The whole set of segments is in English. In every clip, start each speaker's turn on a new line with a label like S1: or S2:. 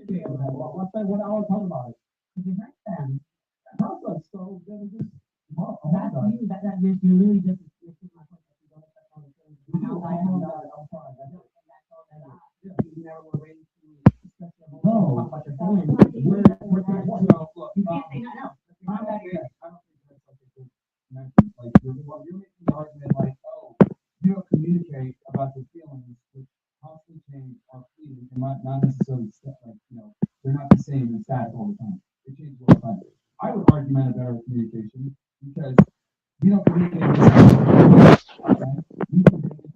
S1: What's that? What I was talking about? The next time, also, so there was this. That's you. That you literally just. My point that you don't touch on the things. I'm sorry. That's all that you never were raised to. No, talk about your feelings. We're look. You can't say nothing else. I don't think that's something to mention. Like you're making the argument like, oh, you don't communicate about your feelings, which constantly change are fleeting and not necessarily like they're not the same and static all the time. They change all the time. I would argue men are better at communication because we don't communicate with okay? We communicate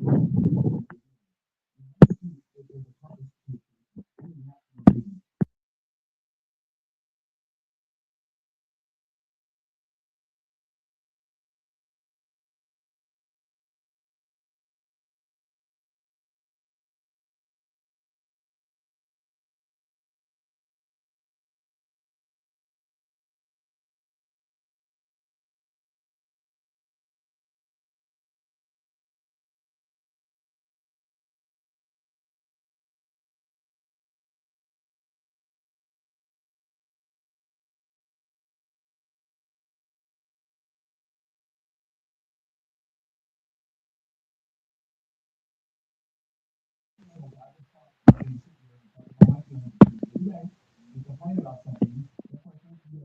S1: you complain about something. That's why you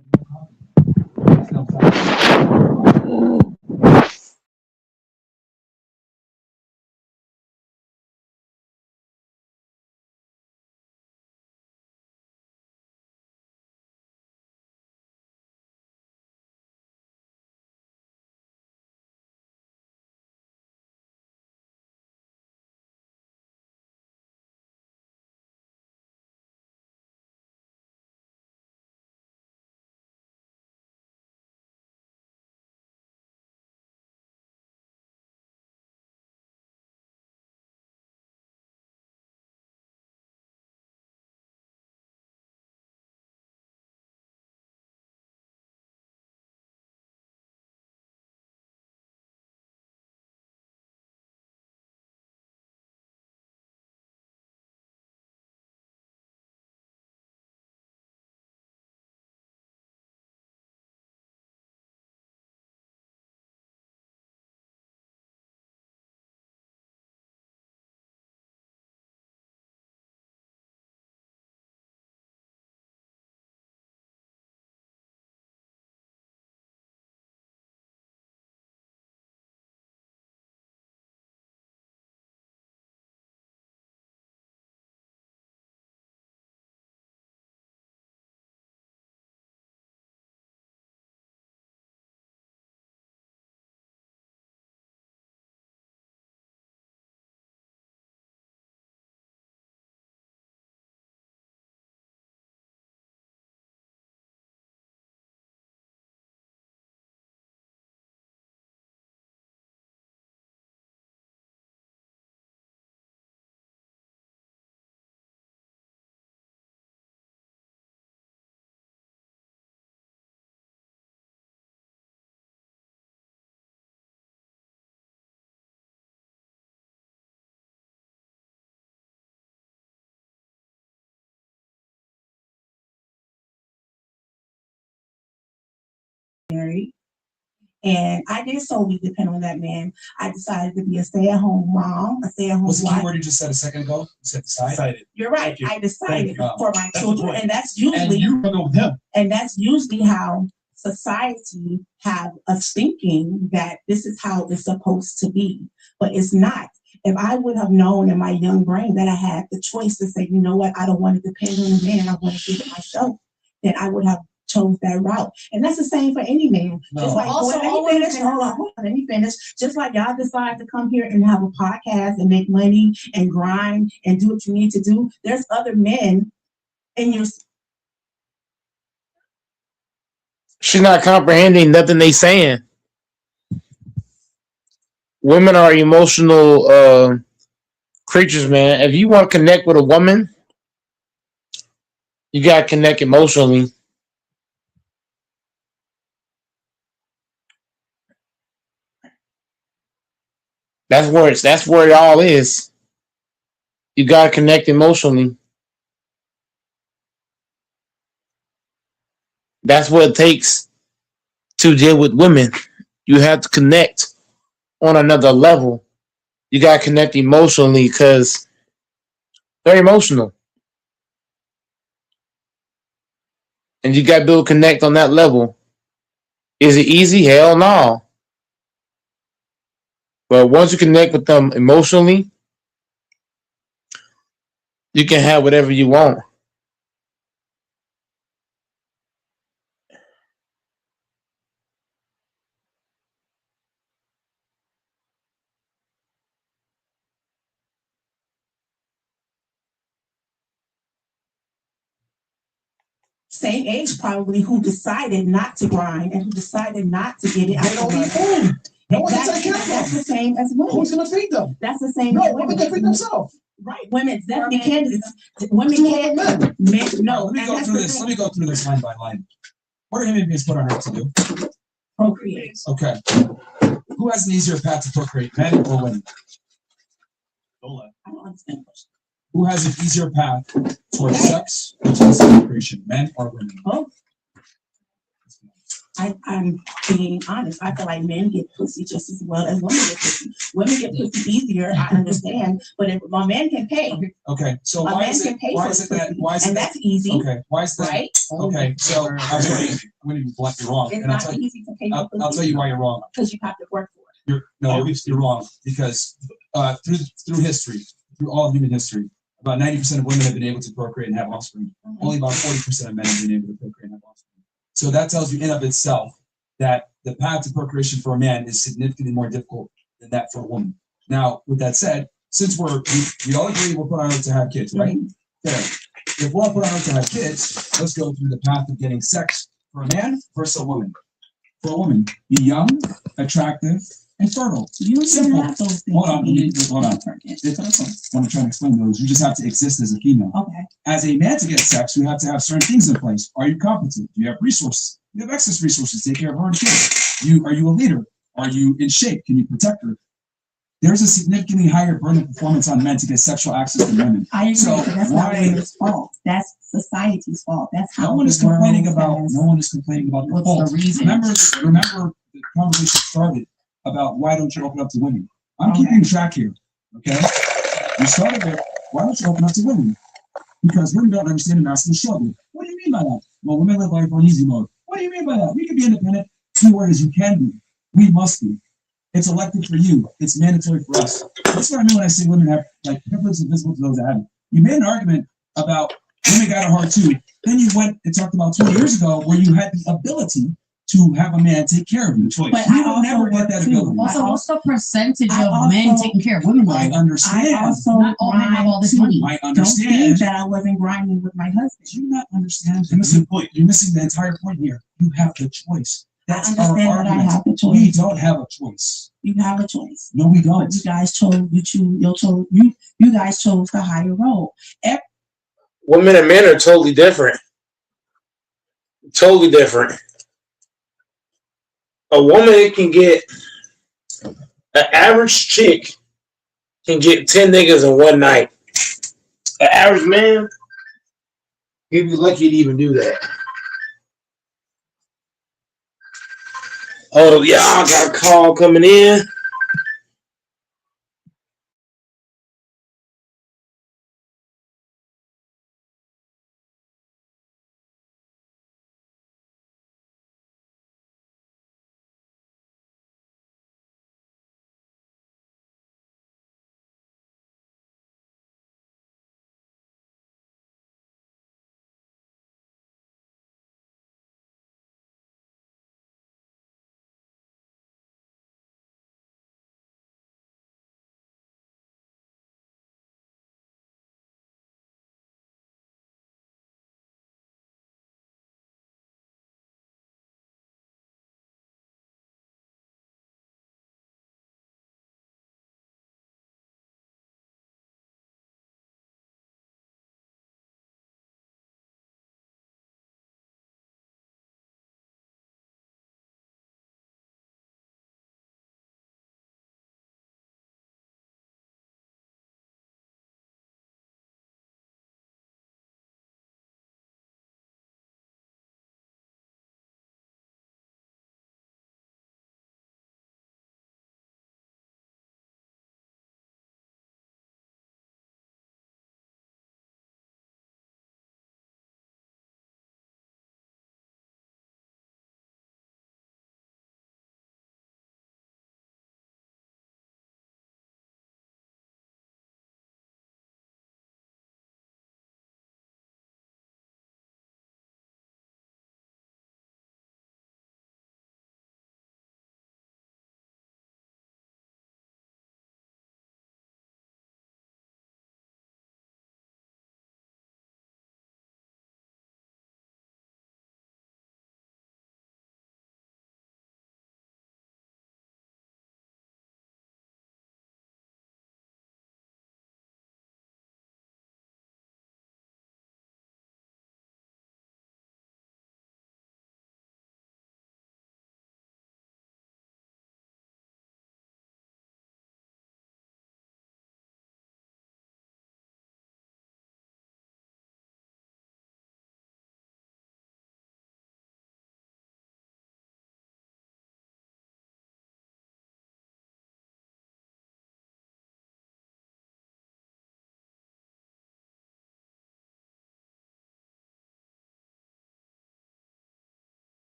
S1: have no confidence.
S2: Married. And I did solely depend on that man. I decided to be a stay-at-home mom, a stay-at-home
S1: What's the key
S2: wife.
S1: word you just said a second ago? You said decided.
S2: You're right. I decided for my
S1: That's
S2: children, and
S1: and you're gonna go with him.
S2: and that's usually how society have us thinking that this is how it's supposed to be, but it's not. If I would have known in my young brain that I had the choice to say, you know what, I don't want to depend on a man, I want to do it myself, then I would have chose that route. And that's the same for any man.
S1: No.
S2: Just like,
S1: Also,
S2: let me finish. Hold on, let me finish. Just like y'all decide to come here and have a podcast and make money and grind and do what you need to do, there's other men in your.
S3: She's not comprehending nothing they saying. Women are emotional creatures, man. If you want to connect with a woman, you gotta connect emotionally. That's where it all is. You gotta connect emotionally. That's what it takes to deal with women. You have to connect on another level. You gotta connect emotionally because they're emotional, and you gotta build connect on that level. Is it easy? Hell no. But once you connect with them emotionally, you can have whatever you want.
S2: Same age probably who decided not to grind and who decided not to get it.
S4: They don't need food. No one can take care of
S2: That's the
S4: them.
S2: same as women.
S4: Who's gonna feed them?
S2: That's the same.
S4: No,
S2: as
S4: women can feed themselves.
S2: Right, women definitely can. Women
S4: So
S2: can't.
S4: what about men?
S2: Men, no.
S5: Let me go through this. Let me go through this line by line. What are human beings put on earth to do?
S2: Procreate.
S5: Okay. Who has an easier path to procreate, men or women?
S2: I don't understand the question.
S5: Who has an easier path towards sex, which is procreation, men or women?
S2: Both. I'm being honest. I feel like men get pussy just as well as women get pussy. Women get pussy easier, I understand, but if a man can pay,
S5: Okay, so
S2: a
S5: why
S2: man
S5: is
S2: can
S5: it
S2: pay
S5: why
S2: for
S5: is
S2: the
S5: it that
S2: pussy,
S5: why is it
S2: and
S5: that
S2: that's easy,
S5: okay, why is that
S2: right?
S5: okay, so I'm gonna be blunt, you're wrong.
S2: It's
S5: And I'll
S2: not
S5: tell you
S2: easy to pay for
S5: I'll
S2: pussy
S5: tell you why you're wrong.
S2: because you have to work for it.
S5: You're wrong because through history, through all human history, about 90% of women have been able to procreate and have offspring. Only about 40% of men have been able to procreate and have offspring. So that tells you in of itself that the path to procreation for a man is significantly more difficult than that for a woman. Now, with that said, since we all agree we're put on earth to have kids, right? Fair. If we're all put on earth to have kids, let's go through the path of getting sex for a man versus a woman. For a woman, be young, attractive, and fertile.
S2: You
S5: Simple.
S2: have those things.
S5: Hold on. What I'm trying to explain though is you just have to exist as a female.
S2: Okay.
S5: As a man to get sex, you have to have certain things in place. Are you competent? Do you have resources? You have excess resources to take care of her and kids. Are you a leader? Are you in shape? Can you protect her? There's a significantly higher burden of performance on men to get sexual access than women.
S2: I agree,
S5: So
S2: but that's not women's fault. That's society's fault. That's how
S5: no one is complaining about the
S2: What's
S5: fault.
S2: the reason?
S5: Remember the conversation started about why don't you open up to women? I'm
S2: Okay.
S5: keeping track here. Okay? We started there. Why don't you open up to women? Because women don't understand the masculine struggle. What do you mean by that? Well, women live life on easy mode. What do you mean by that? We can be independent. Key word is you can be. We must be. It's elected for you. It's mandatory for us. That's what I mean when I say women have like privilege invisible to those that haven't. You made an argument about women got a heart too. Then you went and talked about 20 years ago where you had the ability to have a man take care of you.
S2: But
S5: you
S2: I
S5: will never
S2: also
S5: get that
S2: too.
S5: ability.
S6: Also, what's the percentage
S2: I
S6: of men
S2: also-
S6: taking care of women?
S5: I
S6: Like,
S5: understand.
S2: I also
S6: not all men have all this money.
S5: I
S2: Don't think
S5: understand.
S2: that I wasn't grinding with my husband.
S5: Do you not understand? You're missing the point. You're missing the entire point here. You have the choice. That's
S2: I
S5: our
S2: understand that I
S5: argument.
S2: have the choice.
S5: We don't have a choice.
S2: You have a choice.
S5: No, we don't.
S2: But you guys chose. You guys chose the higher road.
S3: Women and men are totally different. Totally different. A woman can get an average chick can get 10 niggas in one night. An average man, he'd be lucky to even do that. Oh yeah, I got a call coming in.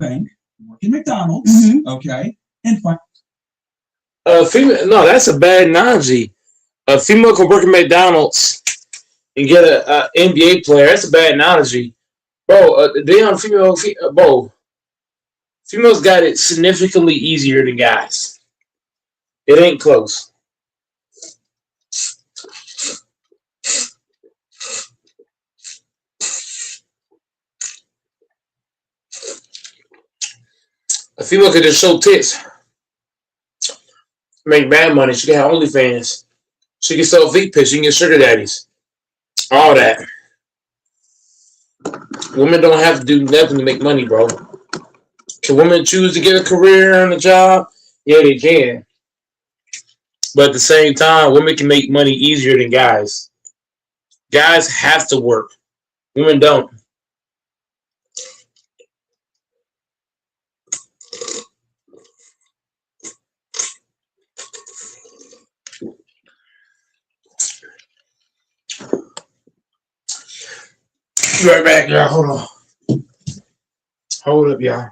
S5: bank, work at McDonald's,
S2: Mhm.
S5: okay, and find.
S3: Female, no, that's a bad analogy. A female can work at McDonald's and get a NBA player. That's a bad analogy, bro. Bro. Females got it significantly easier than guys. It ain't close. A female could just show tits, make bad money. She can have OnlyFans. She can sell feet pics. She can get sugar daddies. All that. Women don't have to do nothing to make money, bro. Can women choose to get a career and a job? Yeah, they can. But at the same time, women can make money easier than guys. Guys have to work. Women don't. Be right back, y'all. Hold on. Hold up, y'all.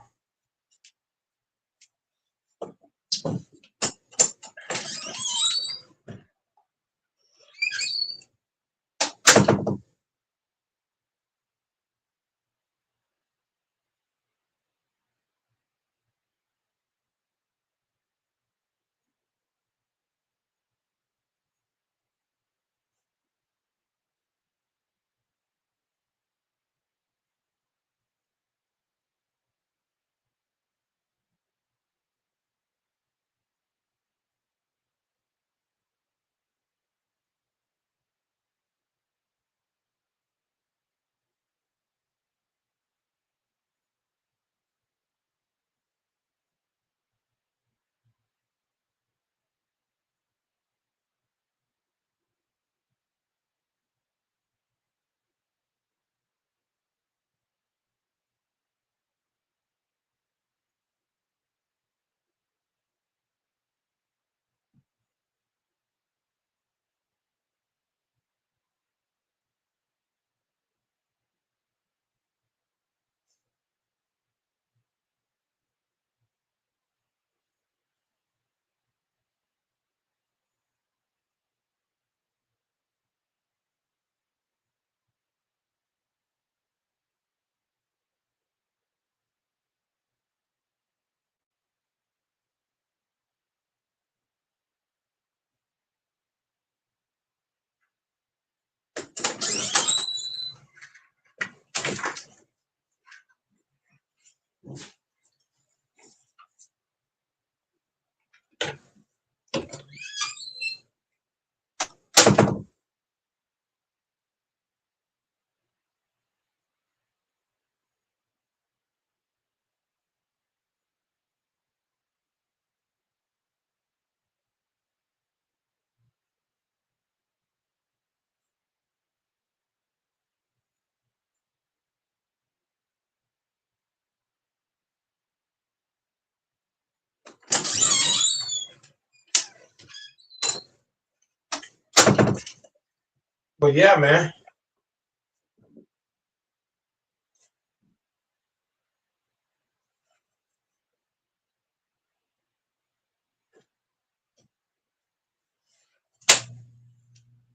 S3: But yeah, man.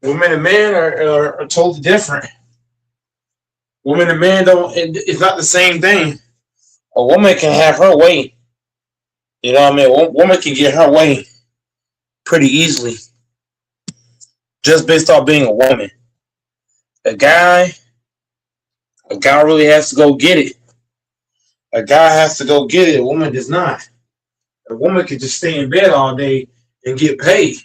S3: Women and men are totally different. Women and men don't. It's not the same thing. A woman can have her way. You know what I mean? A woman can get her way pretty easily, just based off being a woman. A guy, a guy really has to go get it. A guy has to go get it. A woman does not. A woman can just stay in bed all day and get paid.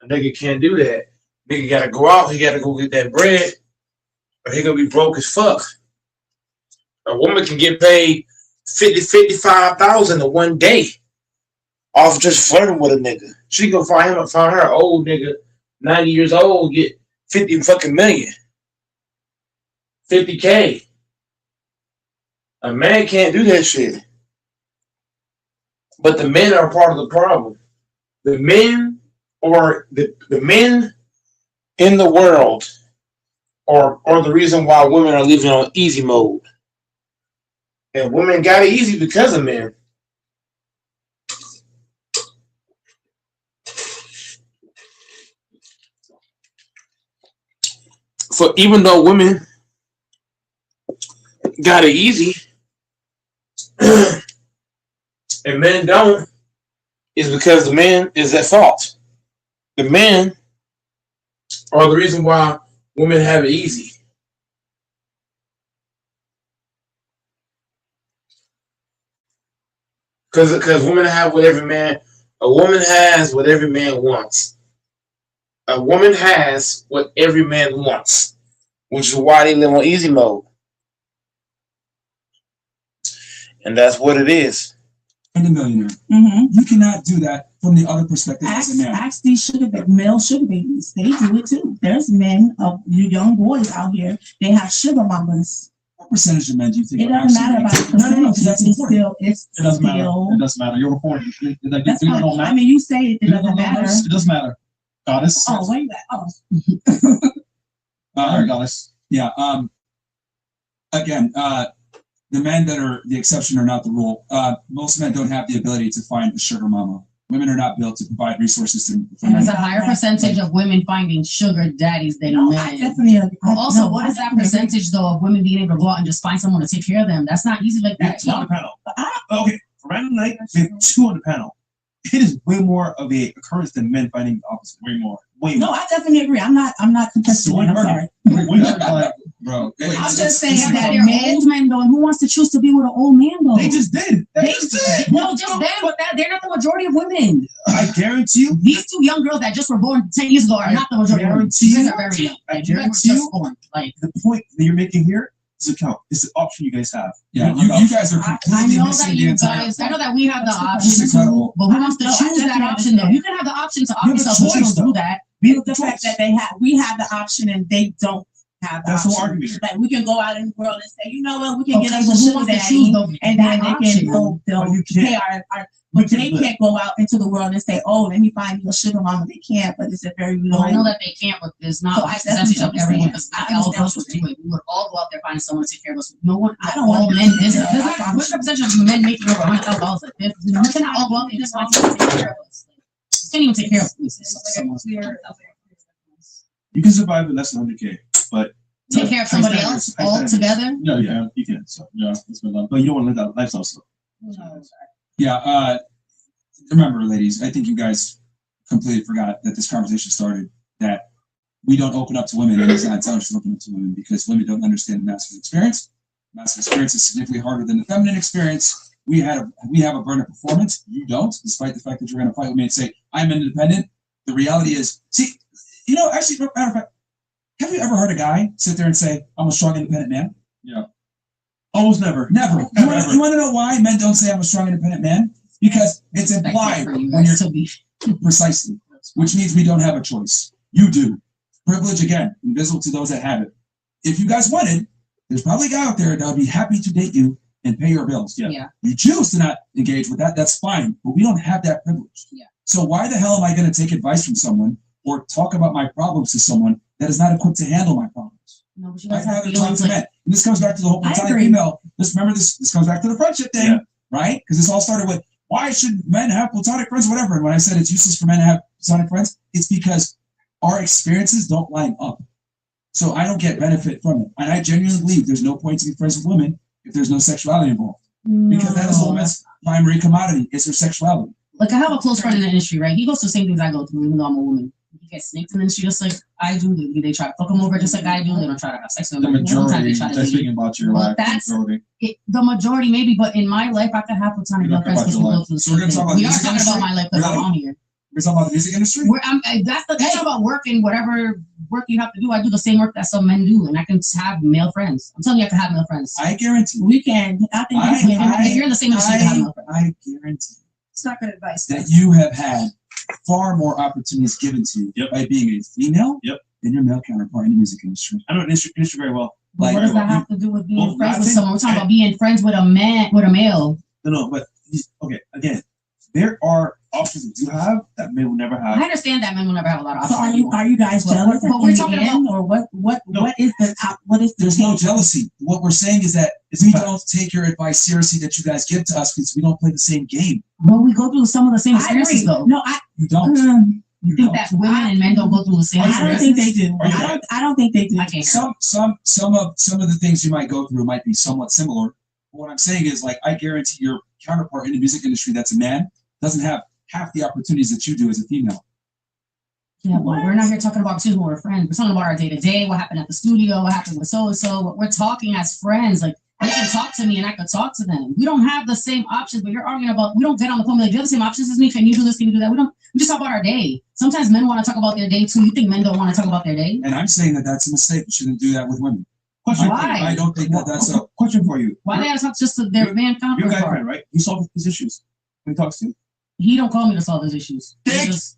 S3: A nigga can't do that. Nigga gotta go out. He gotta go get that bread, or he gonna be broke as fuck. A woman can get paid 55,000 in one day off just flirting with a nigga. She can find her an old nigga, 90 years old, get 50 fucking million. 50K. A man can't do that shit. But the men are part of the problem. The men or the men in the world are the reason why women are living on easy mode. And women got it easy because of men. For even though women got it easy and men don't, is because the man is at fault. The men are the reason why women have it easy. Because women have what every man, a woman has what every man wants. A woman has what every man wants, which is why they live on easy mode. And that's what it is.
S5: And a millionaire.
S2: Mm-hmm.
S5: You cannot do that from the other perspective as a man.
S2: Ask these male sugar babies. They do it too. There's men of young boys out here. They have sugar mamas.
S5: What percentage of men do you think?
S2: It doesn't matter about the percentage.
S5: No, that's important.
S2: It
S7: doesn't matter. It doesn't matter. You're reporting.
S2: That's fine. I mean, you say it doesn't matter.
S7: It doesn't matter. Goddess.
S2: Oh, wait. Oh.
S7: All right, goddess.
S5: Yeah. Again, the men that are the exception are not the rule. Most men don't have the ability to find a sugar mama. Women are not built to provide resources to.
S6: And there's a higher percentage of women finding sugar daddies than
S2: No,
S6: men.
S2: I definitely agree.
S6: But also, what is that percentage though of women being able to go out and just find someone to take care of them? That's not easy like that.
S7: Two on the panel. Okay, for random night, we have two on the panel. It is way more of a occurrence than men finding the opposite. Way more. Way more.
S2: No, I definitely agree. I'm not contesting. I'm sorry.
S5: Bro,
S2: I'm just saying
S6: Yeah, but
S2: that
S6: they're old men though. And who wants to choose to be with an old man though?
S7: They just did.
S6: No, just them, but they're not the majority of women.
S7: I guarantee you.
S6: These two young girls that just were born 10 years ago are not the majority of women.
S7: Guarantee
S6: You guys
S7: you.
S6: are very young.
S7: I
S6: Like, you guys were
S7: guarantee
S6: just
S7: you.
S6: born. Like,
S7: The point that you're making here is a count. It's an option you guys have.
S5: Yeah, you guys are
S6: I
S5: completely
S6: know
S5: missing
S6: that
S5: the
S6: you
S5: entire.
S6: guys, I know that we have the
S5: This
S6: option,
S5: is incredible.
S6: but who wants to
S2: No, I
S6: choose that
S2: definitely
S6: option though?
S2: understand.
S6: You can have the option to
S7: You have
S6: opt
S7: a
S6: yourself, but you
S7: choice,
S6: don't do that.
S2: the fact that we have the option and they don't have the
S7: That's the
S2: option.
S7: argument here.
S2: Like we can go out in the world and say, you know what, we can
S6: Okay,
S2: get us
S6: but
S2: a
S6: who
S2: sugar
S6: wants to
S2: daddy,
S6: choose the-
S2: and
S6: that
S2: then they
S6: option?
S2: can go,
S7: Oh, you
S2: they'll
S7: can't.
S2: pay our but
S7: You
S2: they
S7: can't.
S2: can't go out into the world and say, oh, let me find you a sugar mama. They can't, but it's a very low.
S6: I know that they can't, but there's not
S2: So
S6: a
S2: I
S6: percentage of
S2: definitely
S6: everyone,
S2: understand.
S6: because
S2: I
S6: all of
S2: understand
S6: us would
S2: what
S6: do it. We would all go out there finding someone to take care of us. No one,
S2: I don't
S6: all
S2: want
S6: men, there's
S2: to-
S6: what's the percentage of men making over $100,000? Like, we cannot all go out there and just find someone to take care of us. Like, you can't even take care of us.
S7: You can survive with less than 100K, but
S6: Take care of somebody else altogether.
S7: No, you can. You can. So yeah, that's my life. But you don't want to live that lifestyle. So.
S5: Yeah, remember, ladies, I think you guys completely forgot that this conversation started, that we don't open up to women, and it's not intelligent to open up to women because women don't understand the masculine experience. Masculine experience is significantly harder than the feminine experience. We have a burden of performance. You don't, despite the fact that you're going to fight with me and say, I'm independent. The reality is, actually, matter of fact, have you ever heard a guy sit there and say, I'm a strong, independent man?
S7: Yeah. Almost never.
S5: Never. You want to know why men don't say I'm a strong, independent man? Because it's implied when you're
S6: to be.
S5: precisely, which means we don't have a choice. You do. Privilege, again, invisible to those that have it. If you guys wanted, there's probably a guy out there that would be happy to date you and pay your bills.
S6: Yeah.
S5: You choose to not engage with that, that's fine, but we don't have that privilege.
S6: Yeah.
S5: So why the hell am I going to take advice from someone or talk about my problems to someone that is not equipped to handle my problems?
S6: No, but you
S5: I'd
S6: guys have
S5: rather talk
S6: feelings
S5: to
S6: like,
S5: men. And this comes back to the whole
S2: I
S5: platonic
S2: agree.
S5: female. Remember this comes back to the friendship thing,
S7: Yeah.
S5: right? Because this all started with, why should men have platonic friends, whatever? And when I said it's useless for men to have platonic friends, it's because our experiences don't line up. So I don't get benefit from it. And I genuinely believe there's no point to be friends with women if there's no sexuality involved. Because that is a woman's primary commodity, is her sexuality.
S6: I have a close friend in the industry, right? He goes through the same things I go through, even though I'm a woman. He gets snaked in the industry just like I do. They try to fuck him over just like I do. They don't try to have sex with
S7: The
S6: him. Sometimes
S7: majority.
S6: they try to
S7: That's
S6: leave.
S7: speaking about your
S6: Well,
S7: life.
S6: that's-
S7: majority.
S6: The majority maybe, but in my life, I could have platonic
S7: You're
S6: love friends
S7: talking
S6: because we
S7: about
S6: go through the
S5: So we're
S6: same
S5: gonna talk
S6: thing.
S5: about
S6: We
S5: the
S6: are
S5: music
S6: talking about
S5: industry?
S6: my life because
S5: Really?
S6: I'm on here.
S5: We're talking about the music industry?
S6: That's thing about work and whatever work you have to do. I do the same work that some men do, and I can have male friends. I'm telling you, I can have male friends.
S5: I guarantee you.
S2: We can. I think we can.
S6: If you're in the same industry, you can have male friends.
S5: I guarantee
S2: It's not good advice.
S5: that you have had far more opportunities given to you
S7: Yep.
S5: by being a female
S7: Yep.
S5: than your male counterpart in the music industry.
S7: I know the industry very well.
S6: But what does that have to do with being
S7: Well,
S6: friends
S7: I
S6: with
S7: think-
S6: someone? We're talking about being friends with a male.
S7: No, but okay. Again, there are options that you have that men will never have.
S6: I understand that men will never have a lot of
S2: So
S6: options.
S2: are you guys
S6: But
S2: jealous?
S6: we're
S2: in
S6: talking
S2: the end, or what
S7: No.
S2: what is the
S5: There's no jealousy. What we're saying is that
S7: It's
S5: We
S7: a fact.
S5: don't take your advice seriously that you guys give to us because we don't play the same game.
S6: But we go through some of the same
S2: I
S6: experiences
S2: agree.
S6: though.
S2: No,
S5: You don't.
S6: You think that women and men don't go through the same
S2: I don't
S6: experiences?
S2: think they do.
S7: Are you right?
S2: I don't think they do.
S6: I can't.
S5: Some of the things you might go through might be somewhat similar. But what I'm saying is, like, I guarantee your counterpart in the music industry that's a man doesn't have half the opportunities that you do as a female.
S6: Yeah, but we're not here talking about opportunities when we're friends. We're talking about our day to day, what happened at the studio, what happened with so and so. We're talking as friends. Like they can talk to me and I could talk to them. We don't have the same options, but you're arguing about. We don't get on the phone like, do you have the same options as me? Can you do this? Can you do that? We don't. We just talk about our day. Sometimes men want to talk about their day too. You think men don't want to talk about their day?
S5: And I'm saying that that's a mistake. You shouldn't do that with women.
S7: Question.
S6: Why?
S5: I don't think that that's a.
S7: Question for you.
S6: Why they gotta talk just to their man
S7: Your guy
S6: counterpart?
S7: friend, right? You solve his issues when he talks to you.
S6: He don't call me to solve his issues. He
S7: Thank
S6: just,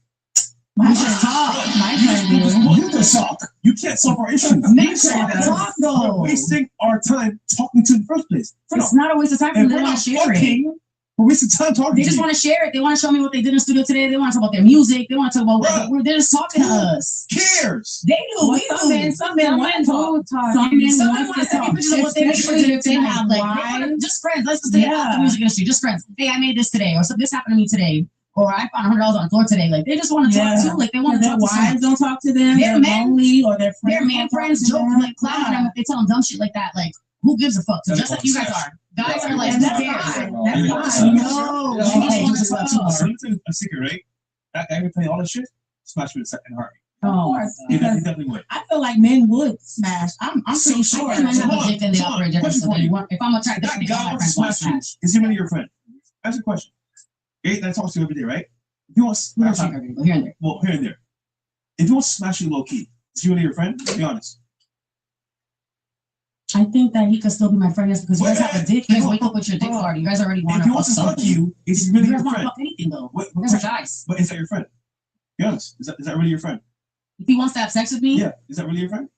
S2: My
S6: we just talk.
S2: My friend
S7: You can solve. You can't solve our issues.
S6: Men
S7: You say
S6: talk,
S7: that.
S6: talk, though.
S7: We're wasting our time talking to in the first place.
S6: It's not a waste of time for them.
S7: If
S6: They
S7: we're
S6: want
S7: not
S6: to share it.
S7: fucking, we're wasting time talking
S6: They
S7: to
S6: just
S7: you.
S6: want to share it. They want to show me what they did in the studio today. They want to talk about their music. They want to talk about
S7: Bruh.
S6: what they're just talking to us.
S7: Cares.
S2: They do. We do. Some men want to talk. Some men
S6: Some
S2: want
S6: want
S2: to
S6: to take
S2: talk.
S6: pictures of what they made for
S2: Especially
S6: dinner
S2: if they
S6: tonight.
S2: have
S6: Like, they wanna-
S2: wives.
S6: just friends. Let's just say about the music industry. Just friends. Hey, I made this today, or so this happened to me today, or I found $100 on the floor today. Like they just want to talk
S2: Yeah.
S6: too. Like they want to
S2: Their
S6: talk to
S2: wives
S6: someone.
S2: don't talk to them.
S6: Their
S2: They're
S6: men-
S2: lonely, or their friends.
S6: Their man
S2: don't talk
S6: friends
S2: to
S6: joke
S2: them.
S6: like clown them if they tell them dumb shit like that. Like who gives a fuck? So just like you guys are. Guys are like,
S2: And that's
S6: who cares?
S2: fine.
S5: No,
S2: That's
S5: you
S2: fine.
S5: don't.
S2: No.
S6: Yeah.
S2: Hey,
S6: Yeah.
S2: just talk.
S7: Let me tell you a secret, right? That guy can tell you all this shit. Smash me in a second heartbeat.
S2: Of
S6: Oh,
S2: course,
S7: He
S2: because
S7: definitely would.
S2: I feel like men would smash. I'm
S7: So-
S2: pretty
S7: so
S2: sure.
S6: I think men have
S7: Hold
S6: a
S7: on,
S6: dick and they
S7: hold on.
S6: operate different.
S7: Question
S6: So
S7: for
S6: they
S7: you.
S6: want, if I'm attracted, I
S7: That
S6: think all
S7: guy
S6: my
S7: wants to
S6: friends want to
S7: smash you.
S6: smash.
S7: Is he really your friend? Answer the question. Hey, that talks to you every day, right? If he wants to
S6: We don't
S7: smash
S6: talk
S7: you,
S6: every day, but here and there.
S7: well, here and there. If he wants to smash you low key, is he really your friend? Be honest.
S6: I think that he could still be my friend just because you guys have a dick. You guys wake up with your dick
S7: Hold on.
S6: hard. You guys already want
S7: If
S6: to
S7: he
S6: fuck
S7: wants to fuck
S6: something.
S7: you, is he
S6: You
S7: really
S6: guys
S7: your
S6: want to
S7: friend?
S6: fuck anything though.
S7: What
S6: You guys are
S7: question?
S6: guys.
S7: But is that your friend? Be honest. Is that really your friend?
S6: If he wants to have sex with me,
S7: Yeah. Is that really your friend?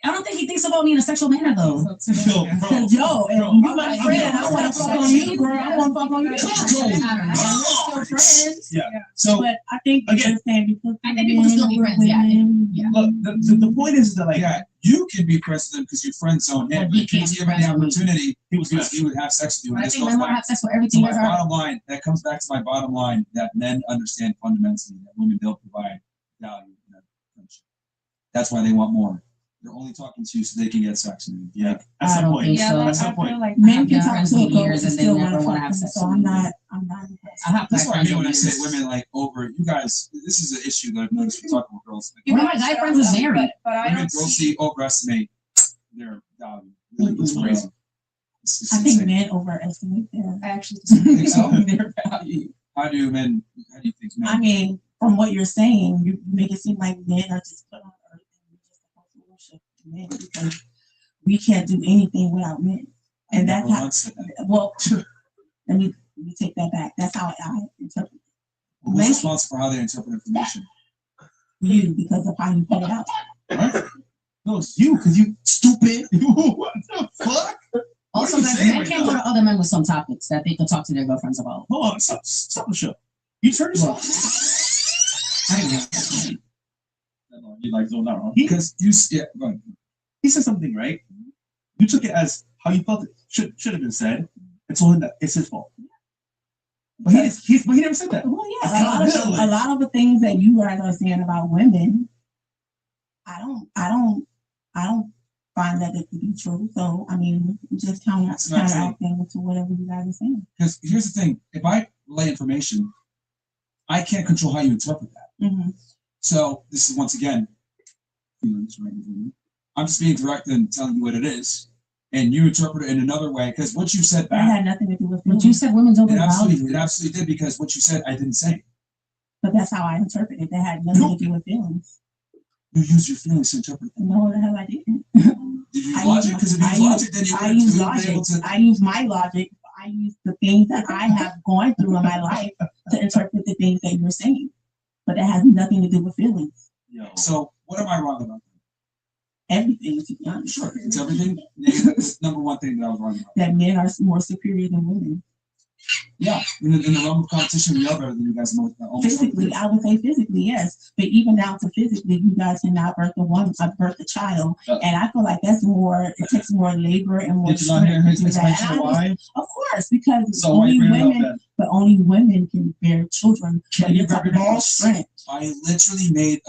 S6: I don't think he thinks about me in a sexual manner though.
S7: Yo, bro.
S2: Cause yo, if
S7: Bro.
S2: you my friend, I want to fuck on you, girl. I want to fuck on you.
S6: I don't know.
S2: We're still friends.
S7: So
S2: But I think
S7: Again,
S2: you're saying because
S6: I think people can still be friends, yeah.
S2: women-
S6: Yeah.
S7: look, the point is that like
S5: Yeah, you can be friends with him because your friend zone him.
S6: But
S5: But
S6: he
S5: if he was
S6: can't be
S5: given the
S6: friends with me.
S5: opportunity,
S7: he was
S5: he would have sex with you.
S6: But
S5: And
S6: I
S5: this
S6: think
S5: goes
S6: men want to
S5: back
S6: have sex with
S5: to
S6: everything.
S5: my
S6: You guys are.
S5: bottom line. That comes back to my bottom line that men understand fundamentally that women don't provide value in a friendship. That's why they want more. They're only talking to you so they can get sex. And
S7: Yeah.
S6: I
S7: That's the
S6: don't
S7: point.
S6: think so.
S7: That's the point.
S2: Like men
S6: I've
S2: can
S6: been
S2: talk
S6: friends
S2: to a
S6: for
S2: girl
S6: years
S2: and
S6: and they
S2: still
S6: never
S2: want
S6: wanna
S2: to
S6: have
S2: fuck them,
S6: sex
S2: so
S6: with
S2: I'm
S6: me.
S2: not
S6: I have
S5: that's
S6: guy
S5: what I
S6: friends
S5: mean when I
S6: with
S5: say
S6: years.
S5: women like over. You guys, this is an issue that I've noticed from talking with girls. Like,
S6: One of my guy friends is married.
S8: But I
S5: women
S8: don't
S5: grossly
S8: see.
S5: overestimate their value. Really, it's
S6: Mhm.
S5: crazy. It's
S2: I think
S5: insane.
S2: men overestimate their.
S8: I actually
S5: You think so?
S2: their value.
S5: How do men? How do you think men?
S2: I mean, from what you're saying, you make it seem like men are just put on earth and we're just supposed to worship men because we can't do anything without men. And
S5: never
S2: that's how.
S5: once said that.
S2: Well, let me take that back. That's how I interpret
S5: Who's
S2: men-
S5: responsible for how they interpret information?
S2: you because of how you put it out.
S7: What? No, it's you, because you stupid. What the fuck?
S6: Also,
S7: What are you
S6: guys,
S7: saying
S6: men
S7: right
S6: can't
S7: now?
S6: go to other men with some topics that they could talk to their girlfriends about.
S7: Hold on, stop the show. You turned yourself.
S6: I didn't know.
S7: You like zoned out, huh?
S5: Because you, yeah, go ahead.
S7: He said something, right? You took it as how you felt it should have been said, and told him that it's his fault. But he never said that.
S2: Well, yeah, a lot of the things that you guys are saying about women, I don't find that it to be true. So I mean, just count
S5: It's not true.
S2: out things to whatever you guys are saying.
S5: Because here's the thing: if I relay information, I can't control how you interpret that.
S2: Mm-hmm.
S5: So this is once again, I'm just being direct and telling you what it is, and you interpret it in another way. Because what you said
S2: That
S5: back,
S2: had nothing to do with
S6: But you said women don't
S5: it
S6: get
S5: absolutely
S6: value.
S5: did because what you said I didn't say.
S2: but that's how I interpret it. That had nothing to do with feelings.
S5: You use your feelings to interpret that.
S2: No, the hell I didn't.
S5: Did you use
S2: I
S5: logic?
S2: use-
S5: Because if you
S2: I
S5: use
S2: use-
S5: logic, then you
S2: I
S5: would
S2: use
S5: be
S2: logic.
S5: able to.
S2: I use my logic. I use the things that I have gone through in my life to interpret the things that you're saying. But that has nothing to do with feelings.
S7: Yo.
S5: So what am I wrong about?
S2: Everything, to be honest.
S5: Sure, it's everything. Name the number one thing that I was wrong about.
S2: That men are more superior than women.
S5: Yeah, in the realm of competition, we are better than you guys most.
S2: Physically, I would say physically, yes. But even down to physically, you guys cannot birth a child. And I feel like that's more, it takes more labor and more
S7: Did you not hear
S2: strength to
S7: his
S2: do that.
S7: explanation why?
S2: Of course, because
S7: So why you
S2: only
S7: bring it up
S2: women,
S7: then?
S2: but only women can bear children.
S7: Can
S2: But
S7: you
S2: you're talking
S7: grab your
S2: about
S7: balls?
S2: strength.
S5: I literally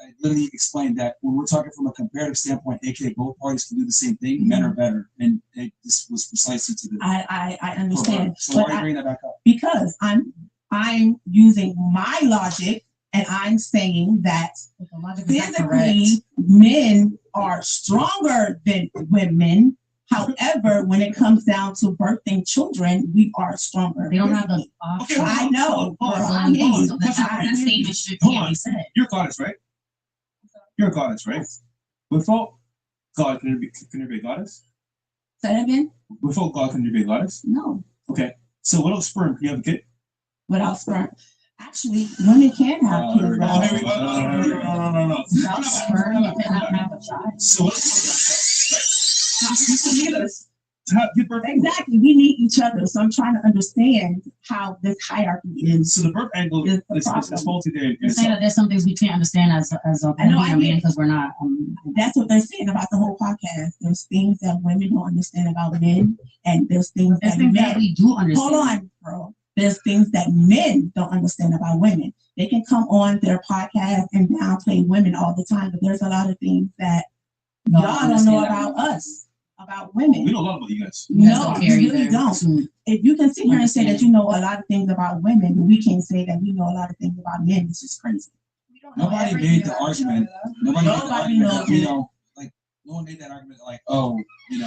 S5: I literally explained that when we're talking from a comparative standpoint, aka both parties can do the same thing, men are better, and this was precisely to the.
S2: I understand.
S5: So why
S2: But
S5: are you bringing that back up?
S2: because I'm using my logic and I'm saying that
S6: But the logic is not correct.
S2: physically men are stronger than women. However, when it comes down to birthing children, we are stronger.
S6: They don't have the
S7: Okay,
S6: option.
S2: I know.
S7: Hold on,
S2: bro, I
S7: hold
S2: hear
S7: on.
S2: you.
S6: So that statement should
S7: Hold
S6: can't
S7: on.
S6: be said.
S7: You're a goddess, right? You're a goddess, right? Without God, can there be a goddess?
S2: Say that again?
S7: Without God, can there be a goddess?
S2: No.
S7: Okay. So without sperm, can you have a kid?
S2: Without sperm. Actually, women can have kids
S7: Oh,
S2: without
S7: here we go. No.
S6: Without sperm, you cannot have a child.
S7: So give birth.
S2: Exactly. We need each other. So I'm trying to understand how this hierarchy is.
S7: So the birth angle
S2: Is
S7: is
S2: the problem.
S7: faulty there.
S6: You're saying that there's some things we can't understand as a
S2: I know,
S6: being
S2: I
S6: a man
S2: get it.
S6: because we're not.
S2: That's what they're saying about the whole podcast. There's things that women don't understand about men, and there's things
S6: There's
S2: that
S6: things
S2: men.
S6: that we do understand.
S2: Hold on, bro. There's things that men don't understand about women. They can come on their podcast and downplay women all the time, but there's a lot of things that
S6: Y'all
S2: y'all don't know
S6: understand
S2: about us, about
S7: We
S2: women.
S7: know a lot about you guys.
S6: You guys
S2: No,
S6: don't
S2: you
S6: care
S2: really
S6: either.
S2: don't. If you can sit here and say that you know a lot of things about women, but we can't say that we know a lot of things about men. It's just crazy.
S5: Nobody made the argument. Nobody made the
S2: Nobody
S5: argument
S2: knows
S5: that we
S2: it.
S5: don't like. No one made that argument like, oh,
S6: You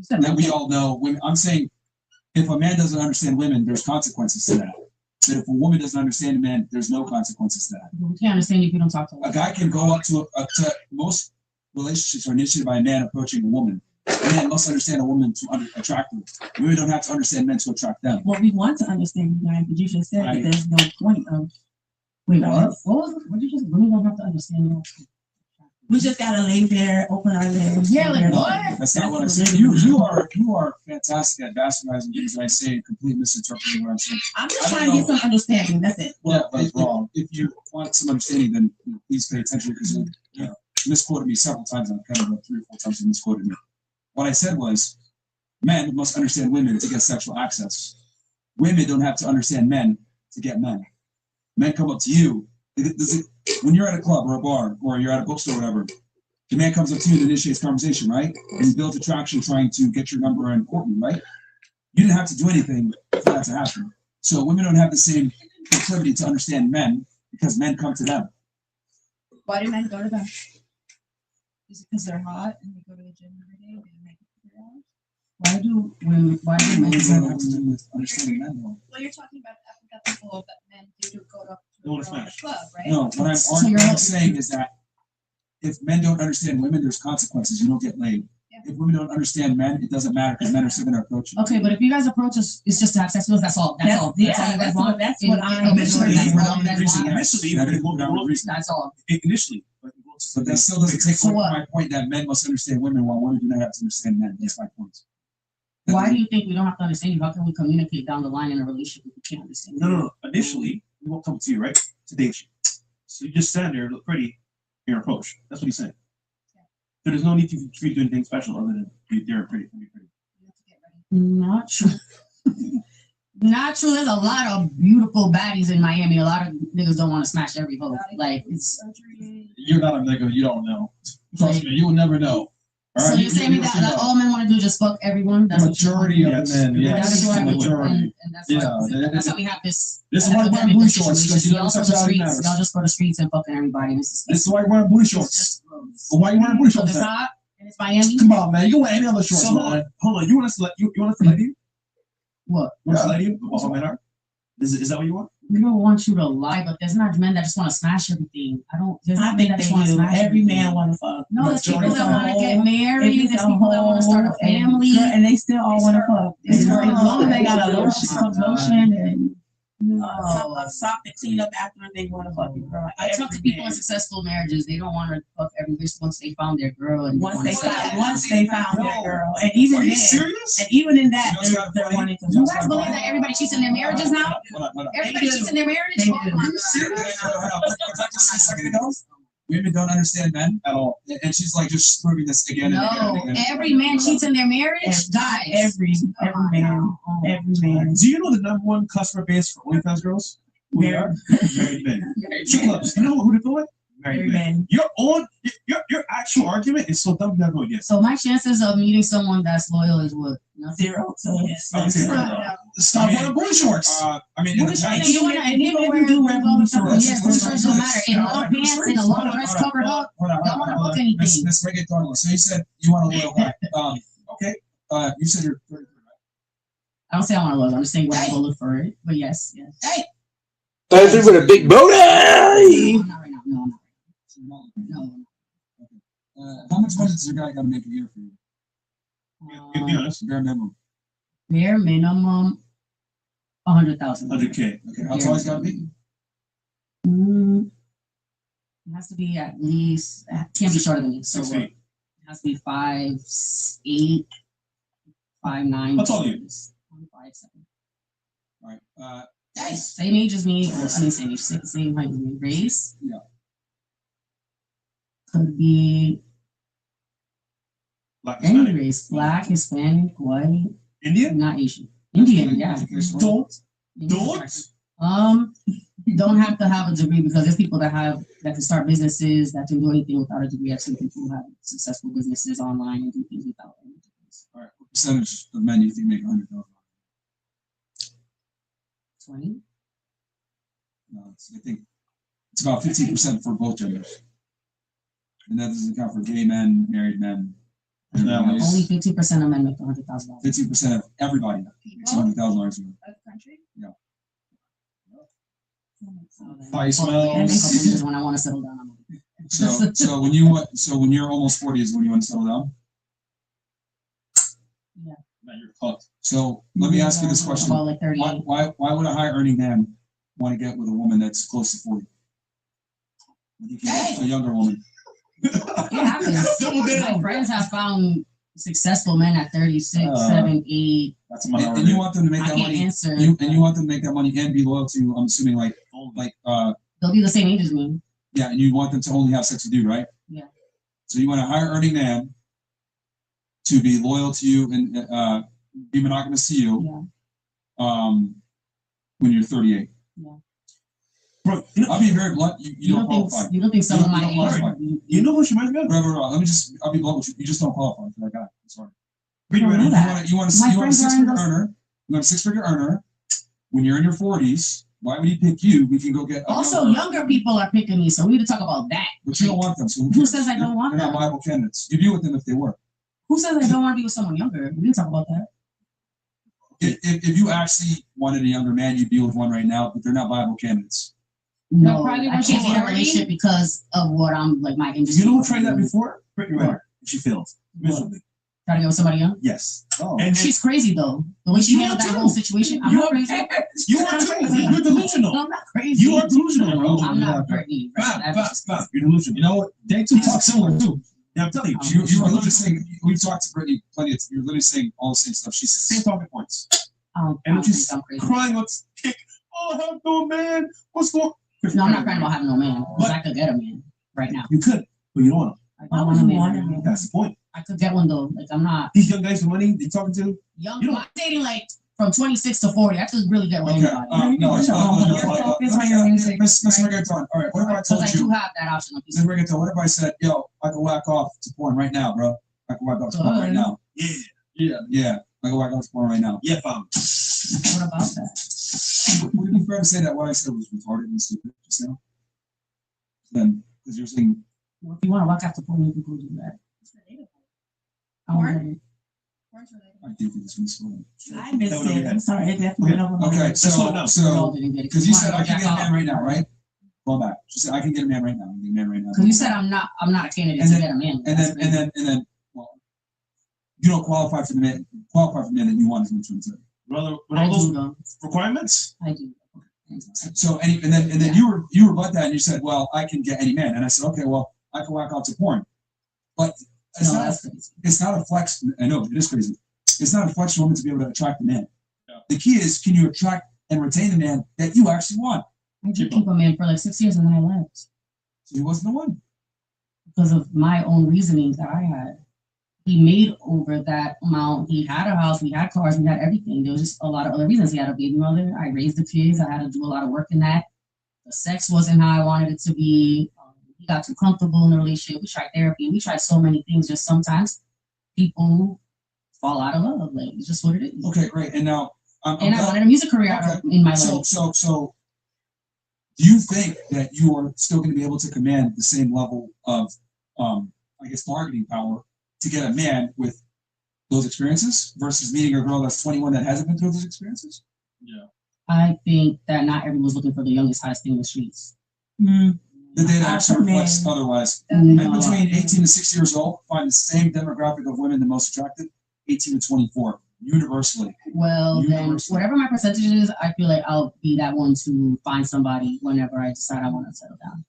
S6: said
S5: that we
S6: men
S5: all know. When I'm saying, if a man doesn't understand women, there's consequences to that. But if a woman doesn't understand a man, there's no consequences to that.
S6: we can't understand you if you don't talk to
S5: A
S6: us.
S5: guy can go up to most relationships are initiated by a man approaching a woman. A man must understand a woman to attract them. Women don't have to understand men to attract them.
S2: Well, we want to understand you guys, but you just said
S5: Right.
S2: that there's no point of.
S6: Wait, what did you just? Women don't have to understand you.
S2: We just gotta lay there, open our legs.
S6: Yeah, like what?
S5: That's not what I'm saying. You are fantastic at bastardizing things I say and completely misinterpreting what I'm saying.
S2: I'm just trying to get some understanding. That's it.
S5: Well,
S7: that's wrong.
S5: if you want some understanding, then please pay attention because you misquoted me several times. I've kind of about 3 or 4 times you misquoted me. What I said was, men must understand women to get sexual access. Women don't have to understand men to get men. Men come up to you. When you're at a club or a bar or you're at a bookstore or whatever, the man comes up to you and initiates conversation, right? And builds attraction trying to get your number and court you, right? You didn't have to do anything for that to happen. So women don't have the same proclivity to understand men because men come to them.
S8: Why do men go to them? Is it because they're hot and they go to the gym every day? They make it for hours?
S6: Why do men
S5: What does that have to
S6: go?
S5: do with understanding men, though?
S8: Well, you're talking about the people that men do to go to
S7: They wanna
S8: a
S7: smash.
S8: club, right?
S5: No, what I'm saying is that if men don't understand women, there's consequences. You don't get laid.
S8: Yeah.
S5: If women don't understand men, it doesn't matter because men are still going to approach you.
S6: Okay, but if you guys approach us, it's just to have sex with us. That's all. That's all.
S2: Yeah,
S6: That's all you guys
S2: that's
S6: want.
S2: what- that's what I'm-
S7: Initially,
S6: That's
S7: we're
S6: all
S7: not
S6: you guys
S7: reason.
S6: want.
S7: Initially,
S5: That
S7: we're
S5: is
S7: going
S5: not the reason.
S6: That's all.
S7: Initially,
S5: But that still doesn't take
S6: So
S5: away
S6: what?
S5: from my point that men must understand women while women do not have to understand men. That's my point.
S6: Why do you think we don't have to understand you? How can we communicate down the line in a relationship if we can't understand you?
S7: No. Initially, we won't come to you, right? To date you. So you just stand there, look pretty, your approach. That's what he's saying. So there's no need for you to do anything special other than be there and pretty.
S6: Not true. Not true. There's a lot of beautiful baddies in Miami. A lot of niggas don't want to smash every hoe. Like it's.
S4: You're not a nigga. You don't know. Trust me, you will never know. All
S6: So
S4: right?
S6: you're saying that all men want to do is just fuck everyone? That's what you want.
S4: Majority of
S7: Yes.
S4: the men,
S6: That
S4: yes,
S6: is
S4: the
S6: what I mean.
S4: majority.
S6: And that's
S4: Yeah,
S6: why, that's why we have this.
S4: This is why we're wearing
S6: epidemic
S4: blue
S6: of
S4: shorts, because
S6: situations.
S4: you know
S6: Y'all from the
S4: sexuality
S6: streets.
S4: matters.
S6: Y'all just go to the streets and fucking everybody. And it's
S4: This is why you're wearing blue shorts. But why you wearing blue
S6: So
S4: shorts?
S6: it's
S4: then?
S6: hot and it's Miami.
S4: Come on, man. You can wear any other shorts,
S7: So
S4: man.
S7: hold on. You want us to let you want us to let you?
S6: What?
S7: You want us to let you? What all men are? Is that what you want?
S6: We don't want you to lie, but there's not men that just want to smash everything. There's
S2: I
S6: not men
S2: think
S6: that
S2: they
S6: just want to
S2: do.
S6: smash
S2: Every
S6: everything.
S2: man want to fuck.
S6: No, there's people
S2: Majority
S6: that
S2: of the
S6: want to get
S2: whole-
S6: married.
S2: If it's
S6: There's
S2: a
S6: people that want to start a
S2: whole- and-
S6: family.
S2: and they still all want to fuck.
S6: They
S2: As
S6: start
S2: long as they got a
S6: fucking.
S2: lotion and Sock to clean up after they want to fuck your girl.
S6: I talk to people in successful marriages. They don't want to fuck every bitch once they found their girl. And
S2: Once they found their
S4: No.
S2: girl, and even
S4: Are you
S2: then,
S4: serious?
S2: and even in that,
S5: You know what's
S2: they're
S5: funny?
S2: wanting to.
S6: You guys believe that everybody cheats in their marriages now?
S5: Hold on.
S6: Everybody cheats in their marriage?
S2: They
S6: Oh
S2: do.
S6: my
S5: Are you
S6: God.
S5: serious? Hold on. What did I just say a second ago? Women don't understand men
S4: At all.
S5: and she's like just proving this again and again
S6: No,
S5: and again.
S6: every man cheats in their marriage. Guys,
S2: Every man.
S7: Do you know the #1 customer base for OnlyFans girls? We are married men. Strip clubs. You know who to go with? Married men. Your actual argument is so dumb. You're not going yes.
S6: so my chances of meeting someone that's loyal is what? Nothing.
S2: Zero. So yes.
S4: Stop wearing booty shorts.
S5: I mean,
S6: Booty shorts, and you wanna- and you
S2: Even
S6: wear
S2: if you do wear
S6: all the
S2: booty
S6: time,
S2: shorts.
S6: yes, booty shorts don't matter. In long pants and a long dress covered up, don't wanna book anything.
S5: Let's break it down. So you said you want a loyal guy. Okay. You said you're 33, right?
S6: I don't say I want to look. I'm just saying when I go look for it. But yes.
S3: 33 with a big booty.
S6: No, I'm not right now. No, I'm not.
S5: So you're not looking.
S6: No.
S5: How much money does your guy got to make a year for you?
S7: Be honest.
S5: Bare minimum.
S6: Bare minimum, 100,000.
S7: 100K.
S5: Okay. How tall he's got to be?
S6: It has to be at least. It can't be shorter than me. So
S7: 6 feet.
S6: it has to be 5'8", 5'9".
S7: How tall are you?
S6: I'm 5'7".
S5: All right.
S6: Same age as me. Or, I mean, same age, same height as me. Race.
S5: Yeah.
S6: Could be
S7: Black
S6: any
S7: Hispanic.
S6: race. Black, Hispanic, white,
S7: Indian?
S6: not Asian. Indian, yeah.
S7: Don't.
S6: Don't have to have a degree because there's people that can start businesses that can do anything without a degree. I've seen people who have successful businesses online and do things without any degrees.
S5: All right. What percentage of men do you think make 100,000?
S6: 20?
S5: No, I think it's about 15% for both genders. And that doesn't account for gay men, married men.
S6: Only 15% of men make $100,000.
S5: 15% of everybody makes $100,000 a year.
S8: Of the country?
S4: Body
S6: In a couple
S4: smells.
S6: years when I want to settle down, I'm okay.
S5: So when you're almost 40 is when you want to settle down.
S4: Man, you're fucked.
S5: So let me ask you this question:
S6: About like 38.
S5: why would a high earning man want to get with a woman that's close to 40? When he can get with a younger woman.
S6: It happens. My friends have found successful men at 36, 7, 8.
S4: That's a
S5: And
S4: minority.
S5: you want them to make
S6: I
S5: that
S6: can't
S5: money.
S6: answer.
S5: And you want them to make that money and be loyal to, I'm assuming,
S6: They'll be the same age as me.
S5: yeah, and you want them to only have sex with you, right?
S6: Yeah.
S5: So you want a higher earning man to be loyal to you and be monogamous to you.
S6: Yeah.
S5: When you're 38.
S6: Yeah.
S7: Bro,
S5: I'll be very blunt. You don't qualify.
S6: You don't think someone my
S5: You don't
S6: age?
S5: qualify.
S7: you know what she reminds me of?
S5: Bro, I'll be blunt with you. You just don't qualify for that guy. I'm sorry.
S7: Read
S6: I don't
S7: right
S6: know
S7: now.
S6: that.
S5: You want
S6: My
S5: a
S6: friends are in
S5: six-figure
S6: those-
S5: earner. You want a six-figure earner. When you're in your 40s, why would he pick you? We can go get.
S6: Also, younger people are picking me, so we need to talk about that.
S5: But you don't want them. So
S6: Who says I don't want
S5: They're not
S6: them?
S5: viable candidates. You'd be with them if they were.
S6: Who says I don't want to be with someone younger? We can talk about that.
S5: If you actually wanted a younger man, you'd be with one right now, but they're not viable candidates.
S6: No,
S8: probably
S6: I
S8: when
S6: can't
S8: she's
S6: be in a
S8: 40.
S6: relationship because of what I'm like my industry.
S7: You know who tried that before? Brittany Renner. She failed. Miserably.
S6: Trying to get with somebody young.
S7: Yes.
S4: Oh.
S7: And
S6: She's crazy though. The way she
S7: You
S6: handled
S7: are
S6: that
S7: too.
S6: whole situation. I'm
S7: You
S6: not
S7: are
S6: crazy.
S7: you are crazy. You're delusional.
S6: I'm not crazy.
S7: You are delusional, bro.
S6: I'm not Brittany.
S7: Stop. You're delusional.
S4: You know what? They two talk similar too.
S7: Yeah, I'm telling you.
S5: You are literally saying, we've talked to Brittany plenty of, you're literally saying all the same stuff. She says.
S7: Same talking points.
S6: I
S7: And
S6: don't
S7: she's
S6: think I'm crazy.
S7: crying on kick. Oh, I have no man. What's going on?
S6: No, I'm not crying about having no man. Because I could get a man right now.
S7: You could, but you don't want
S6: I don't want a man. Right
S7: him.
S6: now.
S7: That's the point.
S6: I could get one though. Like I'm not
S7: These young guys with money, they talking to.
S6: young.
S7: You don't-
S6: I'm dating like from 26 to 40. I could really get with
S5: Okay.
S6: anybody.
S5: No.
S8: Focus on your music.
S5: Miss Reggaeton. All right. What if I
S6: Because
S5: told
S6: I do
S5: you,
S6: have that option. Like you
S5: Miss
S6: said.
S5: Reggaeton, what if I said, yo, I can whack off to porn right now, bro? I can whack off to porn right now. Yeah. I can whack off to porn right now.
S7: Yeah, fam.
S6: What about that?
S5: Would it be fair to say that what I said was retarded and stupid just now? Then, because you're saying,
S6: Well, if you want to walk after porn, you can go do that. I don't
S8: Porn?
S6: know.
S5: I think it's misleading.
S2: I missed it. I'm sorry. It definitely went over my
S5: Okay,
S2: head.
S7: slow it down.
S5: so,
S6: didn't get it.
S5: because you said I can get a man right now, right? Go back. She said I can get a man right now. I can get a man right now.
S6: Because you said I'm not a candidate
S5: And
S6: to
S5: then-
S6: get a man.
S5: And then, well, you don't qualify for the man that you want, is what you're saying.
S7: Brother, with
S6: I
S7: all
S6: do
S7: those
S6: though.
S7: requirements,
S6: I do.
S5: So and then you rebut that and you said, well, I can get any man, and I said, okay, well, I can whack out to porn, but it's not a flex. I know it is crazy. It's not a flex for women to be able to attract the man.
S4: Yeah.
S5: The key is, can you attract and retain the man that you actually want?
S6: I did keep a man for like 6 years and then I left
S5: So he wasn't the one.
S6: because of my own reasonings that I had. He made over that amount. He had a house, we had cars, we had everything. There was just a lot of other reasons. He had a baby mother. I raised the kids. I had to do a lot of work in that. The sex wasn't how I wanted it to be. He got too comfortable in the relationship. We tried therapy. We tried so many things. Just sometimes people fall out of love. Like, it's just what it is.
S5: Okay, great. And now,
S6: I wanted a music career in my life.
S5: So, do you think that you are still going to be able to command the same level of, I guess, bargaining power to get a man with those experiences versus meeting a girl that's 21 that hasn't been through those experiences?
S4: Yeah.
S6: I think that not everyone's looking for the youngest, hottest thing in the streets.
S5: The data actually reflects otherwise. Men between 18 to 60 years old find the same demographic of women the most attractive, 18 to 24, universally.
S6: Well, then whatever my percentage is, I feel like I'll be that one to find somebody whenever I decide I want to settle down.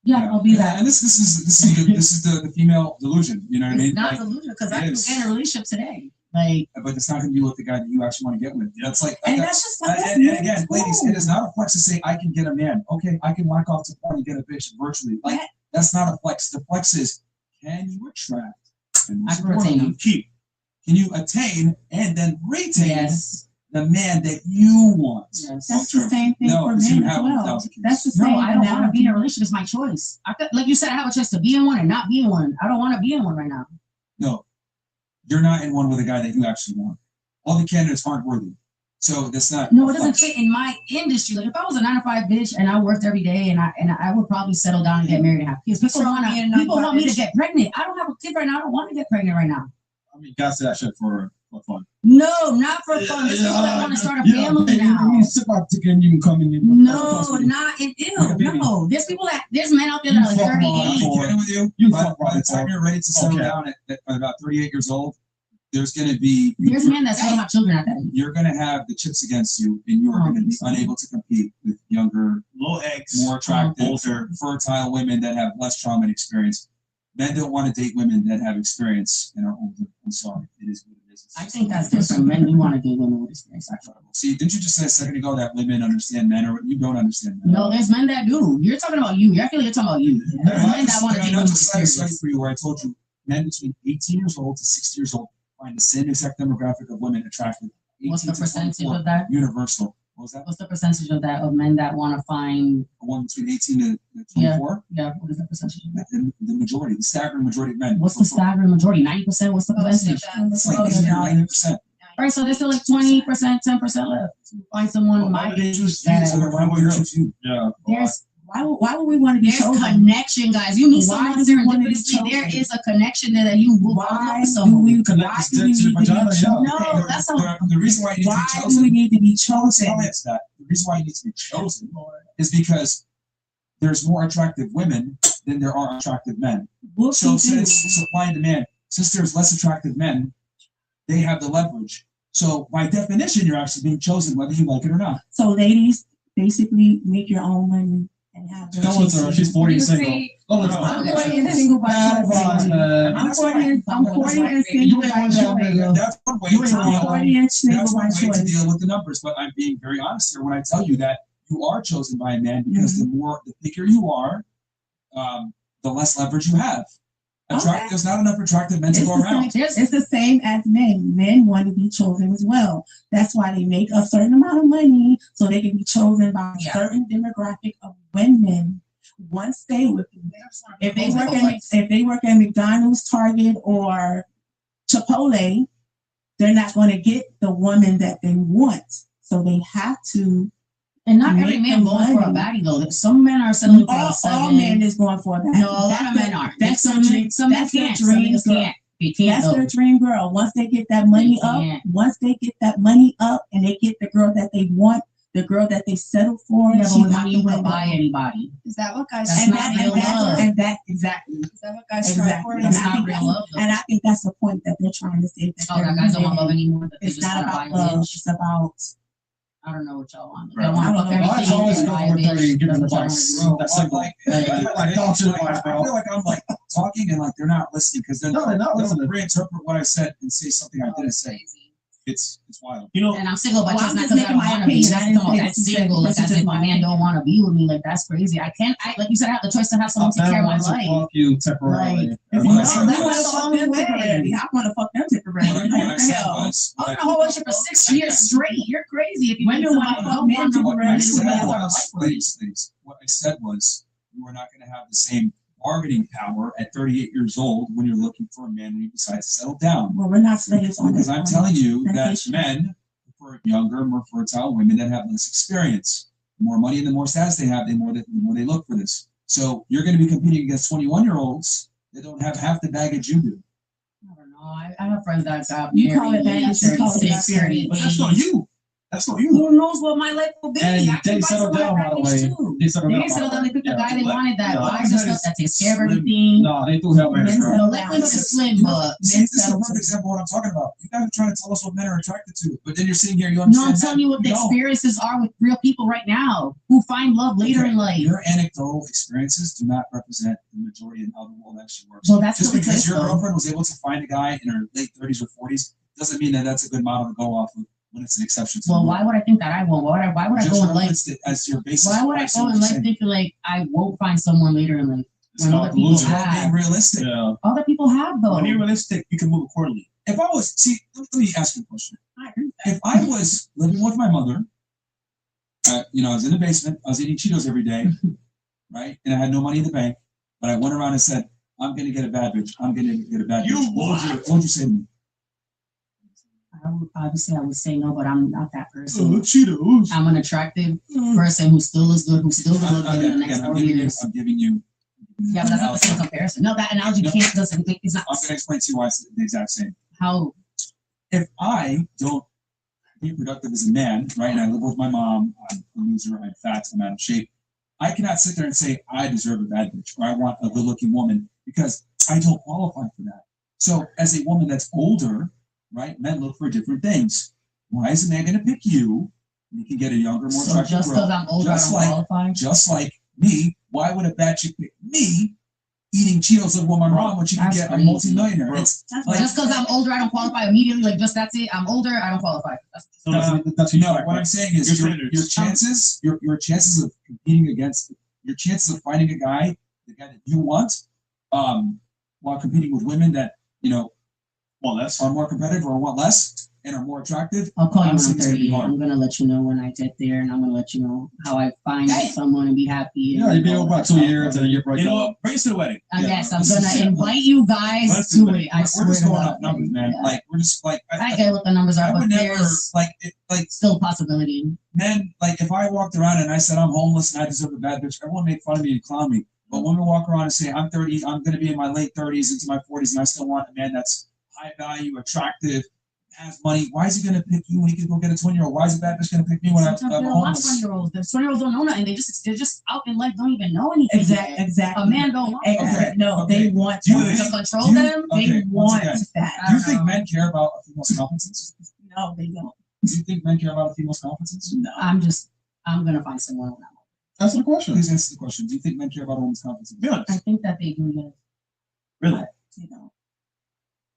S6: Yeah, I'll be that.
S5: And this is the female delusion. You know what I mean?
S6: It's not delusion because I can get in a relationship today. Like,
S5: but it's not going to be with the guy that you actually want to get with. That's like,
S2: and that's just like,
S5: and again, ladies, it is not a flex to say I can get a man. Okay, I can whack off to porn and get a bitch virtually. Like, that's not a flex. The flex is, can you attract and
S6: I can retain them.
S5: keep? Can you attain and then retain the man that you want?
S2: Yes. That's the same thing for men as well. That's the same.
S6: No, I don't want to be in a relationship. It's my choice. Like you said, I have a choice to be in one and not be in one. I don't want to be in one right now.
S5: No, you're not in one with a guy that you actually want. All the candidates aren't worthy. So that's not.
S6: No, it doesn't fit in my industry. Like if I was a 9-to-5 bitch and I worked every day and I would probably settle down and get married and have kids. People want me to get pregnant. I don't have a kid right now. I don't want to get pregnant right now.
S4: I mean, guys say that shit for fun.
S6: No, not for fun. There's people that want to start a family now.
S4: You sip out chicken, you can come in.
S6: No, not in no. There's men out there that are like 38.
S5: With you. By the time you're ready to settle down at about 38 years old, there's men that still have children at that age. You're going to have the chips against you, and you're going to be unable to compete with younger,
S7: low eggs,
S5: more attractive, older, fertile women that have less trauma and experience. Men don't want to date women that have experience and are older. I'm sorry, it is what it is.
S6: I think that's different. Men do want to date women with experience.
S5: See, didn't you just say a second ago that women understand men, or you don't understand men?
S6: No, there's men that do. You're talking about you. I feel like you're talking about you. There's men that want to date women with experience.
S5: Study for you where I told you men between 18 years old to 60 years old find the same exact demographic of women attractive.
S6: What's the percentage of that?
S5: Universal. What was that?
S6: What's the percentage of that of men that want to find
S5: a woman between 18 to 24?
S6: Yeah. What is the percentage of that?
S5: The majority, the staggering majority of men.
S6: What's the staggering majority? 90%? What's the percentage?
S5: It's like 90%.
S6: All right, so there's still like 20%, 10% left. Find someone my age
S2: why would we want to be chosen?
S6: There's connection, guys. You meet someone serendipitously. There is a connection there that you will
S2: why do we need to be chosen?
S6: No, that's not
S5: the reason why you need to be chosen.
S2: Why do we need to be chosen?
S5: The reason why you need to be chosen is because there's more attractive women than there are attractive men. So since supply and demand, since there's less attractive men, they have the leverage. So by definition, you're actually being chosen whether you like it or not.
S2: So ladies, basically make your own money.
S4: She's 40 and single.
S2: I'm 40 and single by choice. I'm 40 and single by choice.
S5: That's one way to deal with the numbers. But I'm being very honest here when I tell you that you are chosen by a man because the bigger you are, the less leverage you have. There's not enough attractive men to go around.
S2: It's the same as men. Men want to be chosen as well. That's why they make a certain amount of money so they can be chosen by a certain demographic of women. Once they with you. If they work at McDonald's, Target, or Chipotle, they're not going to get the woman that they want. So they have to.
S6: And not every man going for a baddie though. Some men are settling for a 7.
S2: All men is going for a baddie.
S6: No, a lot of men aren't.
S2: That's their dream. That's their dream girl. That's their dream girl. Once they get that money up, and they get the girl that they want, the girl that they settle for,
S6: she's not going to buy anybody.
S8: Is that what guys?
S6: That's not real love.
S2: And that exactly.
S8: Is that what guys strive for?
S6: That's not real love.
S2: And I think that's the point that they're trying to say.
S6: That guys don't want love anymore.
S2: It's not about love. It's about.
S6: I don't know what y'all want.
S7: Right.
S6: Y'all want to fuck
S7: Mine's
S6: everything.
S7: always
S6: and
S7: go
S6: buy
S7: for
S6: a
S7: 30
S6: bitch,
S7: and give them the
S6: that's
S7: advice.
S6: generally-
S7: That's simple.
S5: like,
S7: Like, don't you advice,
S5: I
S7: bro.
S5: feel like I'm like talking and like they're not listening because they're
S7: No, they're not
S5: they'll
S7: listening.
S5: reinterpret what I said and say something I didn't say.
S6: Crazy.
S5: It's wild.
S7: You know,
S6: And I'm single, but
S2: Well,
S6: just
S2: I'm
S6: not
S2: just
S6: because I
S2: making
S6: don't
S2: my
S6: want to be.
S2: opinion.
S6: That's
S2: I didn't
S6: talking
S2: say
S6: about
S2: this.
S6: single, like
S2: This is
S6: as
S2: just
S6: if my
S2: my
S6: man don't
S2: opinion.
S6: want to be with me. Like that's crazy. I can't. Like you said, I have the choice to have someone take care of my
S7: wants to
S6: life.
S7: fuck you temporarily.
S6: Like,
S7: That's
S5: no,
S7: what I
S5: that's
S7: said.
S5: not
S2: I want to fuck them temporarily. I want to fuck them temporarily.
S5: What
S2: Like,
S5: I
S2: what the
S5: said
S2: hell?
S5: was,
S6: I'm gonna hold you for 6 years straight. You're crazy. If you
S2: Women
S6: meet somebody
S2: want
S6: who
S2: to fuck
S6: don't
S2: men
S6: want to
S5: what I
S2: temporarily.
S5: said
S2: Women want
S5: was,
S2: to
S5: ladies, what I said was, you are not going to have the same bargaining power at 38 years old when you're looking for a man when you decide to settle down.
S2: Well, we're not slaves on
S5: Because
S2: this.
S5: I'm telling you that
S2: plantation.
S5: men prefer younger, more fertile women that have less experience. The more money and the more status they have, the more they look for this. So you're going to be competing against 21-year-olds that don't have half the baggage you do.
S6: I don't know. I have friends that got
S2: You call
S6: married
S2: it baggage, you call it
S6: 36,
S2: baggage.
S7: But that's not you. That's not you.
S6: Who knows what my life will be?
S7: And
S6: I can
S7: they
S6: find
S7: settled
S6: someone
S7: down, by the
S6: package
S7: way.
S6: too.
S7: They settled
S6: They
S7: down.
S6: didn't settle down. They picked the
S7: Yeah.
S6: guy they wanted. That
S7: No,
S6: wives and stuff that takes care of everything.
S7: No, they do have
S2: Men
S7: marriage, bro.
S2: settle
S6: No,
S2: down.
S6: let me just slim, but
S5: See, this is a perfect example of what I'm talking about. You guys are trying to tell us what men are attracted to, but then you're sitting here, you
S6: no,
S5: understand
S6: I'm telling you what the
S5: don't.
S6: experiences are with real people right now who find love later
S5: Okay,
S6: in life.
S5: Your anecdotal experiences do not represent the majority of how the world actually works.
S6: So that's
S5: Just
S6: what it
S5: because
S6: is,
S5: your
S6: though.
S5: girlfriend was able to find a guy in her late 30s or 40s doesn't mean that that's a good model to go off of when it's an exception to the
S6: Well,
S5: rule.
S6: why would I think that I won't? Why would I
S5: Just
S6: go in life?
S5: referenced it as your basis.
S6: Why would I go in life thinking like I won't find someone later in life
S7: It's
S6: when
S7: called
S6: other people
S7: delusion.
S5: Being
S6: have?
S5: realistic.
S7: Yeah.
S6: Other people have though.
S7: When you're realistic, you can move accordingly.
S5: If I was, see, let me ask you a question.
S2: I agree.
S5: If I was living with my mother, I was in the basement, I was eating Cheetos every day, right? And I had no money in the bank, but I went around and said, I'm going to get a bad bitch. I'm going to get a bad
S7: You
S5: bitch. What would you say to me?
S6: Obviously, I would say no, but I'm not that person.
S7: Cheetos.
S6: I'm an attractive person who still looks good, who still will look good in the next 4 years.
S5: I'm giving you.
S6: Yeah, but that's not the same comparison. No, that analogy doesn't. It's not.
S5: I'm going to explain to you why it's the exact same.
S6: How?
S5: If I don't be productive as a man, right, and I live with my mom, I'm a loser, I'm fat, I'm out of shape, I cannot sit there and say I deserve a bad bitch or I want a good-looking woman because I don't qualify for that. So as a woman that's older, right, men look for different things. Why is a man going to pick you? You can get a younger, more
S6: So
S5: attractive
S6: just
S5: girl.
S6: because I'm older, I
S5: just
S6: don't
S5: like-
S6: qualify.
S5: Just like me, why would a bad chick pick me eating Cheetos with my mom when she can
S6: That's
S5: get a
S6: crazy.
S5: multi-millionaire? It's like,
S6: Just because I'm older, I don't qualify immediately. Like just that's it. I'm older, I don't qualify.
S7: That's
S5: no, what I'm saying is
S7: Your
S5: your
S7: standards.
S5: chances, your chances of competing against, your chances of finding a guy, the guy that you want, while competing with women that
S7: Well, that's
S5: are more competitive or want less and are more attractive.
S6: I'll call you when I'm
S5: Honestly, it's gonna be
S6: 30.
S5: hard.
S6: I'm gonna let you know when I get there, and I'm gonna let you know how I find
S2: Hey.
S6: someone and be happy.
S7: yeah. You've been over about 2 years and you're breaking. You know what? Bring us to the wedding.
S6: Yes, I'm
S5: This is
S6: gonna
S5: it.
S6: invite you guys
S7: Let's
S6: to
S7: do
S6: it. I
S5: We're
S6: swear
S5: just
S6: to
S5: going
S6: God.
S5: off numbers, man.
S6: Yeah.
S5: Like we're just like
S6: I get what the numbers
S5: I
S6: are, but
S5: would never
S6: there's
S5: like
S6: still a possibility.
S5: men, like if I walked around and I said I'm homeless and I deserve a bad bitch, everyone would make fun of me and clown me. But women walk around and say I'm 30, I'm going to be in my late 30s into my 40s, and I still want a man that's high value, attractive, has money. Why is he going to pick you when he can go get a 20-year-old? Why is a bad bitch going to pick me when I'm
S6: Sometimes there are lots of
S5: homeless?
S6: 20-year-olds. The 20-year-olds don't know nothing. They're just out in life, don't even know anything. yet.
S2: Exactly.
S6: A man don't want
S2: Exactly.
S6: that.
S2: No,
S5: Okay.
S2: they want
S5: Do you
S2: that.
S6: To control
S5: Do you-
S6: them.
S5: Okay,
S2: They
S5: once
S2: want
S5: again,
S2: that.
S5: Do you
S6: I
S5: think
S6: don't know.
S5: men care about a female's competences?
S2: No, they don't.
S5: Do you think men care about a female's competences?
S2: No.
S6: I'm gonna find someone.
S7: Answer the question.
S5: Please answer the question. Do you think men care about a woman's competences?
S7: Be honest.
S6: I think that they do. Yes.
S7: Really?
S2: They don't.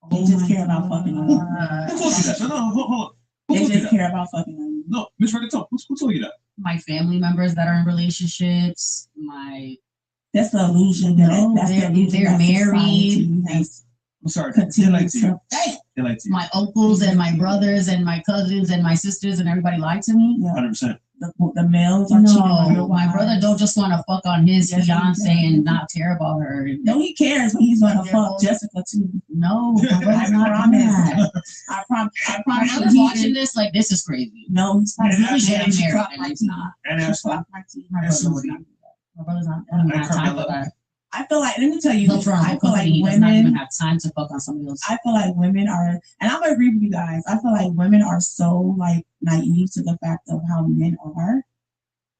S2: They just care about fucking on you.
S7: Who told you that? No, hold on. Who
S2: They
S7: told you
S2: just
S7: that?
S2: care about fucking on you.
S7: No, Miss Reddington, who told you that?
S6: My family members that are in relationships.
S2: That's the illusion.
S6: No,
S2: That's the
S6: they're
S2: illusion that
S6: married.
S2: society has
S7: I'm sorry. They
S2: continued
S7: lied to you.
S2: to.
S7: They lied to you.
S6: My uncles and my brothers and my cousins and my sisters and everybody lied to me.
S2: Yeah.
S7: 100%.
S2: The males are cheating on
S6: No,
S2: your
S6: my
S2: wives.
S6: brother don't just want to fuck on his
S2: Yes, he
S6: fiance
S2: does.
S6: and not care about her.
S2: No, he cares, but he's gonna
S6: They're
S2: fuck
S6: both-
S2: Jessica too.
S6: No, my
S2: I
S6: brother's not on
S2: promise.
S6: that.
S2: I promise. I
S6: My
S2: promise
S6: brother's
S2: you.
S6: watching this like this is crazy.
S2: No, he's
S7: Yeah,
S6: He's
S2: not.
S6: really getting
S2: She
S6: married
S2: dropped
S6: and
S2: my
S6: he's
S2: teeth.
S6: not.
S7: And
S2: She
S7: Ashley.
S2: dropped my teeth.
S6: My brother would not do that. My brother's not. I don't have time for that.
S2: I feel like, let me tell you,
S6: He'll
S2: this,
S6: throw
S2: I
S6: a
S2: feel like
S6: company. He does not even
S2: women,
S6: have time to fuck on somebody else.
S2: I feel like women are, and I'm gonna agree with you guys. I feel like women are so like naive to the fact of how men are.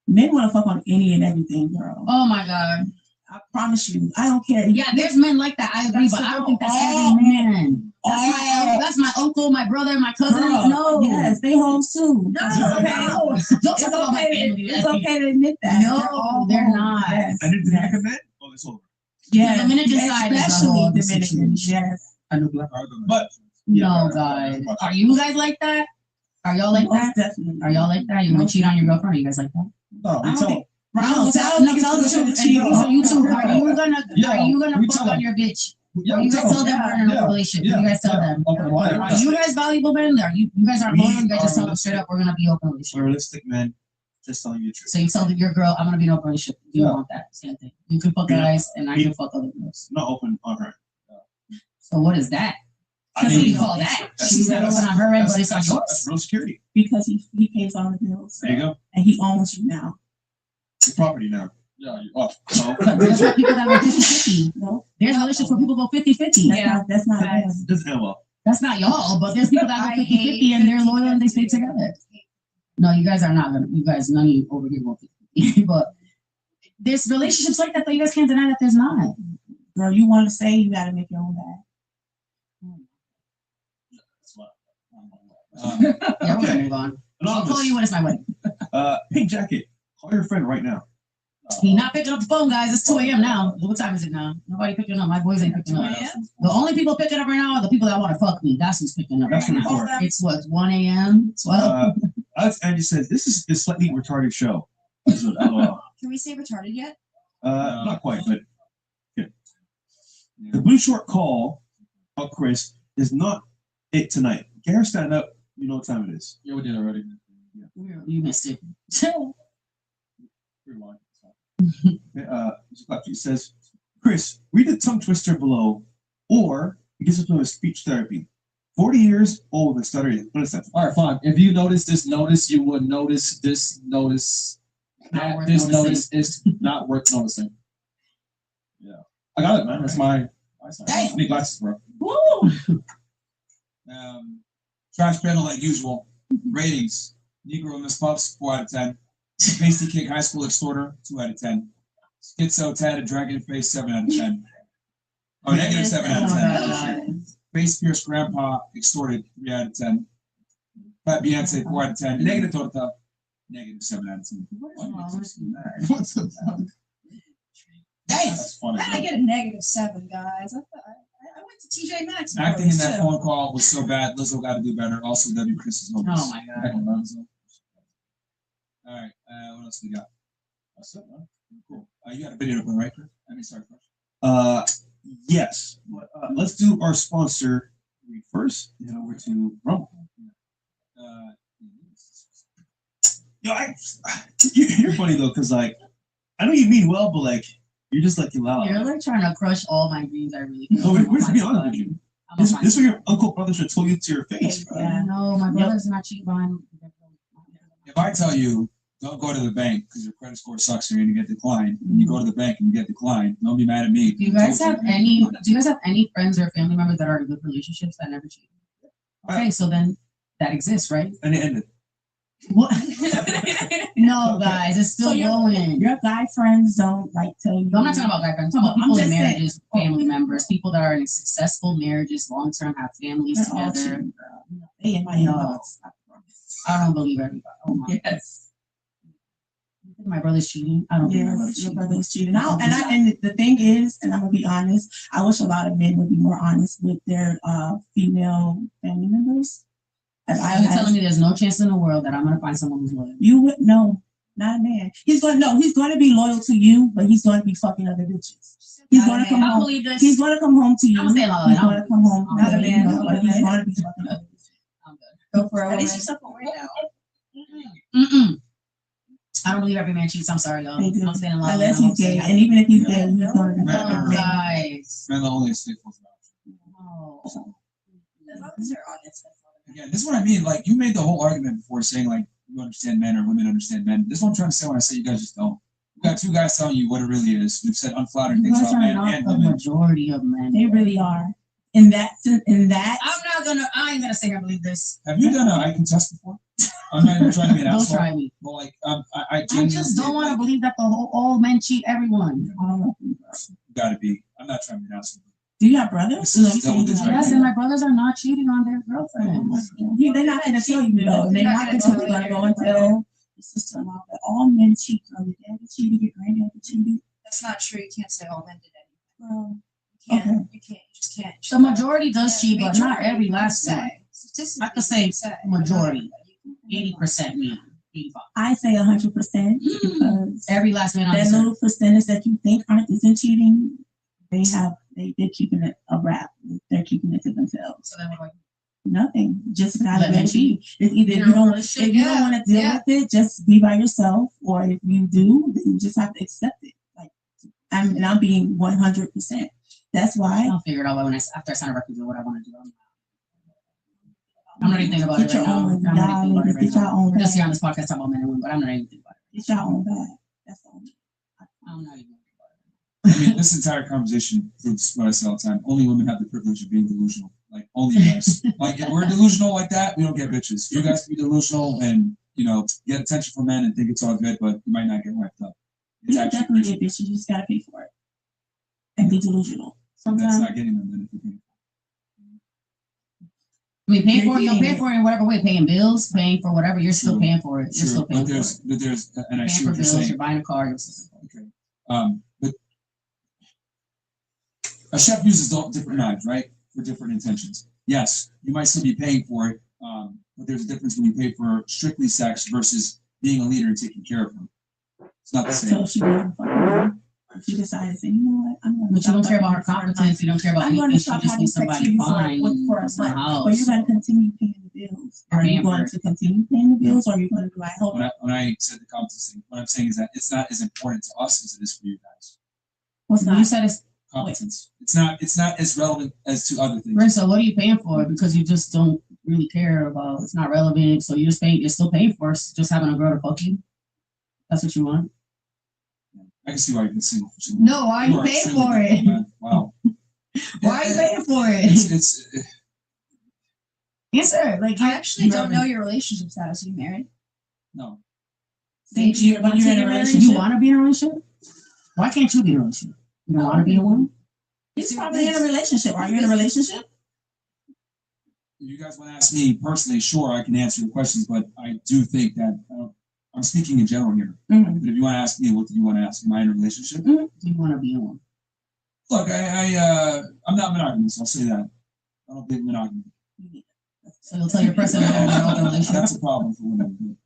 S2: Men want to fuck on any and everything, girl.
S6: Oh my god.
S2: I promise you. I don't care.
S6: Yeah, there's men like that. I agree, but I don't think that's every man. That's my uncle, my brother, my cousin. No.
S2: Yes, they homes too.
S6: No.
S2: No.
S6: Don't talk about my family.
S2: It's okay to admit that.
S6: No, they're not.
S2: Yes.
S7: And then the Dominican man? Oh, it's over.
S2: Yes.
S6: The Dominican side is a
S2: especially
S6: whole other
S2: Dominicans.
S6: situation.
S2: Yes.
S5: I know black.
S7: But
S6: No, guys. Are you guys like that? Are y'all like that?
S2: Definitely.
S6: Are y'all like that? You gonna cheat on your girlfriend? Are you guys like that?
S7: no, we
S2: I don't
S7: tell
S2: think-
S6: No,
S2: Tell
S6: tell the truth.
S2: cheat
S6: And also you too.
S7: Yeah.
S6: Are you gonna
S7: we
S6: fuck
S7: tell
S6: on your bitch?
S7: Yeah,
S6: Or you guys tell them
S2: Yeah.
S6: we're in a
S7: Yeah.
S6: relationship? You guys tell them.
S7: Open wide.
S6: Are you guys valuable men? Are you guys aren't
S7: We
S6: loyal? You guys just
S7: are
S6: tell them straight up we're gonna be open relationship.
S7: Realistic man, just telling you the truth.
S6: So you tell your girl I'm gonna be in an open relationship. You
S7: Yeah.
S6: don't want that same thing. You can fuck
S7: Yeah.
S6: guys and I can fuck other girls.
S7: Not open on her.
S6: So what is that?
S7: I
S6: What do you
S7: mean,
S6: call that?
S7: that's-
S6: She's not open on her end, but it's on
S7: that's
S6: yours.
S7: real security.
S2: Because he pays all the bills.
S7: There you go.
S2: And he owns you now.
S7: The property now. Yeah, you're off. No.
S6: But there's people that go 50-50.
S2: No,
S6: There's relationships where people go 50-50.
S2: that's not
S8: Right.
S2: us.
S7: Doesn't end well.
S6: That's not y'all, but there's people that
S8: I
S6: go 50-50
S8: hate
S6: and they're loyal and they stay together. No, you guys are not gonna. You guys, none of you over here will 50-50. But there's relationships like that that you guys can't deny that there's not.
S2: Girl, you want to say, you got to make your own bag.
S7: That's what.
S6: Yeah, we're
S7: Okay.
S6: gonna move on. I'll call you
S7: Anonymous.
S6: when it's my wedding.
S7: Pink jacket. Call your friend right now.
S6: He's not picking up the phone, guys. It's 2 a.m. now. What time is it now? Nobody picking up. My boys ain't picking up. The only people picking up right now are the people that want to fuck me. That's who's picking up.
S7: That's
S6: Right
S7: for
S6: now.
S7: sure.
S6: It's what 1 a.m. 12.
S7: As Andy says, this is a slightly retarded show. That's what LOL.
S8: Can we say retarded yet?
S7: Not quite, but good. The blue short call of Chris is not it tonight. Garrett, stand up. You know what time it is.
S5: Yeah, we did already.
S6: You missed it.
S7: He says, Chris, read the tongue twister below, or he gives us a speech therapy. 40 years old and stuttering. What is that?
S5: All right, fine. If you notice this notice, you would notice this notice.
S6: Not
S5: That
S6: worth
S5: this
S6: noticing.
S5: notice is not worth noticing. Yeah, I got it, man. That's my eyesight. I need glasses, bro.
S2: Woo!
S5: Trash panel like usual. Ratings: Negro Miss Puffs 4 out of 10. Pasty Cake High School Extorter 2 out of 10. Schizo Tad Dragon Face 7 out of 10. Oh, negative 7 out of 10. Face Pierce Grandpa Extorted 3 out of 10. Fat Beyonce 4 out of 10. Negative Torta negative 7 out of 10.
S7: What's the
S5: That's funny.
S8: I get a -7, guys. I went to TJ Maxx.
S5: Acting in that phone call was so bad. Lizzo got to do better. Also, W. Chris is homeless.
S6: Oh my God.
S5: All right. What else we got? That's it, man. Cool. You got a video to play, right, Chris? Let me start first.
S7: Yes. Let's do our sponsor first. Head over to Rumble. You're funny though, because like I know you mean well, but like you're just like loud.
S6: You're like trying to crush all my dreams. I really.
S7: No, we're just being honest with you. This
S6: I'm
S7: is what your uncle brother should have told you to your face, bro.
S2: Yeah.
S6: No, my brother's not cheating on.
S5: If I tell you, don't go to the bank because your credit score sucks and you're gonna get declined, and you go to the bank and you get declined, don't be mad at me.
S6: Do you guys have any? Do you guys have any friends or family members that are in good relationships that never cheat? Okay, so then that exists, right?
S7: And it ended.
S6: What? No, guys, it's still
S2: So you're-
S6: going.
S2: Your guy friends don't like tell you.
S6: I'm not talking about guy friends. I'm talking about
S2: I'm
S6: people in
S2: just saying-
S6: marriages, family members, people that are in successful marriages, long term, have families
S2: They're all
S6: together.
S2: cheating, girl. They in my
S6: No.
S2: inbox. I promise.
S6: I don't believe everybody. Oh my.
S2: Yes.
S6: You think my brother's cheating? I don't think my brother's
S2: Yes, your
S6: cheating.
S2: brother's cheating. And the thing is, and I'm gonna be honest, I wish a lot of men would be more honest with their female family members. And I
S6: You're
S2: have,
S6: telling me there's no chance in the world that I'm gonna find someone who's loyal.
S2: you would no, not a man. He's going to be loyal to you, but he's going to be fucking other bitches. He's going to come
S6: I don't
S2: home.
S6: believe this.
S2: He's going to come home to you.
S6: I'm gonna say hello.
S2: He's going to come home.
S6: Not a
S2: to
S8: man,
S2: you,
S8: not a
S2: but he's
S8: man.
S2: going to be fucking other bitches.
S6: I'm good.
S2: Go for
S8: At
S2: it.
S8: least you're self-aware now.
S6: Mm-mm. I don't believe every man cheats. I'm sorry, y'all.
S2: They do.
S6: I'm staying in love.
S2: Unless
S6: and I'm
S2: he's gay,
S6: staying-
S2: and even if he's gay, he's going to be
S6: Oh,
S2: fucking gay.
S6: guys.
S5: Man, the only staple.
S6: Oh.
S8: As long as you're honest. That's all that
S5: Again, this is what I mean. Like, you made the whole argument before saying, like, you understand men or women understand men. This is what I'm trying to say when I say you guys just don't. You got two guys telling you what it really is. We've said unflattering
S6: You
S5: things
S6: guys
S5: about
S6: are
S5: men
S6: not
S5: and
S6: the
S5: women.
S6: majority of men.
S2: They really are. In that,
S6: I ain't gonna say I believe this.
S5: Have you done an IQ test before? I'm not even trying to be an
S6: Don't
S5: asshole.
S6: try me.
S5: But, like,
S6: I just don't want to believe that all men cheat everyone.
S5: Gotta be. I'm not trying to be an asshole.
S2: Do you have brothers?
S5: This is double digit.
S6: Yes, and my brothers are not cheating on their girlfriends.
S2: Yeah, they're not gonna tell you though. They're not gonna tell you. They're gonna tell your sister-in-law that all men cheat. Your daddy cheated, your granddaddy cheated.
S8: That's not true. You can't say all men did anything.
S2: Well,
S8: You can't.
S2: okay.
S8: You can't. You just can't.
S6: The majority does cheat, but not every last one.
S8: say. Statistically,
S6: I could say
S8: you can
S6: majority. 80% me, 85.
S2: I say 100% because
S6: Every last man on
S2: that
S6: this
S2: little
S6: earth.
S2: percentage that you think isn't cheating, they're keeping it a wrap. They're keeping it to themselves.
S6: So then we're like,
S2: Nothing. Just gotta
S6: Let
S2: let
S6: me
S2: it be. It's either
S6: You
S2: if
S6: know,
S2: you don't
S6: relationship,
S2: if you don't want to deal with it, just be by yourself. Or if you do, then you just have to accept it. Like I'm being 100%. That's why.
S6: I'll figure it out after I sign a record deal what I want to do. I'm not even thinking about it
S2: Get
S6: right
S2: your
S6: now.
S2: own,
S6: I'm not even thinking about it right
S2: get your
S6: now.
S2: own
S6: We're just here
S2: bag.
S6: on this podcast talking about men and women, but I'm not even thinking about it.
S2: Get your own bag. That's all.
S6: I'm not even thinking about it.
S5: I mean, this entire conversation proves what I say all the time. Only women have the privilege of being delusional. Like, only you guys. Like, if we're delusional like that, we don't get bitches. You guys can be delusional and, get attention from men and think it's all good, but you might not get wiped up. It's
S2: You
S5: actually
S2: definitely
S5: crazy.
S2: get bitches. You just gotta pay for it and be delusional.
S5: That's
S2: Sometimes
S5: not getting them benefit.
S6: I mean, pay for it,
S2: You're
S6: you'll pay
S2: getting
S6: for it in whatever way. Paying bills, paying for whatever, you're still
S5: True.
S6: paying for it. You're
S5: True,
S6: still paying
S5: but
S6: for it.
S5: there's, and I
S6: Paying
S5: see
S6: for
S5: what you're
S6: bills,
S5: saying.
S6: you're buying a car. You're still
S5: Okay. But a chef uses different knives, right? For different intentions. Yes, you might still be paying for it, but there's a difference when you pay for strictly sex versus being a leader and taking care of them. It's not the
S2: so
S5: same.
S2: she doesn't fuck with her. She decided to say, you know what, I'm gonna.
S6: But you don't
S2: stop
S6: care about her
S2: fucking
S6: competence. You don't care about
S2: I'm
S6: anything.
S2: gonna
S6: She
S2: stop
S6: just
S2: having
S6: needs
S2: sex with
S6: somebody
S2: you
S6: fine
S2: for a
S6: in the
S2: month.
S6: house.
S2: But you're gonna continue paying the bills.
S6: You're
S2: Are you
S6: paying for
S2: going
S6: it.
S2: to continue paying the bills, or are you going to be like, hold
S5: When
S2: on,
S5: I said the competence thing, what I'm saying is that it's not as important to us as it is for you guys.
S2: what's
S6: You
S2: not?
S6: said it's
S5: Competence. It's not as relevant as to other things.
S6: Brunson, what are you paying for? Because you just don't really care about. It's not relevant, so you're still paying for it. Just having a girl to fuck you. That's what you want.
S5: I can see why you can see.
S6: No, why are you
S5: are
S6: paying
S5: extremely
S6: for
S5: good,
S6: it?
S5: man. Wow.
S6: Why are you paying for it?
S5: It's
S6: Answer. Like
S8: I actually
S5: you
S8: don't
S5: haven't-
S8: know your relationship status. Are you married?
S5: no.
S2: Thank you. When you're in a relationship,
S6: You want to be in a relationship? Why can't you be in a relationship? You don't want to be in one?
S2: he's probably in a relationship. Are you in a relationship?
S5: If you guys want to ask me personally, sure, I can answer your questions, but I do think that I'm speaking in general here.
S2: Mm-hmm.
S5: But if you want to ask me, what do you want to ask? Am I in a relationship?
S6: You want to be in one.
S5: Look, I'm not monogamous. I'll say that. I don't think monogamy.
S6: So you'll tell your person that you're in an open relationship.
S5: That's a problem for women.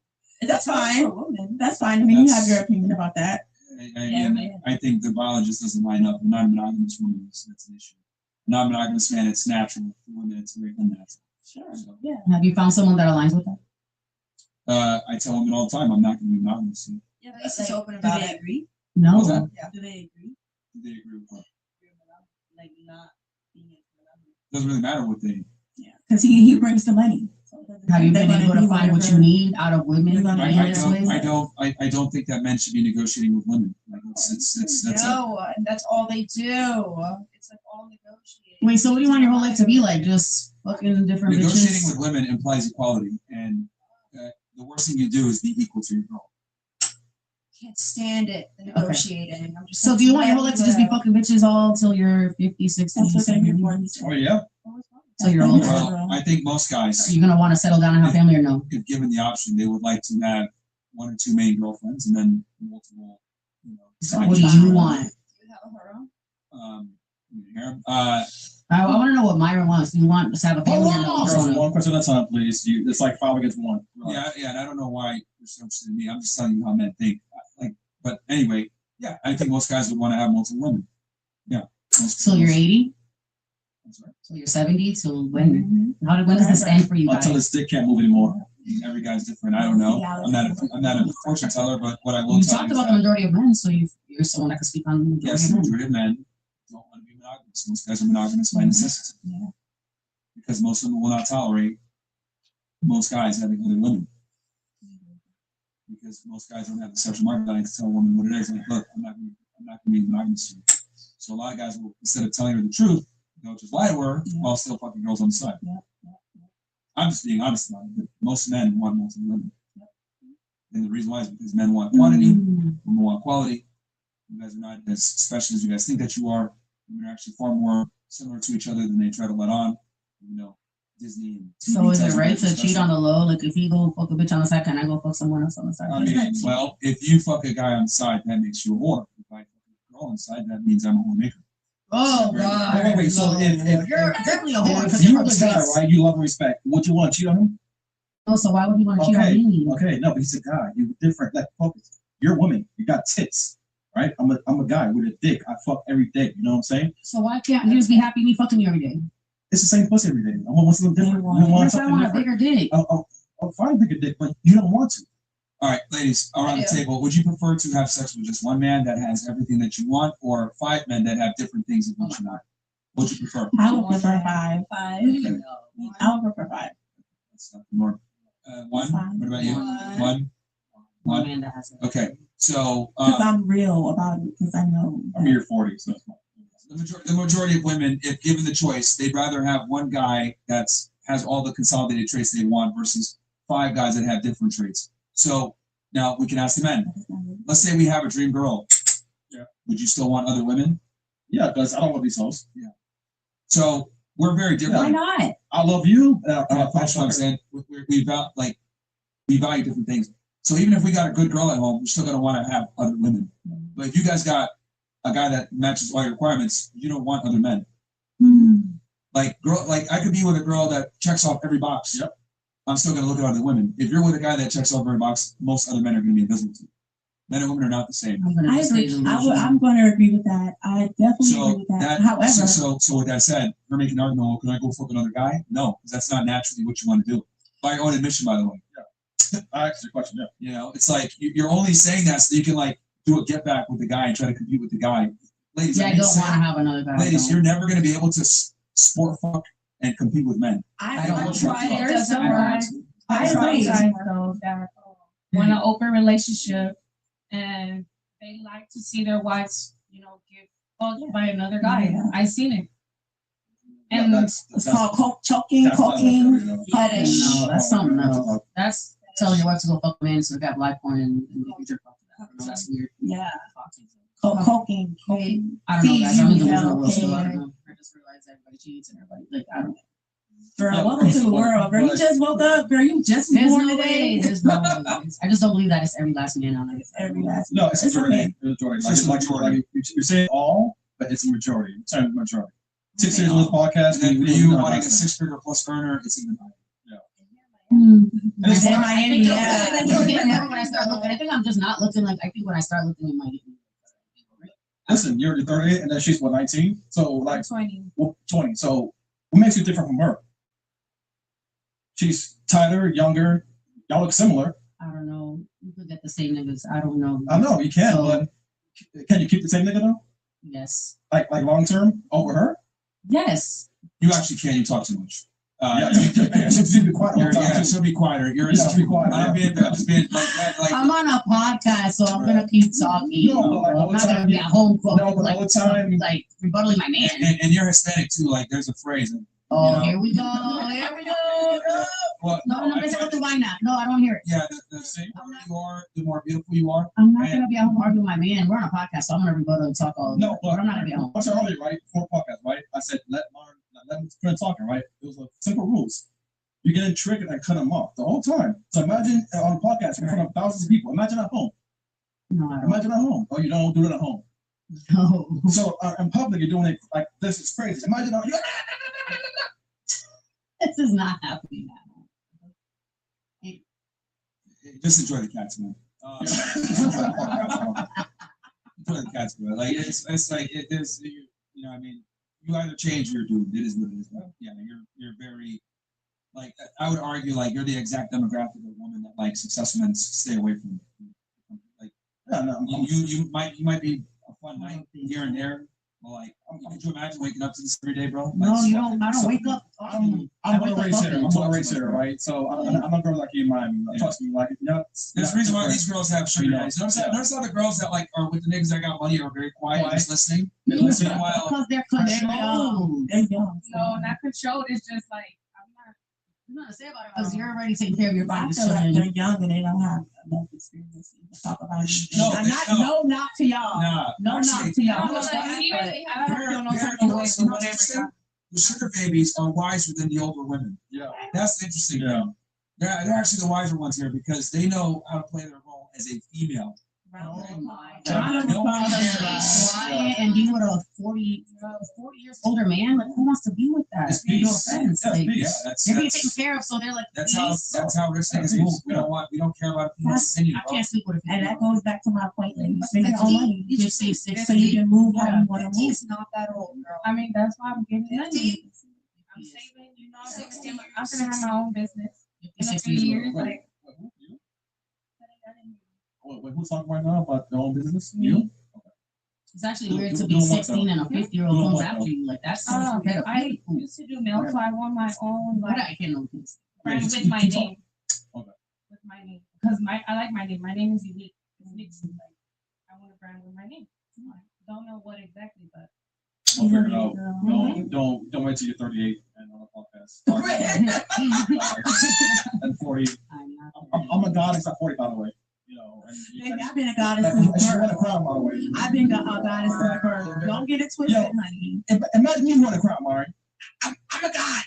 S2: That's fine. That's fine. I mean, you have your opinion about that.
S5: I think the biologist doesn't line up. A non-monogamous woman, that's an issue. A non-monogamous man, it's natural. For women, it's very unnatural.
S2: Sure.
S5: So,
S2: Yeah.
S6: Have you found someone that aligns with that?
S5: I tell women all the time, I'm not going to be monogamous. Do
S8: Yeah, at least it's open
S2: Do
S8: about
S2: they
S8: it.
S2: agree?
S6: No.
S5: What's that?
S2: Do they agree?
S5: they agree with what?
S2: Like not being
S5: Doesn't really matter what they.
S2: Yeah, because he brings the money. So
S6: Have you been
S2: they're
S6: able
S2: gonna
S6: to
S2: do
S6: find what
S2: whatever-
S6: you need out of women?
S2: They're gonna
S6: in
S2: do
S6: this
S2: whatever-
S6: way?
S5: I don't think that men should be negotiating with women. Like that's
S8: No, and that's all they do. It's like all negotiating.
S6: Wait, so what do you want your whole life to be like? Just fucking different
S5: negotiating
S6: bitches?
S5: with women implies equality, and the worst thing you do is be equal to your girl.
S8: Can't stand it. The negotiating. I'm just.
S6: So
S8: like,
S6: do you want your whole life to just be
S8: live.
S6: fucking bitches all till you're 50, 60,
S2: That's what they're here
S6: 70?
S2: for.
S5: Oh yeah.
S6: So you're old?
S5: Well, I think most guys,
S6: Are you gonna want to settle down and have family or no?
S5: if given the option, they would like to have one or two main girlfriends and then multiple.
S6: So what do you want?
S8: Do you have a harem?
S5: Here.
S6: I want to know what Myron wants. Do you want to have a family or no?
S7: Girls, one question at a time, please. It's like 5 against 1.
S5: Yeah, and I don't know why you're so interested in me. I'm just telling you how men think. But anyway, yeah, I think most guys would want to have multiple women. Yeah.
S6: So you're 80?
S5: That's right.
S6: So you're 70? So when does this end for you
S7: Until
S6: guys?
S7: his dick can't move anymore.
S5: Every guy's different. I don't know. I'm not a fortune teller, but what I will
S6: You
S5: tell
S6: talked
S5: you is
S6: about the
S5: that
S6: majority of men, so you're someone that can speak on the majority
S5: yes,
S6: of
S5: the
S6: men.
S5: majority of men don't want to be monogamous. Most guys are monogamous by necessity.
S2: Yeah.
S5: Because most of them will not tolerate most guys having other women. Because most guys don't have the sexual market to tell a woman what it is. Like, look, I'm not going to be monogamous to you. So a lot of guys will, instead of telling her the truth, they'll just lie to her while still fucking girls on the side. I'm just being honest about it. But most men want multiple women. And the reason why is because men want quantity, women want quality. You guys are not as special as you guys think that you are. Women are actually far more similar to each other than they try to let on. You know, Disney. And
S6: So is it
S5: tells you
S6: right
S5: they're
S6: to cheat
S5: special.
S6: on the low? Like if he go fuck a bitch on the side, can I go fuck someone else on the side?
S5: I mean, well, if you fuck a guy on the side, that makes you a whore. If I fuck a girl on the side, that means I'm a homemaker.
S6: Oh
S5: Right.
S6: God!
S4: Wait. So if
S6: You're definitely a whore
S4: if
S6: because you're
S4: you're
S6: from the
S4: the guy,
S6: streets.
S4: right? You love and respect. Would you want to cheat on him?
S6: Oh, so why would he want to cheat on me?
S4: Okay, no, but he's a guy. You're different. Like, focus. You're a woman. You got tits, right? I'm a guy with a dick. I fuck every day. You know what I'm saying?
S6: So why can't you just be happy me fucking you every day?
S4: It's the same pussy every day. I want something different.
S6: What if I want a bigger dick?
S4: I'll find a bigger dick, but you don't want to.
S5: All right, ladies, around the table, would you prefer to have sex with just one man that has everything that you want, or 5 men that have different things that you want? What would you prefer?
S2: I would prefer 5.
S5: Okay.
S2: I would prefer 5.
S5: That's not more. One.
S2: Fine.
S5: What about you?
S2: One.
S6: One man that has it.
S5: Okay. So
S2: Because I'm real about it, because I know.
S4: I'm here 40, so that's fine.
S5: the majority of women, if given the choice, they'd rather have one guy that's has all the consolidated traits they want versus 5 guys that have different traits. So now we can ask the men. Let's say we have a dream girl.
S4: Yeah.
S5: Would you still want other women?
S4: Yeah, because I don't want these hoes.
S5: Yeah. So we're very different.
S2: Why not?
S4: I love you.
S5: That's what I'm saying. We value different things. So even if we got a good girl at home, we're still gonna want to have other women. But if you guys got a guy that matches all your requirements, you don't want other men. Like I could be with a girl that checks off every box.
S4: Yep.
S5: I'm still gonna look at other women. If you're with a guy that checks off every box, most other men are gonna be invisible to you. Men and women are not the same.
S2: I agree. I'm going to agree with that. I definitely agree with that. However,
S5: so with that said, you're making an argument. Well, can I go fuck another guy? No, because that's not naturally what you want to do. By your own admission, by the way.
S4: Yeah. I asked the question. Yeah.
S5: You know, it's like you're only saying that so you can like do a get back with the guy and try to compete with the guy. Ladies,
S6: Yeah, I don't want to have another guy.
S5: Ladies, you're never going to be able to sport fuck and compete with men.
S2: I
S6: don't
S2: tried.
S8: There's some guys
S2: I agree.
S8: though that want an open relationship and they like to see their wives, get fucked by another guy.
S2: Yeah.
S8: I seen it.
S4: Yeah,
S8: And
S2: It's called choking,
S4: that's not
S2: cocaine,
S4: what they're doing.
S2: fetish.
S6: No, that's something else.
S8: that's
S6: Telling your wife to go fuck a man so we got live porn and you jerk off to that. No, that's weird.
S2: Yeah. Cocaine.
S6: I don't know, guys. I'm in the
S2: C-U-L-K-I-N.
S6: world, so I don't know. I just realized everybody cheats and everybody like I don't.
S2: Girl, welcome to the world. Girl, you just woke up. Girl, you just was
S6: There's
S2: born
S6: no
S2: today.
S6: way. There's no way. I just don't believe that it's every last man on earth.
S2: Every last.
S4: No, it's a
S2: It's
S4: majority.
S2: okay.
S4: It's a majority.
S5: It's just a
S4: Like,
S5: majority.
S4: you're saying all, but it's a majority. It's a majority. 6 years on this podcast.
S5: And then
S4: we-
S5: for you
S4: we-
S5: wanting a 6-figure plus earner, it's even higher.
S2: And
S4: it's
S2: then
S4: fine.
S2: Miami, yeah.
S6: When I start looking, I think I'm just not looking like. I think when I start looking, it might get me.
S4: Listen, you're 38 and then she's 19. So like
S8: 20.
S4: 20. So what makes you different from her? She's tighter, younger. Y'all look similar.
S6: I don't know. You could get the same niggas. I don't know.
S4: I know you can,
S6: So-
S4: but can you keep the same nigga though?
S6: Yes.
S4: Like long term over her?
S6: Yes.
S5: You actually can. You talk too much.
S4: She'll be quiet all the time.
S5: She'll be quieter. You're
S4: Yeah, be quiet.
S5: I'm just being like
S6: I'm on a podcast, so I'm gonna keep talking.
S4: No, but like all
S6: I'm
S4: the
S6: not gonna
S4: time-
S6: be at home
S4: No, but all the time.
S6: like rebuttaling my man.
S5: and you're Hispanic too. Like there's a phrase.
S6: Oh,
S5: you know.
S6: here we go. Here we go.
S5: Well,
S6: No, let's go to why not? No, I don't hear it.
S5: yeah, the more you are, the more beautiful you are.
S6: I'm not gonna be at home arguing with my man. We're on a podcast, so I'm gonna rebuttal and talk all.
S4: No,
S6: but I'm not gonna be at home.
S4: I said earlier, right? Before podcast, right? I said let him finish talking, right? It was a simple rules. You're getting triggered and cut him off the whole time. So imagine on a podcast in front of thousands of people. Imagine at home.
S6: No, I don't.
S4: Imagine at home. Oh, you don't do it at home.
S6: No.
S4: So in public, you're doing it like this is crazy. Imagine on
S6: This is not happening at home.
S5: Just enjoy the cats, man. Enjoy the cats, bro. Like it's like it is. You know, I mean, you either change or you're doomed. It is what it is. But yeah, you're very. Like I would argue, like you're the exact demographic of woman that like successful men stay away from. Like you might be a fun night here and there, but like could you imagine waking up to this every day, bro? Like,
S6: No, you don't. I don't wake up.
S4: I'm gonna raise here. I'm gonna raise here, right? So I'm a girl like you, man. Trust me, like
S5: there's a reason why these girls have sugar daddies. Notice how the girls that like are with the niggas that got money are very quiet, just listening. They're listening while
S6: Because they're controlled.
S2: They're young.
S8: No, not controlled. It's just like I'm not
S6: nothing to say about it because you're already taking care of your
S2: I
S6: body.
S2: feel like they're young and they don't have enough experience to even talk about it.
S5: No,
S2: No knock to y'all.
S5: Nah,
S2: No knock
S5: actually,
S2: to y'all.
S8: No, like, seriously, I don't feel no
S5: They're-
S8: certain way
S5: they're-
S8: for whatever.
S5: the sugar babies are wiser than the older women.
S4: Yeah.
S5: That's the interesting
S4: Yeah.
S5: thing. They're actually the wiser ones here because they know how to play their role as a female.
S6: Oh my
S2: God.
S5: No one cares.
S6: Quiet and being with a 40 years older man, like who wants to be with that?
S5: It's
S6: No
S5: peace.
S6: offense.
S4: That's
S6: Like,
S4: peace.
S6: they're being taken care of, so they're like,
S5: That's
S6: peace.
S5: how rich niggas move. We don't care about a female's opinion,
S6: I
S5: bro.
S6: can't sleep with a
S2: And that
S6: female.
S2: goes back to my point that you spend your own money.
S6: You just save 60.
S2: So you can move how you want to move.
S9: It's not that old, girl.
S8: I mean, that's why I'm getting money. I'm
S6: Yes.
S8: saving, you know, I'm gonna have my own business in a
S6: 60
S8: few
S6: is
S8: years.
S6: what-
S8: Like,
S4: You? Wait, who's talking right now about their own business? You?
S6: It's actually
S4: Do-
S6: weird
S4: do-
S6: to
S4: do
S6: be
S4: what,
S6: 16 and a
S4: though?
S6: 50-year-old
S4: Do
S6: comes
S4: what,
S6: after
S4: though?
S6: you. Like, that's
S8: I
S6: pedophile.
S8: used to do milk, so I want my own
S6: Why
S8: like
S6: I can't know this?
S8: brand
S4: just
S8: with my
S4: keep
S8: name.
S4: Okay.
S8: With my name, because I like my name. My name is unique. It's mixed. Like, I want a brand with my name. I don't know what exactly, but
S4: I'll figure it out.
S8: Mhm.
S4: Don't wait till you're 38 and on a podcast. And 40.
S6: I'm not.
S4: I'm a goddess at 40, by the way. You know, and
S2: I've been a goddess
S4: and
S2: since
S4: she won a
S2: birth.
S4: crown, by the way.
S2: I've been a goddess since birth. Don't get it twisted, honey.
S4: Imagine you won a crown, Mari.
S2: I'm a god.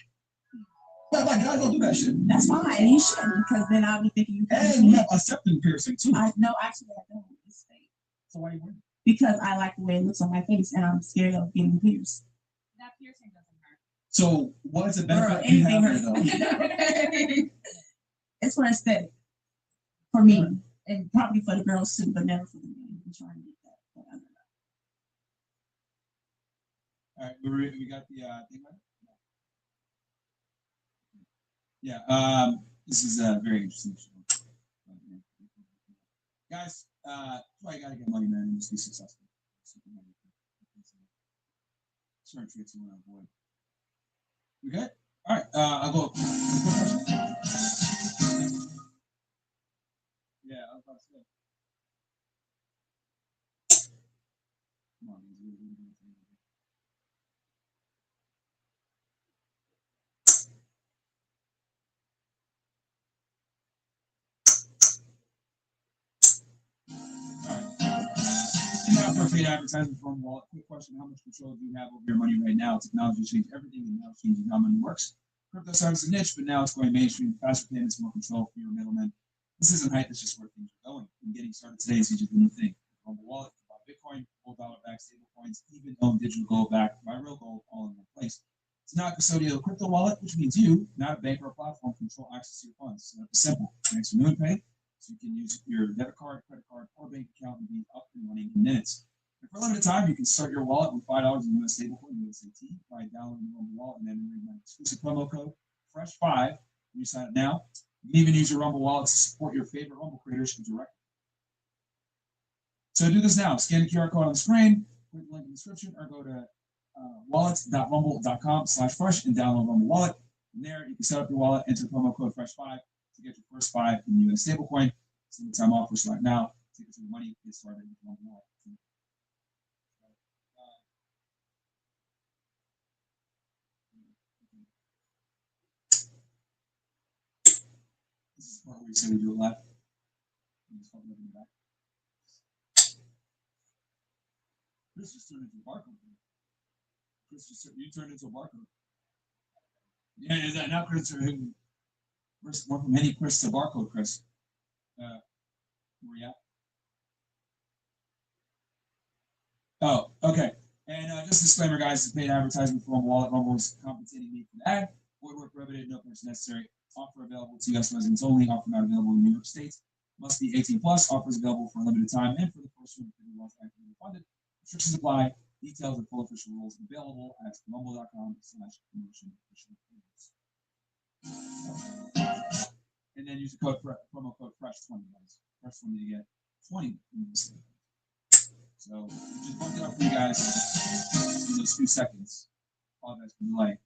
S4: Like guys don't do that shit.
S2: That's fine. And you shouldn't, because then I'll be thinking you
S4: And you have a septum piercing too.
S2: No, actually I don't. It's fake.
S4: So why you wearing
S2: Because I like the way it looks on my face and I'm scared of getting pierced.
S8: that piercing doesn't hurt.
S4: So what is the
S2: Girl,
S4: benefit you
S2: anything
S4: have
S2: hurts.
S4: there though?
S2: It's for aesthetic. For me. And probably for the girls too, but never for the men. I'm trying to get that. But I don't know.
S5: All right, we got the thing ready? Yeah, this is a very interesting show. Guys, that's why you gotta get money, man, and just be successful. Certain traits you want to avoid. We good? All right, I'll go. Yeah, I was about to say. Come on, Now for paid advertising from Wallet. Quick question: how much control do you have over your money right now? Technology changed everything, and now changing how money works. Crypto started as a niche, but now it's going mainstream. Faster payments, more control, fewer middlemen. This isn't hype. It's just where things are going. And getting started today is easier than you think. Rumble Wallet, buy Bitcoin, gold dollar back, stable coins, even own digital gold back, buy real gold, all in one place. It's not custodial crypto wallet, which means you, not a bank or a platform, control access to your funds. It's simple. Thanks for new and pay. So you can use your debit card, credit card, or bank account and be up and running in minutes. And for a limited time, you can start your wallet with $5 in US stablecoin USDT by downloading the Rumble Wallet and entering my exclusive promo code FRESH5 when you sign up now. You can even use your Rumble Wallet to support your favorite Rumble creators directly. So do this now. Scan the QR code on the screen, click the link in the description, or go to wallet.rumble.com/fresh and download Rumble Wallet. From there, you can set up your wallet, enter promo code FRESH5 to get your first 5 in US stablecoin. Some time offers right now. Take it to the money, get started with Rumble Wallet. This is the part where you say we do it live. You just hold it in the back. Chris just turned into a barcode. Chris just you turned into a barcode. Yeah, is that now Chris? Chris went from any Chris to barcode Chris. Where you at? Oh, okay. And just a disclaimer, guys, this is paid advertising for Rumble Wallet. Rumble is compensating me for the ad. Void work prohibited, no purchase necessary. Offer available to U.S. residents only. Offer not available in New York State. Must be 18 plus. Offers available for a limited time and for the first one to be once actively funded. Restrictions apply. Details and full official rules available at rumble.com/promotion. And then use the code promo code FRESH20, guys. FRESH20 to get 20. So just bumped it up for you guys in those few seconds. Apologize for the delay.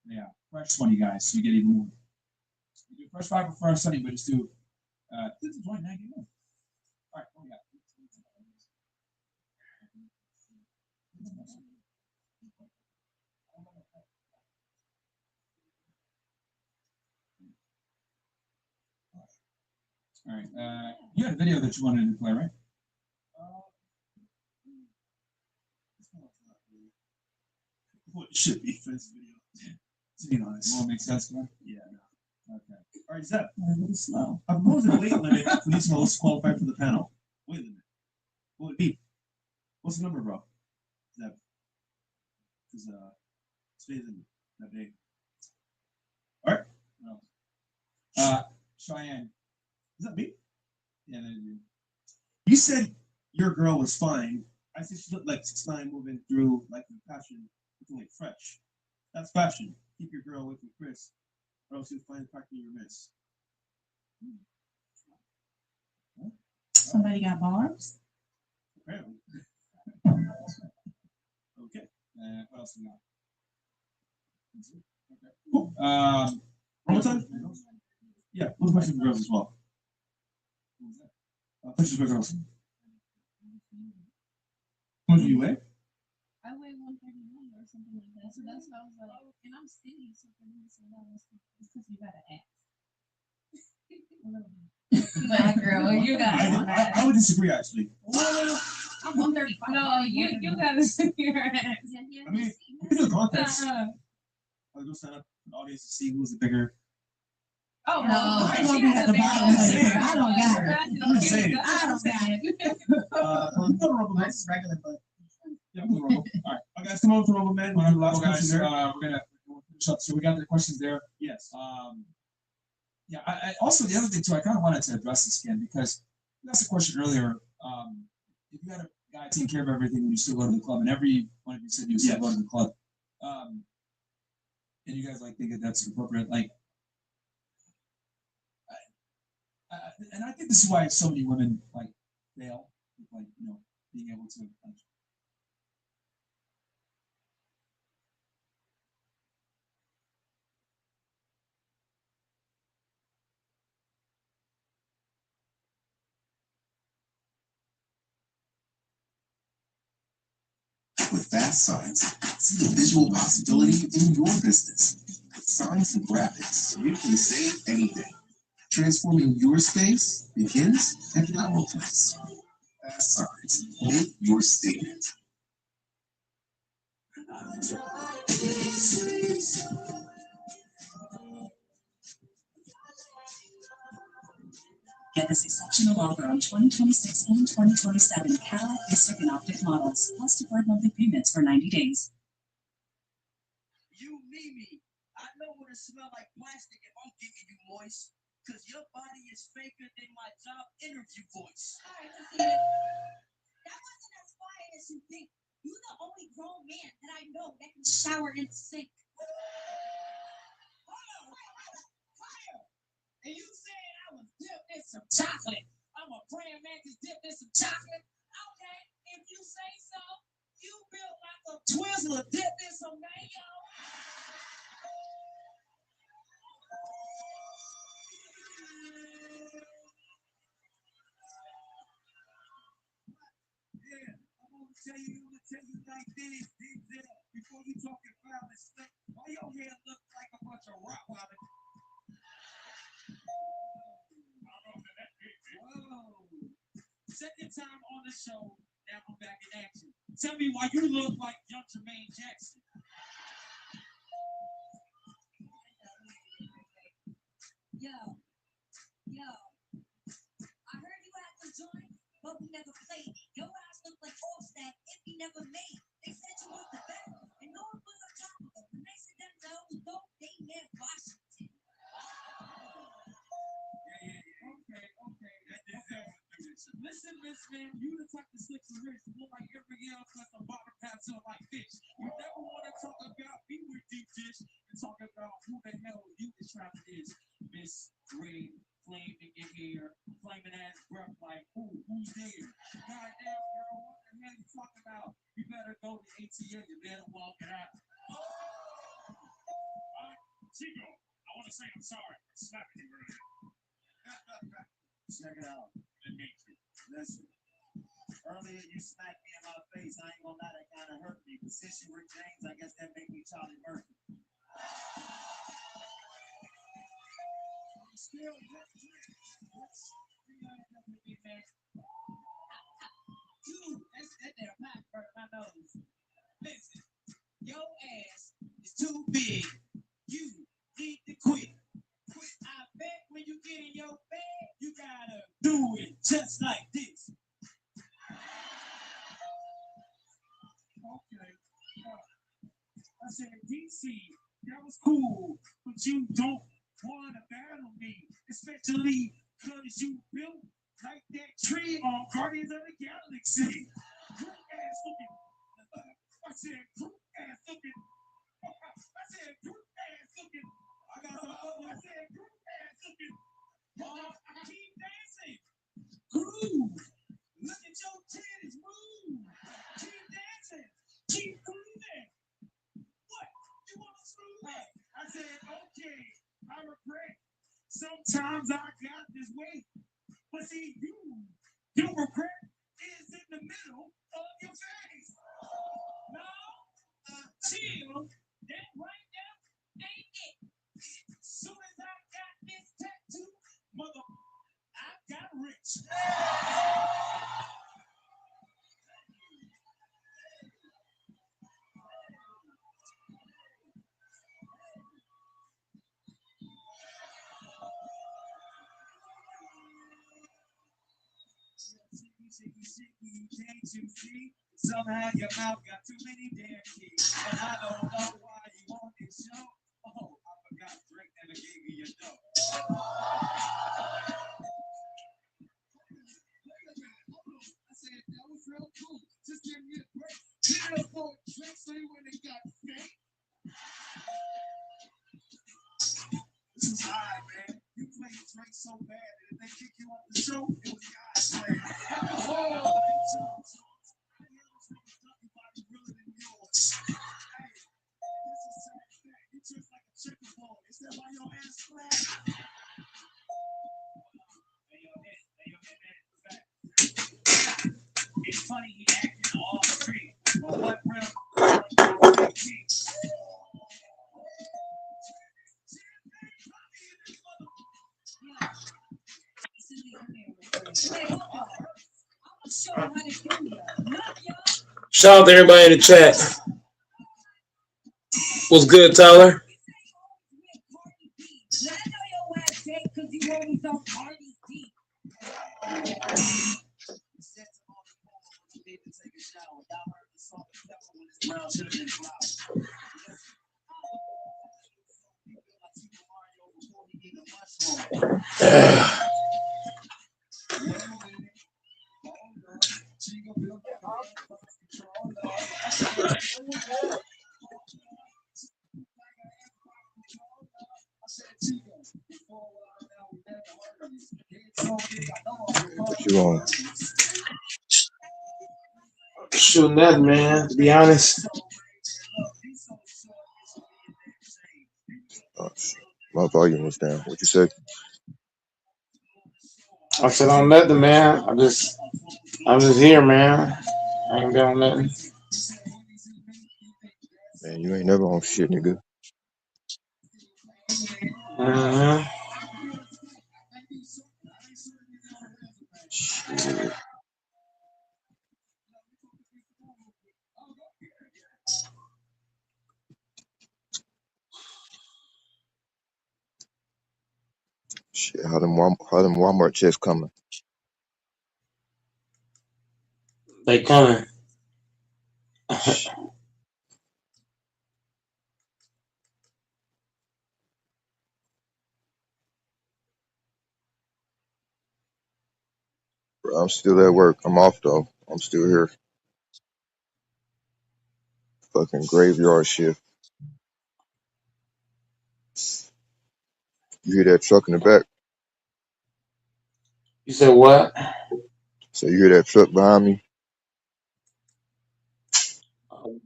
S5: Yeah, FRESH20, guys. So you get even more. You do FRESH5 or FRESH20, but just do this is 29. All right, what we got? All right. You had a video that you wanted to play, right?
S7: What should be for this video? To be honest.
S5: Won't make sense, man.
S7: Yeah. No.
S5: Okay.
S7: All right, Zeb.
S2: A little slow.
S7: I propose a weight limit for these hosts qualified for the panel. Weight limit. What would it be? What's the number, bro? Zeb. Because space isn't that big. All right.
S5: Cheyenne.
S7: Is that me?
S5: Yeah, then you.
S7: You said your girl was fine. I said she looked like 6'9" moving through like the fashion, looking like fresh. That's fashion. Keep your girl away from Chris, or else you'll find cracking your wrist.
S2: Somebody got bars?
S7: Apparently. Okay.
S5: What else we got? Okay.
S7: Cool.
S5: Um,
S7: One more time? Yeah, one question for girls as well. Questions for girls. What do you weigh?
S8: I weigh 131 or something like that. So that's why I was like, and I'm skinny, so for me to say that was because you gotta ask. But girl, you gotta.
S7: I would disagree actually.
S6: I'm 135.
S8: No, you gotta see your ass.
S7: I mean, you can do a contest. I'll go sign up for the audience to see who's the bigger.
S8: Oh
S6: No,
S8: no,
S2: I
S8: she
S2: won't be
S8: has
S2: at
S8: a
S2: the
S8: big
S2: bottom
S8: one.
S2: of it. I don't got it.
S7: I'm just saying.
S2: I don't got it.
S7: I'm gonna rubble man.
S2: Regular, but.
S7: Yeah, I'm gonna rubble. All right, guys, come on to rubble man. We'll do the last question
S5: guys,
S7: there.
S5: we're gonna finish up. So we got the questions there.
S7: Yes.
S5: Yeah. I also the other thing too. I kind of wanted to address this again because you asked a question earlier. If you had a guy taking care of everything when you still go to the club, and every one of you said you still go to the club, and you guys like think that that's appropriate, like. And I think this is why so many women like fail, with, like being able to.
S9: With fast signs, see the visual possibility in your business. With signs and graphics, you can save anything. Transforming your space begins at our place. Fast signs, make your statement.
S10: Get this exceptional offer on 2026 and 2027 Cadillac Basic and Optic models, plus deferred monthly payments for 90 days.
S11: You, Mimi, I know what it smell like plastic if I'm getting you moist, because your body is faker than my job interview voice.
S12: All right, Cecilia. That wasn't as quiet as you think. You're the only grown man that I know that can shower in sync.
S11: Fire! And you said I was dipped in some chocolate. I'm a praying man that's dipped in some chocolate. Okay, if you say so, you built like a Twizzler dipped in some mayo. Yeah, I'm gonna tell you like this, Denzel. Before you talking foul and stuff, why your hair look like a bunch of Rottweiler? Whoa. Second time on the show, now I'm back in action. Tell me why you look like young Jermaine Jackson.
S12: Yo, I heard you had the joint, but we never played. Your eyes look like Offset if he never made. They said you was the best, and no one was on top of it. When they said Denzel was dope, they meant Washington.
S11: Okay. Listen, man, you the type to slip some wrist, look like every year plus a bottom pass on like fish. You never want to talk about me with deep dish and talk about who the hell you the trapper is. Miss Green, flame in your hair, flaming ass breath like, who's there? Goddamn girl, what the hell you talking about? You better go to ATM, you better walk it out.
S7: Chico, I want to say I'm sorry for slapping you earlier.
S11: Check it out.
S7: Didn't mean to.
S11: Listen, earlier you smacked me in my face. I ain't gonna lie, that kind of hurt me. But since you were James, I guess that made me Charlie Murphy. Still, Listen, your ass is too big. You need to quit. I bet when you get in your bed, you gotta do it just like this. Okay. I said, DC, that was cool, but you don't want to battle me, especially because you built like that tree on Guardians of the Galaxy. Group ass looking. I said, group ass looking. I said, group ass looking. I got some other. I said, group ass looking. Keep dancing. Groove. Look at your titties move. Keep dancing. Keep grooving. What? You want to screw that? I said, okay, I regret. Sometimes I got this way. But see, your regret is in the middle of your face. No, chill. That right there ain't it. Soon as I got this tattoo, mother, I got rich. Shaky, can't you see? Somehow your mouth got too many damn keys. And I don't know why you want this show. Oh, I forgot Drake never gave me your dough. I said, that was real cool. Just give me a break. Get up for a Drake say when they got fake. This is high, man. You played Drake so bad that if they kick you off the show, it was God's plan. Oh, just like a chicken ball. Is that why your ass flat? It's funny he acted all street. But what real?
S3: Shout out to everybody in the chat. What's good, Tyler?
S9: What you on?
S3: Shooting that, man, to be honest.
S9: Oh, shit. My volume was down. What you say?
S3: I said on nothing, man. I'm just here, man. I ain't doing nothing.
S9: Man, you ain't never on shit, nigga.
S3: Mm-hmm.
S9: Shit. Shit, how them Walmart checks coming?
S3: They coming.
S9: Bro, I'm still at work. I'm off though. I'm still here. Fucking graveyard shift. You hear that truck in the back?
S3: You said what?
S9: So you hear that truck behind me?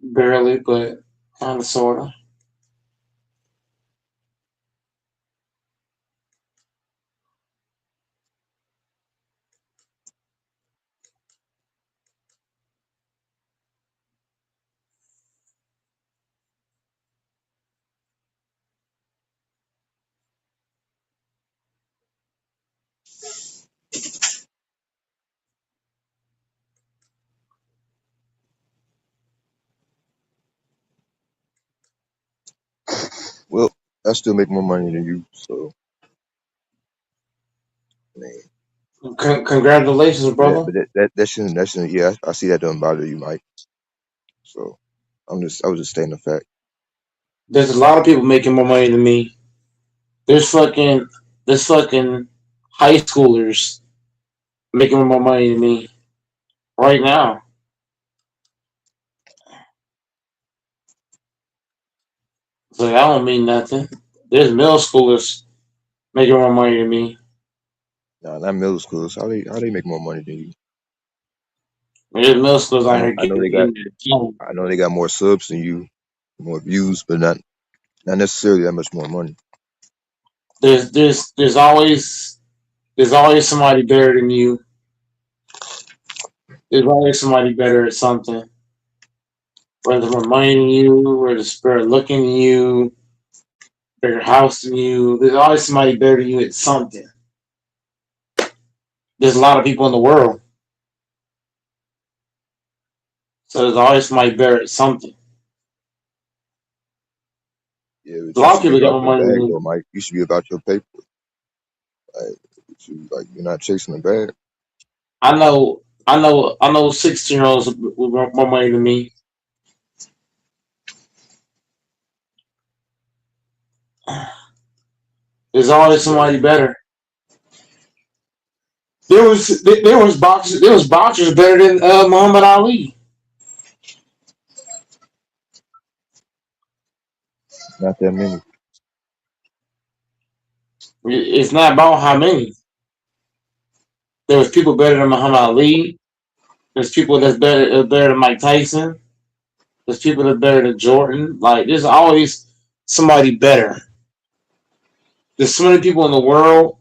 S3: Barely, but kind of, sort of.
S13: I still make more money than you. So, I mean,
S3: Congratulations,
S13: yeah,
S3: brother.
S13: but that shouldn't. Yeah, I see that doesn't bother you, Mike. So, I was just stating the fact.
S3: There's a lot of people making more money than me. There's fucking there's fucking high schoolers making more money than me right now. So that don't mean nothing. There's middle schoolers making more money than me.
S13: Nah, not middle schools. How they make more money than you?
S3: There's middle schoolers
S13: I
S3: out
S13: know
S3: here
S13: I know they got
S3: getting
S13: I know they got more subs than you, more views, but not necessarily that much more money.
S3: there's always somebody better than you. There's always somebody better at something. Whether it's more money than you, whether it's better looking than you, bigger house than you. There's always somebody better than you at something. There's a lot of people in the world, so there's always somebody better at something.
S13: Yeah,
S3: A
S13: but you
S3: lot of
S13: should be
S3: people got
S13: about
S3: more
S13: your
S3: money than
S13: bag
S3: me.
S13: though, Mike. You should be about your paper. You're not chasing the bag.
S3: I know 16-year-olds with more money than me. There's always
S13: Yeah,
S3: somebody better. There was boxers better than Muhammad Ali.
S13: not that many.
S3: It's not about how many. There was people better than Muhammad Ali. There's people that's better than Mike Tyson. There's people that's better than Jordan. Like there's always somebody better. There's so many people in the world.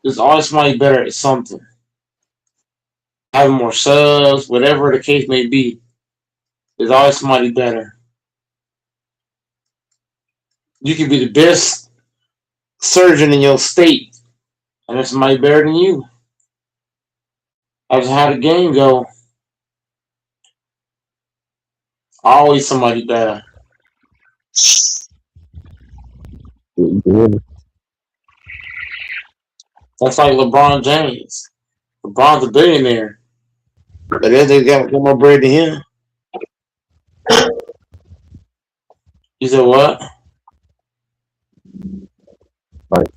S3: There's always somebody better at something. Having more subs, whatever the case may be. There's always somebody better. You can be the best surgeon in your state, and there's somebody better than you. That's how the game go. Always somebody better.
S13: You can hear me?
S3: That's like LeBron James. LeBron's a billionaire, but then they got more bread than him. You said what?
S13: Like,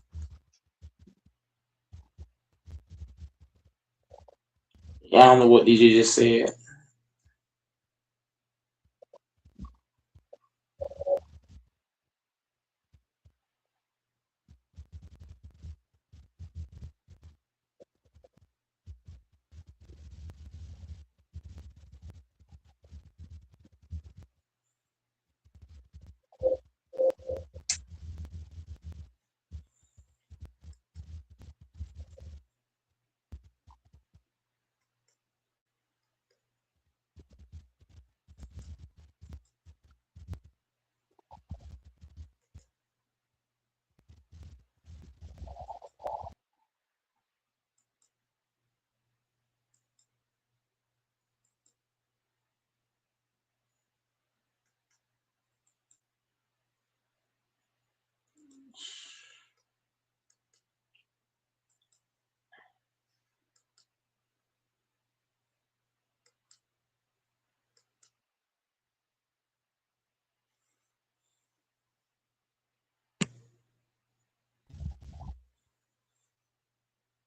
S3: Yeah, I don't know what DJ just said.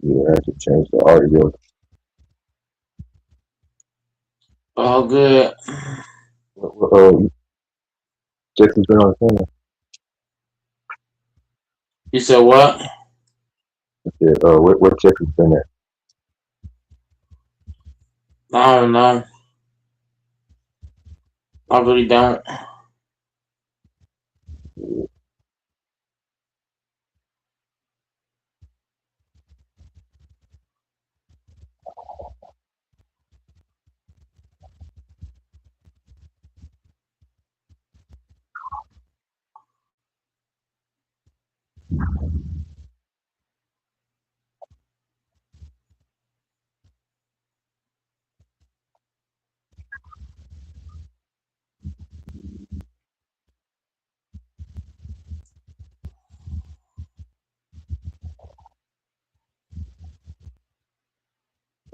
S13: yeah, I have to change the audio.
S3: Oh, good.
S13: Texas been on the phone.
S3: You said what?
S13: I said, where Texas been at?
S3: I don't know. I really don't.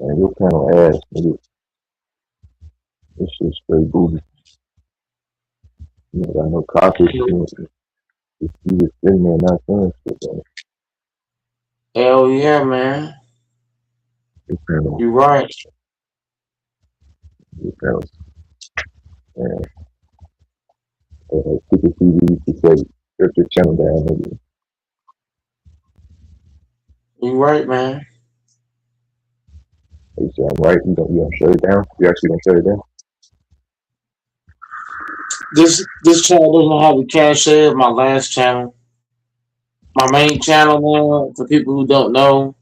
S13: And your panel ass, nigga. This shit straight booty. You ain't got no copy. You just sitting there not saying shit, man.
S3: Hell yeah, man.
S13: Your panel,
S3: You right.
S13: your panel, man. Super TV used to say, shut your channel down, nigga.
S3: You right, man.
S13: They say, I'm right, you gonna shut it down? You actually gonna shut it down?
S3: This channel doesn't have the cachet of my last channel. My main channel, man, for people who don't know,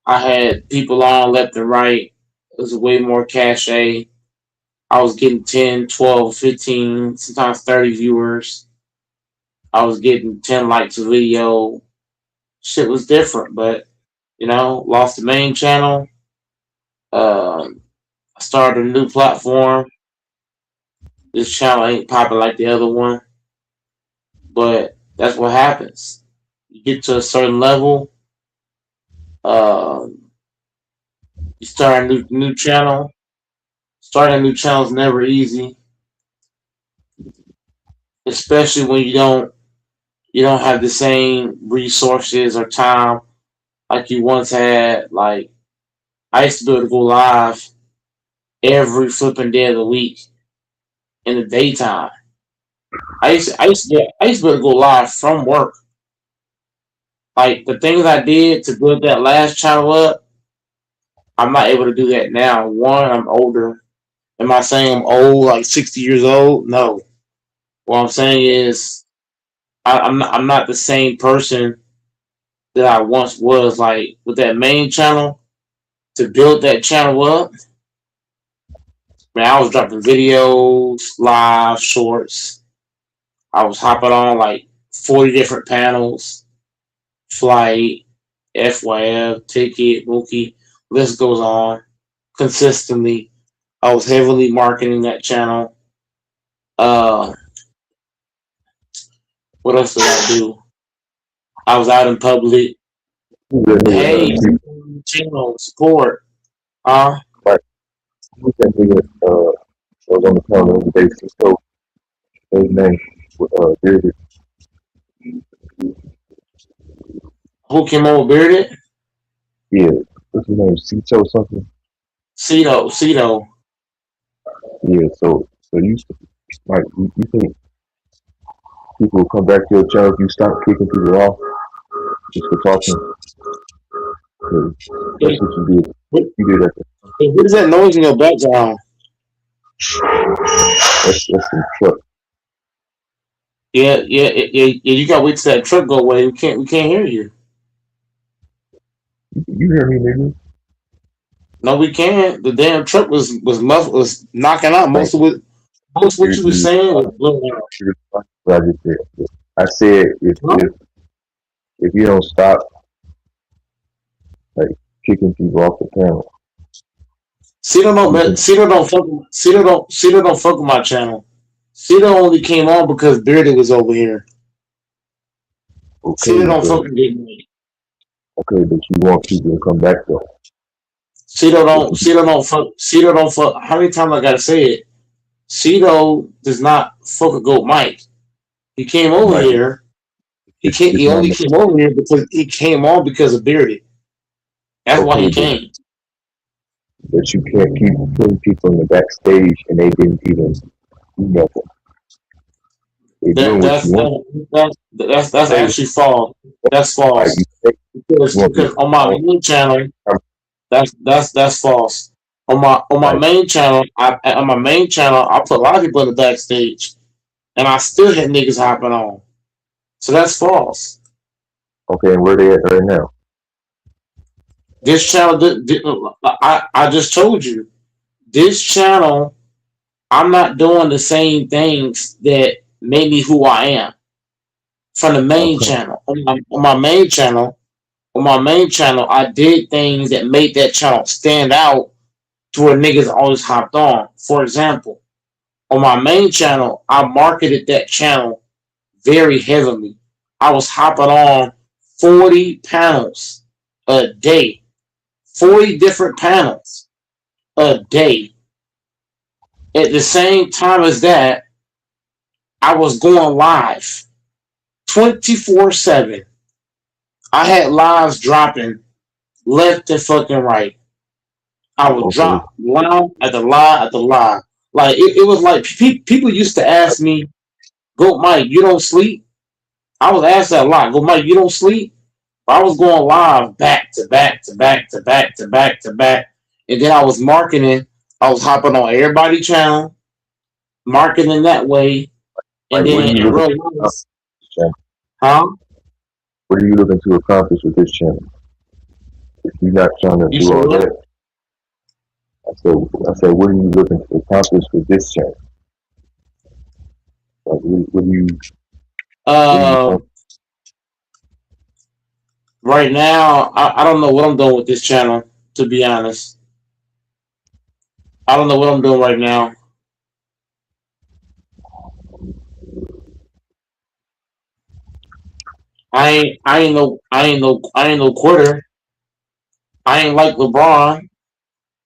S3: I had people on left and right. It was way more cachet. I was getting 10, 12, 15, sometimes 30 viewers. I was getting 10 likes a video. Shit was different, but, lost the main channel. I started a new platform. This channel ain't popping like the other one, but that's what happens. You get to a certain level, uh, you start a new channel. Starting a new channel is never easy, especially when you don't have the same resources or time like you once had. Like I used to be able to go live every flipping day of the week in the daytime. I used to be able to go live from work. Like the things I did to build that last channel up, I'm not able to do that now. One, I'm older. Am I saying I'm old, like 60 years old? No. What I'm saying is I'm not the same person that I once was. Like with that main channel, to build that channel up, man, I was dropping videos, live, shorts. I was hopping on like 40 different panels, flight, FYF, ticket, Mookie, list goes on consistently. I was heavily marketing that channel. Uh, what else did I do? I was out in public. Hey, channel support.
S13: Right. Who's that nigga, was on the panel the other day, Cisco, his name, David.
S3: Who came over bearded?
S13: Yeah, what's his name, Cito something?
S3: Cito.
S13: Yeah, so like, you think people will come back to your channel if you stop kicking people off just for talking? 'Cause
S3: Hey,
S13: that's what you did.
S3: what,
S13: You did that.
S3: hey, what is that noise in your background?
S13: That's some truck.
S3: Yeah. You gotta wait till that truck go away. We can't hear you.
S13: You hear me, nigga?
S3: No, we can't. The damn truck was knocking out
S13: Like,
S3: most what
S13: you,
S3: you were
S13: you,
S3: saying was blowing out.
S13: what I just said. I said
S3: Huh?
S13: if you don't stop like kicking people off the panel,
S3: Cito
S13: you
S3: don't
S13: can.
S3: Cito don't fuck Cito don't fuck with my channel. Cito only came on because Beardy was over here.
S13: Okay,
S3: Cito don't
S13: but
S3: fucking get me.
S13: you want people to come back though.
S3: Cito don't fuck. How many times I gotta say it? Cito does not fuck with Goat Mike. He came over
S13: Right?
S3: here.
S13: It's
S3: He
S13: not
S3: only came over here because he came on because of Beardy. That's why
S13: okay,
S3: he came.
S13: but you can't keep putting people in the backstage and they didn't even do nothing. They're
S3: That
S13: doing what
S3: that's
S13: you want.
S3: that's
S13: Say
S3: actually false. That's
S13: like
S3: false.
S13: you want
S3: Because
S13: people
S3: on my main channel,
S13: to
S3: that's false. On my
S13: like
S3: main channel, I put a lot of people in the backstage, and I still had niggas hopping on. So that's false.
S13: okay, and where they at right now?
S3: This channel, I just told you, this channel, I'm not doing the same things that made me who I am from the main
S13: Okay,
S3: channel. On my main channel, I did things that made that channel stand out to where niggas always hopped on. For example, on my main channel, I marketed that channel very heavily. I was hopping on 40 panels a day. 40 different panels a day. At the same time as that, I was going live 24/7. I had lives dropping left and fucking right. I would
S13: Okay.
S3: drop line at the line at the line. Like it was like people used to ask me, "Go, Mike, you don't sleep?" I was asked that a lot. Go, Mike, you don't sleep? I was going live back to back to back to back to back to back, and then I was marketing. I was hopping on everybody channel, marketing that way, and
S13: Like, what are
S3: then
S13: you
S3: in
S13: looking
S3: real
S13: to
S3: life,
S13: accomplish, channel?
S3: huh?
S13: What are you looking to accomplish with this channel? If you're not trying to
S3: You
S13: do
S3: said
S13: all
S3: what?
S13: that, I said, what are you looking to accomplish with this channel? Like, what are you
S3: Uh,
S13: trying?
S3: right now, I don't know what I'm doing with this channel. To be honest, I don't know what I'm doing right now. I ain't no quitter. I ain't like LeBron.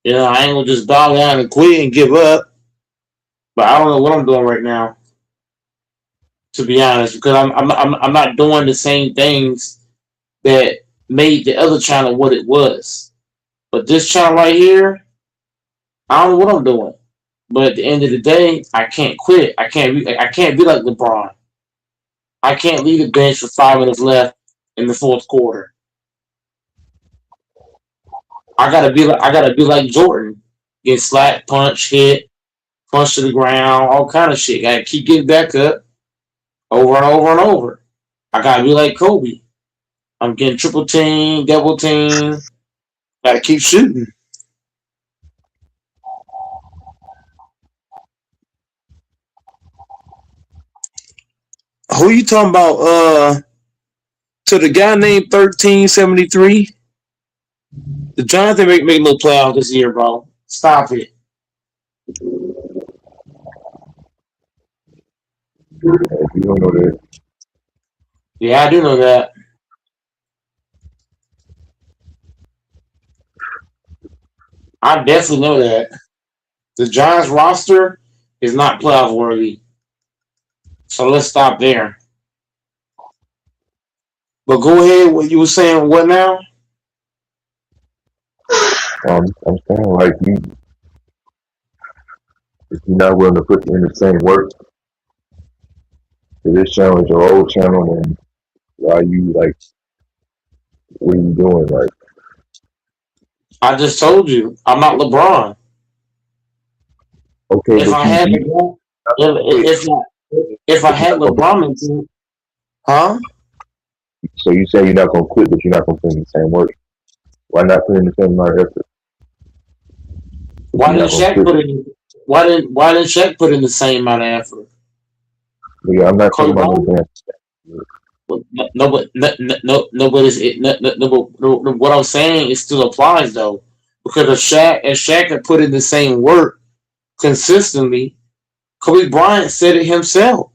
S3: You know, I ain't gonna just bow down and quit and give up. But I don't know what I'm doing right now, to be honest, because I'm not doing the same things that made the other channel what it was. But this channel right here, I don't know what I'm doing. But at the end of the day, I can't quit. I can't be like LeBron. I can't leave the bench with 5 minutes left in the fourth quarter. I gotta be like Jordan. Get slapped, punch, hit, punch to the ground, all kind of shit. Gotta keep getting back up over and over and over. I gotta be like Kobe. I'm getting triple team, double team. Gotta keep shooting. Who you talking about? To the guy named 1373. The Giants they make no playoffs this year, bro. Stop it.
S13: If you don't know that,
S3: Yeah, I do know that. I definitely know that. The Giants roster is not playoff worthy. So let's stop there. But go ahead. What you were saying? What now?
S13: I'm saying, like, if you're not willing to put in the same work for this channel as your old channel, then why you like, what are you doing? Like,
S3: I just told you I'm not LeBron.
S13: okay,
S3: If
S13: but
S3: I
S13: you
S3: had
S13: you
S3: LeBron,
S13: quit,
S3: if I
S13: but you're
S3: had
S13: not gonna.
S3: LeBron into it, huh?
S13: So you say you're not gonna quit, but you're not gonna put in the same work. Why not put in the same amount of effort if
S3: Why
S13: you're
S3: didn't
S13: not gonna
S3: Shaq
S13: quit?
S3: put in? Why didn't Shaq put in the same amount of effort?
S13: But yeah, I'm not talking
S3: Kobe
S13: about no
S3: Bryant.
S13: damn.
S3: No, but nobody's no. What I'm saying it still applies though, because if Shaq had put in the same work consistently, Kobe Bryant said it himself.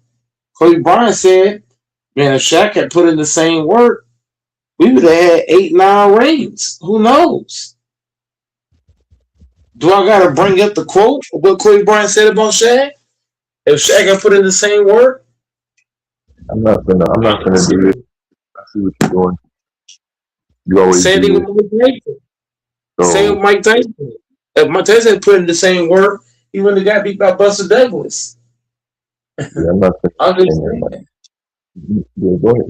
S3: Kobe Bryant said, "Man, if Shaq had put in the same work, we would have had 8, 9 rings. Who knows?" Do I gotta bring up the quote of what Kobe Bryant said about Shaq? If Shaq had put in the same work,
S13: I'm not gonna do this. I see what you're doing. You always
S3: same
S13: do
S3: thing
S13: this.
S3: with Mike Tyson. Same with
S13: So
S3: Mike Tyson. If Mike Tyson had put in the same work, he wouldn't have got beat by Buster Douglas.
S13: yeah, I'm not
S3: I'm
S13: saying
S3: just
S13: that. Like,
S3: saying.
S13: yeah, go ahead,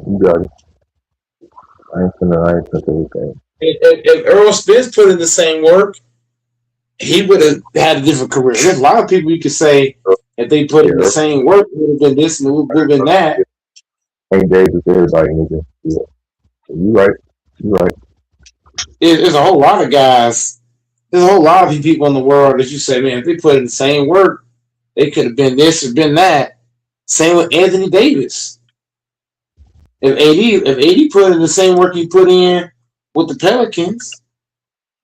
S13: you got it. I ain't gonna say anything.
S3: If Earl Spence put in the same work, he would have had a different career. There's a lot of people you could say if they put in the
S13: Yeah,
S3: same work, it would have been this and it would have been that.
S13: Ain't Davis, everybody, nigga. Yeah, so you right. You right.
S3: There's a whole lot of guys. There's a whole lot of people in the world that you say, man, if they put in the same work, they could have been this or been that. Same with Anthony Davis. If AD put in the same work he put in with the Pelicans,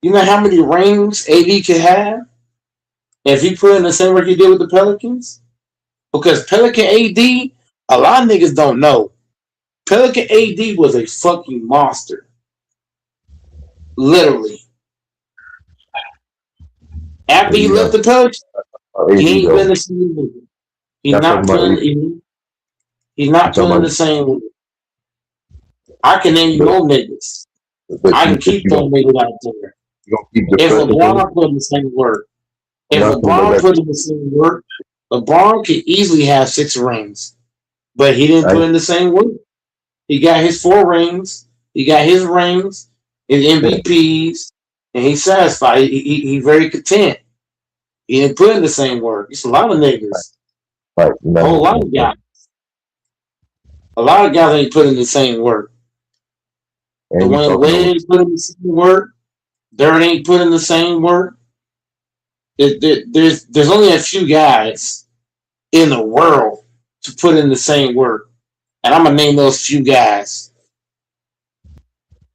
S3: you know how many rings AD could have if he put in the same work he did with the Pelicans? Because Pelican AD, a lot of niggas don't know. Pelican AD was a fucking monster. Literally. After he
S13: Maybe
S3: left the Pelicans,
S13: AD
S3: he ain't been
S13: though.
S3: the same nigga. He's
S13: Not talking
S3: not
S13: about AD.
S3: putting. He's
S13: I'm
S3: not
S13: talking
S3: putting
S13: about,
S3: the same. I can name you
S13: but
S3: more niggas.
S13: but
S3: I
S13: you
S3: can
S13: but
S3: keep throwing niggas out there.
S13: you don't keep
S3: If
S13: defending him.
S3: LeBron put in the same work,
S13: I'm
S3: if
S13: not talking about
S3: LeBron
S13: that.
S3: put in the same work, LeBron could easily have 6 rings. But he didn't
S13: I
S3: put in the same work. He got his 4 rings. He got his rings, his MVPs, and he's satisfied. He very content. He didn't put in the same work. It's a lot of niggas.
S13: like
S3: A whole lot of guys. A lot of guys ain't put in the same work.
S13: and you
S3: Dwayne
S13: talking
S3: Wade
S13: over.
S3: ain't put in the same work. Dirt ain't put in the same work. There's only a few guys in the world to put in the same work. And I'm gonna name those few guys.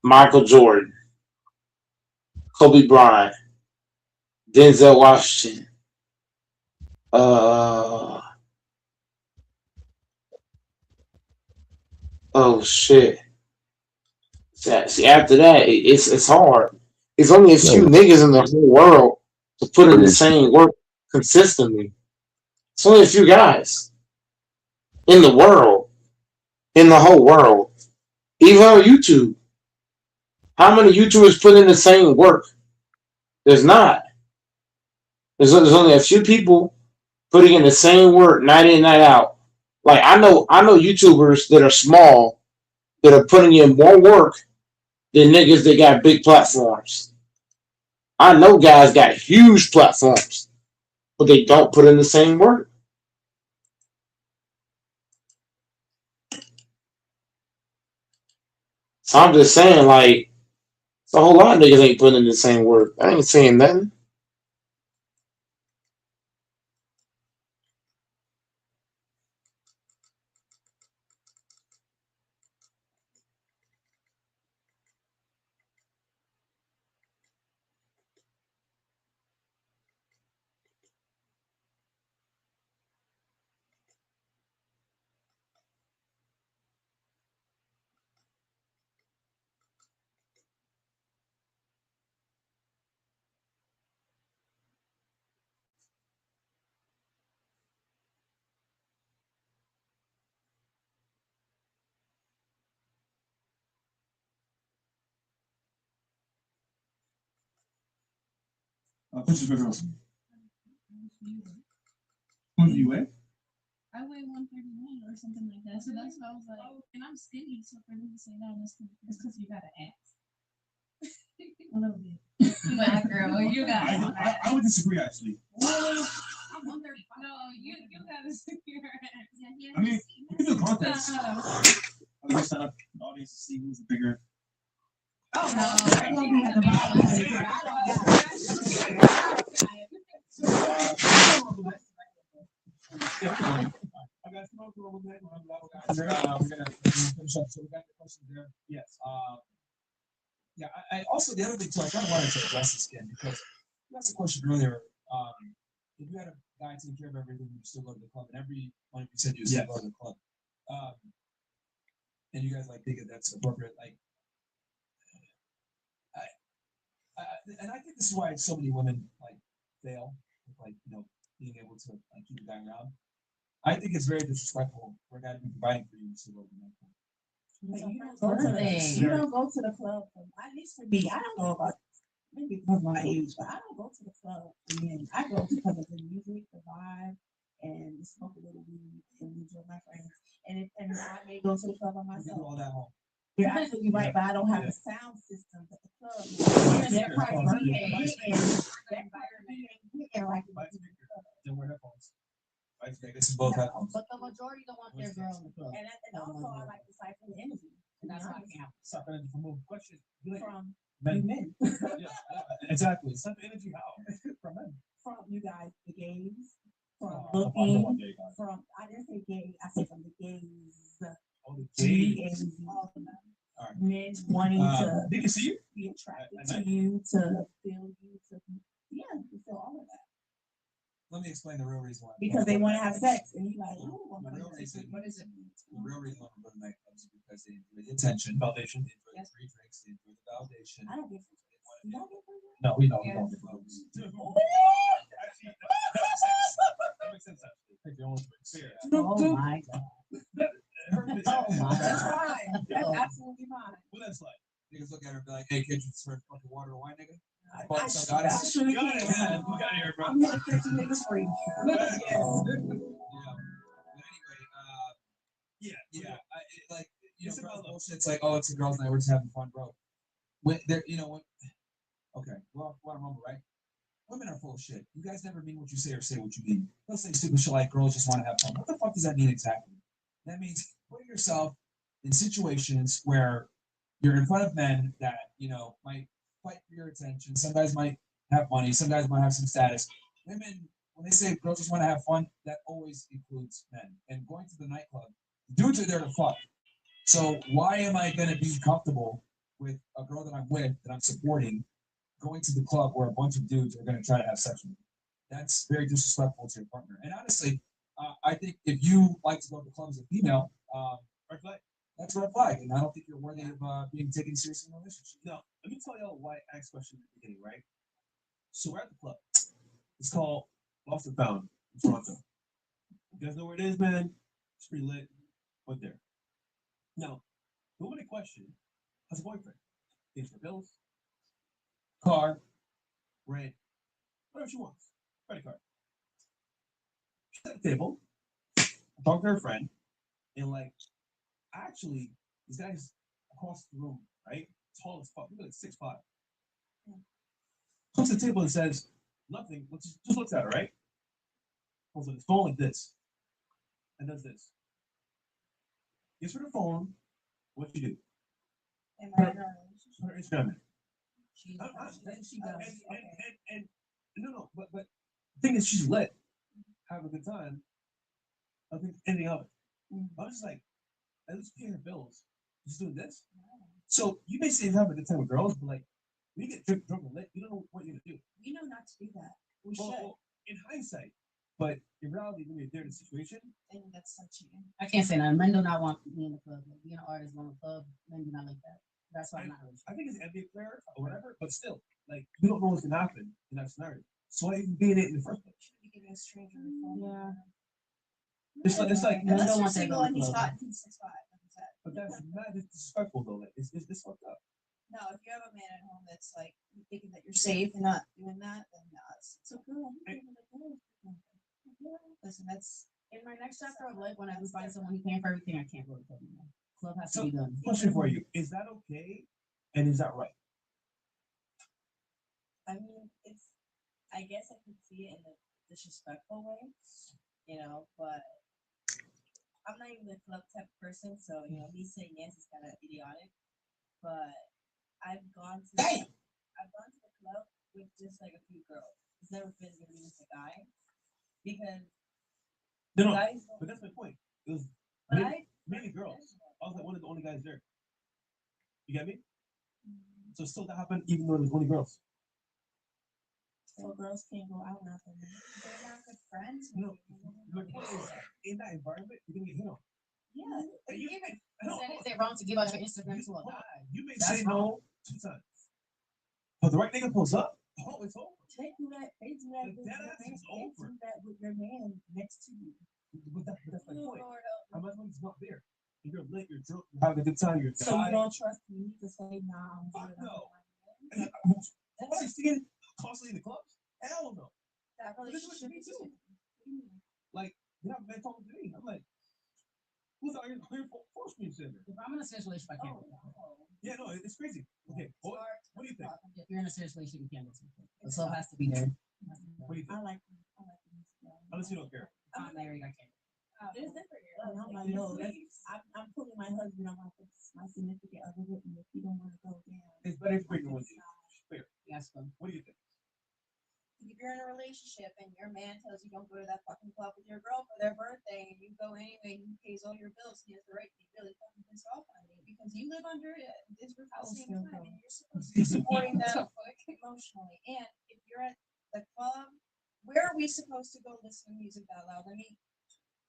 S3: Michael Jordan, Kobe Bryant, Denzel Washington. Uh oh shit. See, after that, it's hard. It's only a few
S13: No,
S3: niggas in the whole world to put in
S13: but
S3: the
S13: it's
S3: same work consistently. It's only a few guys in the world, in the whole world. Even on YouTube, how many YouTubers put in the same work? There's not. There's only a few people putting in the same work night in, night out. Like I know YouTubers that are small that are putting in more work than niggas that got big platforms. I know guys got huge platforms, but they don't put in the same work. So I'm just saying, like, it's a whole lot of niggas ain't putting in the same work. I ain't saying nothing.
S4: Pictures for girls. What do you weigh?
S8: I weigh 131 or something like that. So that's why I was like, and I'm skinny, so for me to say that, it's because you got an ass. A little bit. But girl, you got
S4: I would disagree actually.
S8: I'm 135. No, you gotta see your ass. Yeah,
S4: I mean, you can do a contest. I'm gonna sign up the audience to see who's the bigger.
S8: Oh no.
S5: We're gonna finish up. So we got the question there.
S4: Yes.
S5: Yeah. I also the other thing too. I kind of wanted to address this again because you asked a question earlier. If you had a guy taking care of everything, you still go to the club, and every one of you said you still go to the club. And you guys like think that that's appropriate. Like, and I think this is why so many women like fail with like being able to like keep a guy around. I think it's very disrespectful for a guy to be providing for you to go to the night club.
S2: You don't go to the club. At least for me, I don't know about maybe because of my age, but I don't go to the club. I mean, I go because of the music, the vibe, and smoke a little weed and enjoy my friends. And I may go to the club by myself.
S5: You do all that home.
S2: You're absolutely right, but I don't have a sound system at the club. That part hitting like
S5: Then wear headphones. Right? This is both headphones.
S6: But the majority don't want their girl in the club.
S2: and also I like to siphon the energy.
S6: And that's why I can't.
S5: Stop energy from moving. Question.
S2: From
S5: Men.
S2: you men.
S5: Exactly. Stop energy how? From men.
S2: From you guys, the gays. From
S5: I don't
S2: looking.
S5: want gay guys.
S2: From I didn't say gay. I said from the gays.
S5: Oh, the gays.
S2: All of them.
S5: All right.
S2: Men wanting to
S5: they can see you.
S2: be attracted to you, to feel you, to feel all of that.
S5: Let me explain the real reason why.
S2: Because they want to have sex, and you're like, oh,
S5: The real reason. What is it? The real reason why I'm going to nightclubs is because they enjoy the attention, validation, they enjoy the free drinks, they enjoy the validation.
S2: I don't get free drinks.
S5: No, we don't. We don't.
S4: Actually, that makes sense. Actually, take your own choice.
S6: Oh my God.
S2: That's fine. That's absolutely fine.
S4: What that's like?
S5: Niggas look at her and be like, "Hey, kid, you serve fucking water to wine, nigga."
S2: I surely
S4: Got it,
S2: can.
S4: man. We got here, bro.
S2: I'm here to catch you niggas free.
S5: Yeah. But anyway, yeah. Like, you know, girls bullshit. It's like, oh, it's a girls' night. We're just having fun, bro. When there, you know, when. Okay, we're on Rumble, right? Women are full of shit. You guys never mean what you say or say what you mean. They'll say stupid shit like girls just want to have fun. What the fuck does that mean exactly? That means put yourself in situations where you're in front of men that, you know, might fight for your attention. Some guys might have money. Some guys might have some status. Women, when they say girls just want to have fun, that always includes men. And going to the nightclub, dudes are there to fuck. So why am I going to be comfortable with a girl that I'm with, that I'm supporting, going to the club where a bunch of dudes are going to try to have sex with me? That's very disrespectful to your partner. And honestly, I think if you like to go to the club as a female,
S4: Red flag.
S5: that's a red flag. And I don't think you're worthy of being taken seriously in a relationship.
S4: No, let me tell y'all why I asked question at the beginning, right? So we're at the club. It's called Lost and Found in Toronto. You guys know where it is, man? It's pretty lit. Went there. Now, the woman in question has a boyfriend. Pays for bills, car, rent, whatever she wants. Credit card. She's at the table. I talked to her friend, and like, actually, this guy's across the room, right? Tall as fuck. He's like 6'5". Comes to the table and says nothing. Just looks at her, right? Holds on his phone like this, and does this. Gives her the phone. What you do? Put her Instagram in.
S2: She
S4: And
S2: does.
S4: no, but the thing is, she's lit, having a good time. I think anything of it. I was just like, at least paying her bills. She's doing this. So you may say he's having a good time with girls, but like, when you get drunk and lit, you don't know what you're gonna do.
S2: We know not to do that. We
S4: Well,
S2: should.
S4: well, in hindsight, but in reality, when you're there in the situation,
S2: And that's not cheating.
S6: I can't say nothing. Men do not want me in the club. Like, being an artist going to the club, men do not like that. That's why I'm not really
S4: I think it's an NBA player or whatever, but still, like, you don't know what's gonna happen in that scenario. So why even be in it in the first place?
S2: Should be giving a stranger the phone.
S6: Yeah.
S4: It's like
S6: Men
S2: Unless
S6: don't
S2: you're
S6: want that
S2: single
S6: going
S2: and
S6: to
S2: he's
S6: the club.
S2: hot and he's 6'5", like you said.
S4: But that's mad disrespectful though. Like, it's fucked up.
S2: No, if you have a man at home that's like thinking that you're safe and not doing that, then it's okay. Listen, that's
S6: In my next chapter of life, when I do find someone who can for everything, I can't go to the club anymore. Club has to
S4: So,
S6: be done.
S4: question for you: is that okay, and is that right?
S14: I mean, I guess I could see it in a disrespectful way, but I'm not even a club type of person, so, me saying yes is kind of idiotic. But I've gone to the club with just like a few girls. It's never been really with a guy because
S4: No,
S14: guys
S4: but that's my point. It was
S14: But
S4: mainly girls. I was like one of the only guys there. You get me? So still that happened even though there's only girls.
S14: So girls can't go out nothing.
S2: they're not good friends.
S4: No, my point is in that environment you're gonna get hit on.
S2: Yeah.
S4: And you,
S6: Is it wrong to give out your Instagram to a guy?
S4: you may
S6: That's
S4: say no 2 times, but the right nigga pulls up. Oh, it's over.
S14: They do that
S4: Like,
S14: with
S4: that
S14: your
S4: ass
S14: man.
S4: is
S14: They
S4: over.
S14: do that with your man next to you.
S4: But that's my point.
S2: Lord,
S4: I might as well he's not there. If you're lit, you're drunk, you're having a good time, you're
S14: So you
S4: tired.
S14: don't trust me to say nah, I'm
S4: Fuck
S14: good.
S4: no. 16 constantly in the clubs? Hell no.
S2: that
S4: But this is what
S2: relationship
S4: you
S2: is
S4: do. Like, you have men talking to me. I'm like, who's out here force me to
S6: If I'm in a serious relationship, I can't go to the club.
S4: Yeah, no, it's crazy. Okay, what do you think?
S6: If you're in a serious relationship, you can't go to the club. The club has to be there.
S4: What do you think?
S14: I like
S4: Unless you don't care.
S6: I'm not married, I can't.
S14: It's different. And I'm like, no, I'm putting my husband on my significant other with me if you don't want to go down.
S4: It's better if you're with you. Fair.
S6: Yes, but
S4: What do you think?
S2: if you're in a relationship and your man tells you don't go to that fucking club with your girl for their birthday and you go anyway and he pays all your bills, he has the right to be really fucking pissed off on you because you live under this roof at the same time and you're supposed to be supporting them emotionally. And if you're at the club, where are we supposed to go listen to music that loud? Let me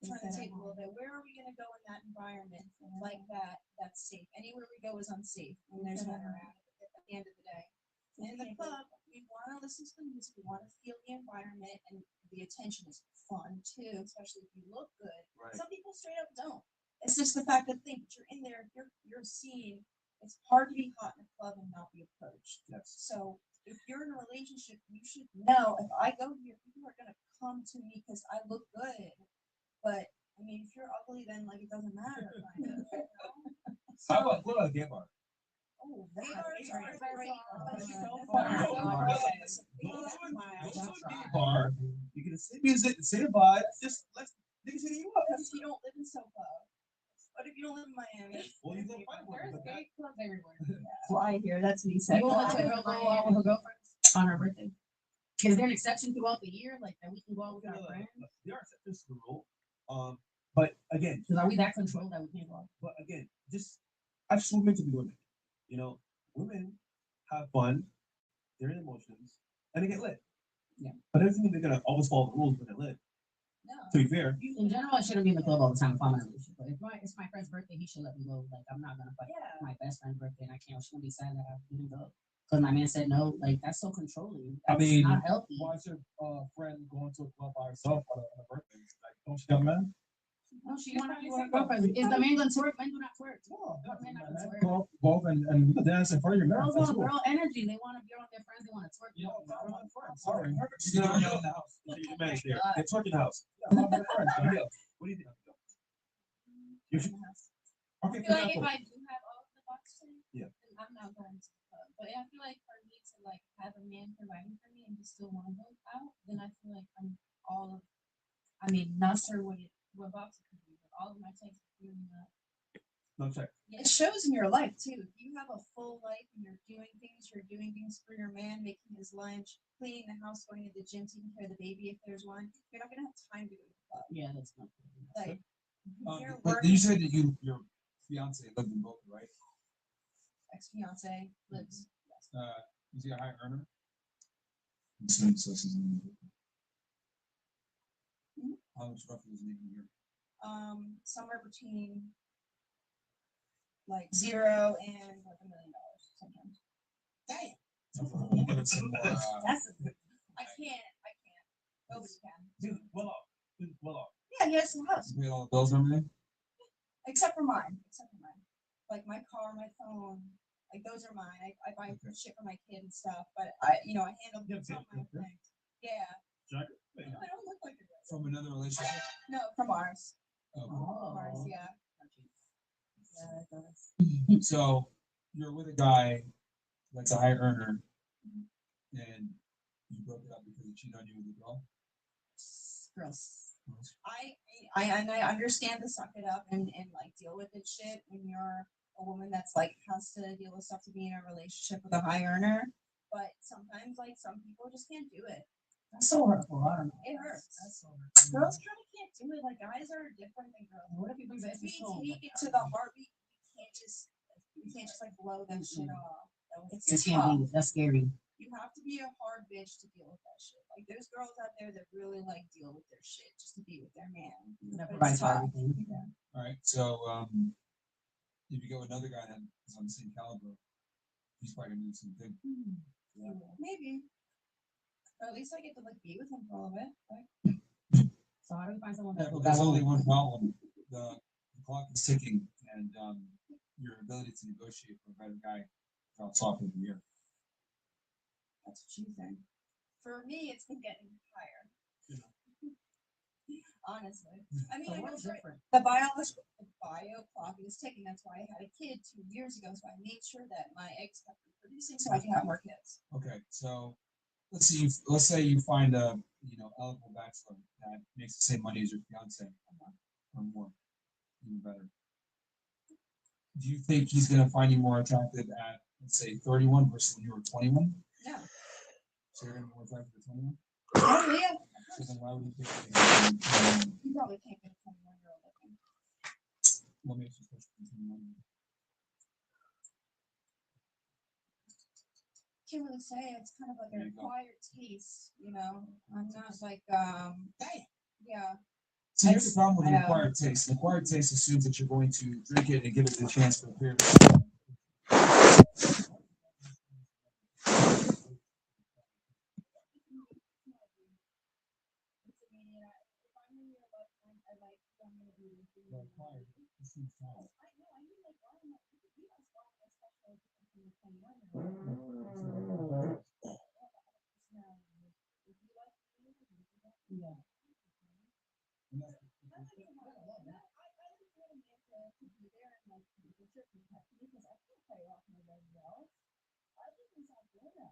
S2: turn the tape a little bit. Where are we going to go in that environment like that that's safe? Anywhere we go is unsafe when there's men around at the end of the day. In the club, we want to
S15: the system is you want to feel the environment, and the attention is fun too, especially if you look good.
S4: Right.
S15: Some people straight up don't. It's just the fact that think you're in there, you're seen. It's hard to be hot in a club and not be approached.
S4: Yes.
S15: So if you're in a relationship, you should know if I go here, people are gonna come to me because I look good. But I mean, if you're ugly, then like it doesn't matter. Kind of, you know?
S4: How about what about a gay bar?
S15: Oh, they are great.
S4: Bar. You get the same music, the same vibe. Just let's niggas hitting you up.
S15: Because you don't live in SoCo. What if you don't live in Miami?
S4: Well, you don't find one.
S8: There's gay clubs everywhere.
S15: Fly here. That's what he said.
S6: You won't let your girl go out with her girlfriends on her birthday? Is there an exception throughout the year, like that we can go out with our friends?
S4: There are exceptions to the rule. But again,
S6: Because are we that controlled that we can't go out?
S4: but again, just I've just women to be women. You know, women have fun, they're in emotions, and they get lit.
S6: Yeah.
S4: But it doesn't mean they're gonna always follow the rules when they're lit.
S15: No.
S4: To be fair.
S6: In general, I shouldn't be in the club all the time if I'm in a relationship. But if it's my friend's birthday, he should let me go. Like I'm not gonna fight my best friend's birthday, and I can't. I shouldn't be sad that I didn't go because my man said no. Like that's so controlling. That's not healthy.
S5: Why is your friend going to a club by herself on a birthday? Like, don't she got a man?
S6: No, she wanted to be with her girlfriend. Is the man gonna twerk? Men do not twerk. Men not gonna twerk.
S5: Go up and dance in front of your man.
S6: Girls want girl energy. They want to be around their friends. They want to twerk.
S5: Sorry.
S4: You know, in the house. Your man's there. They twerk in the house. What do you think? You should. Okay,
S8: I feel like if I do have all of the boxes,
S4: yeah,
S8: then I'm not going to the club. But I feel like for me to like have a man providing for me and just still want to go out, then I feel like I'm all of. I mean, not sure what box it could be, but all of my takes are really not.
S4: No check.
S15: It shows in your life too. If you have a full life and you're doing things for your man, making his lunch, cleaning the house, going to the gym, taking care of the baby if there's one, you're not gonna have time to go to the club.
S6: Yeah, that's not.
S15: Like, you're
S5: But
S15: working.
S5: you said that your fiance lived in Boca, right?
S15: Ex-fiance lives.
S5: Is he a high earner? So she's in Boca. How much roughly is he making a year?
S15: Somewhere between like $0 and like $1 million sometimes. Damn. That's I can't. Nobody can.
S4: Dude, well off.
S15: Yeah, he has some house.
S5: You pay all the bills and everything?
S15: Except for mine. Like my car, my phone, like those are mine. I buy shit for my kid and stuff, but I handle some of my things. Yeah. I don't look like it.
S5: From another relationship?
S15: No, from ours.
S5: Oh.
S15: From ours, yeah. Yeah, that does.
S5: So you're with a guy that's a high earner, and you broke it up because he cheated on you with a girl?
S15: Gross. I understand the suck it up and like deal with it shit when you're a woman that's like has to deal with stuff to be in a relationship with a high earner. But sometimes like some people just can't do it.
S6: That's so hurtful. I don't know.
S15: It hurts.
S6: That's so hurtful.
S15: Girls kind of can't do it. Like guys are different than girls.
S6: What if you bring that
S15: We
S6: to
S15: take it to the heartbeat. We can't just like blow that shit off. It's
S6: can't be. That's scary.
S15: You have to be a hard bitch to deal with that shit. Like there's girls out there that really like deal with their shit just to be with their man.
S6: That
S15: But it's
S6: provides
S15: tough.
S6: everything.
S15: Yeah.
S5: All right. So if you go with another guy that is on the same caliber, he's probably gonna do the same thing.
S15: Yeah. Maybe. Or at least I get to like be with him for a little bit. Right?
S6: So how do we find someone
S5: Yeah,
S6: that
S5: but there's only one problem. The clock is ticking, and your ability to negotiate for a better guy drops off every year.
S15: That's what you think. For me, it's been getting higher. Honestly. I mean, like, the bio clock is ticking. That's why I had a kid 2 years ago. So I made sure that my eggs kept reproducing so I can have more kids.
S5: Okay, so let's say you find a eligible bachelor that makes the same money as your fiance or more, even better. Do you think he's gonna find you more attractive at, let's say, 31 versus when you were 21?
S15: No.
S5: So you're gonna be more attractive at 21?
S15: Oh yeah.
S5: So then why would you pick
S15: You probably can't get a 21-year-old looking.
S5: What makes you special for 21?
S15: Can't really say. It's kind of like an acquired taste, I'm not like yeah.
S5: So here's the problem with an acquired taste. An acquired taste assumes that you're going to drink it and give it the chance for a period of time. just seems tight.
S15: I know. I mean, like, why am I? You guys are more special different from your 21-year-old. Personality. If you like me,
S6: Yeah.
S5: And that's
S15: I like it more. I like for a man to be there and like be your protect me because I can't play off nobody else. I live in South Florida.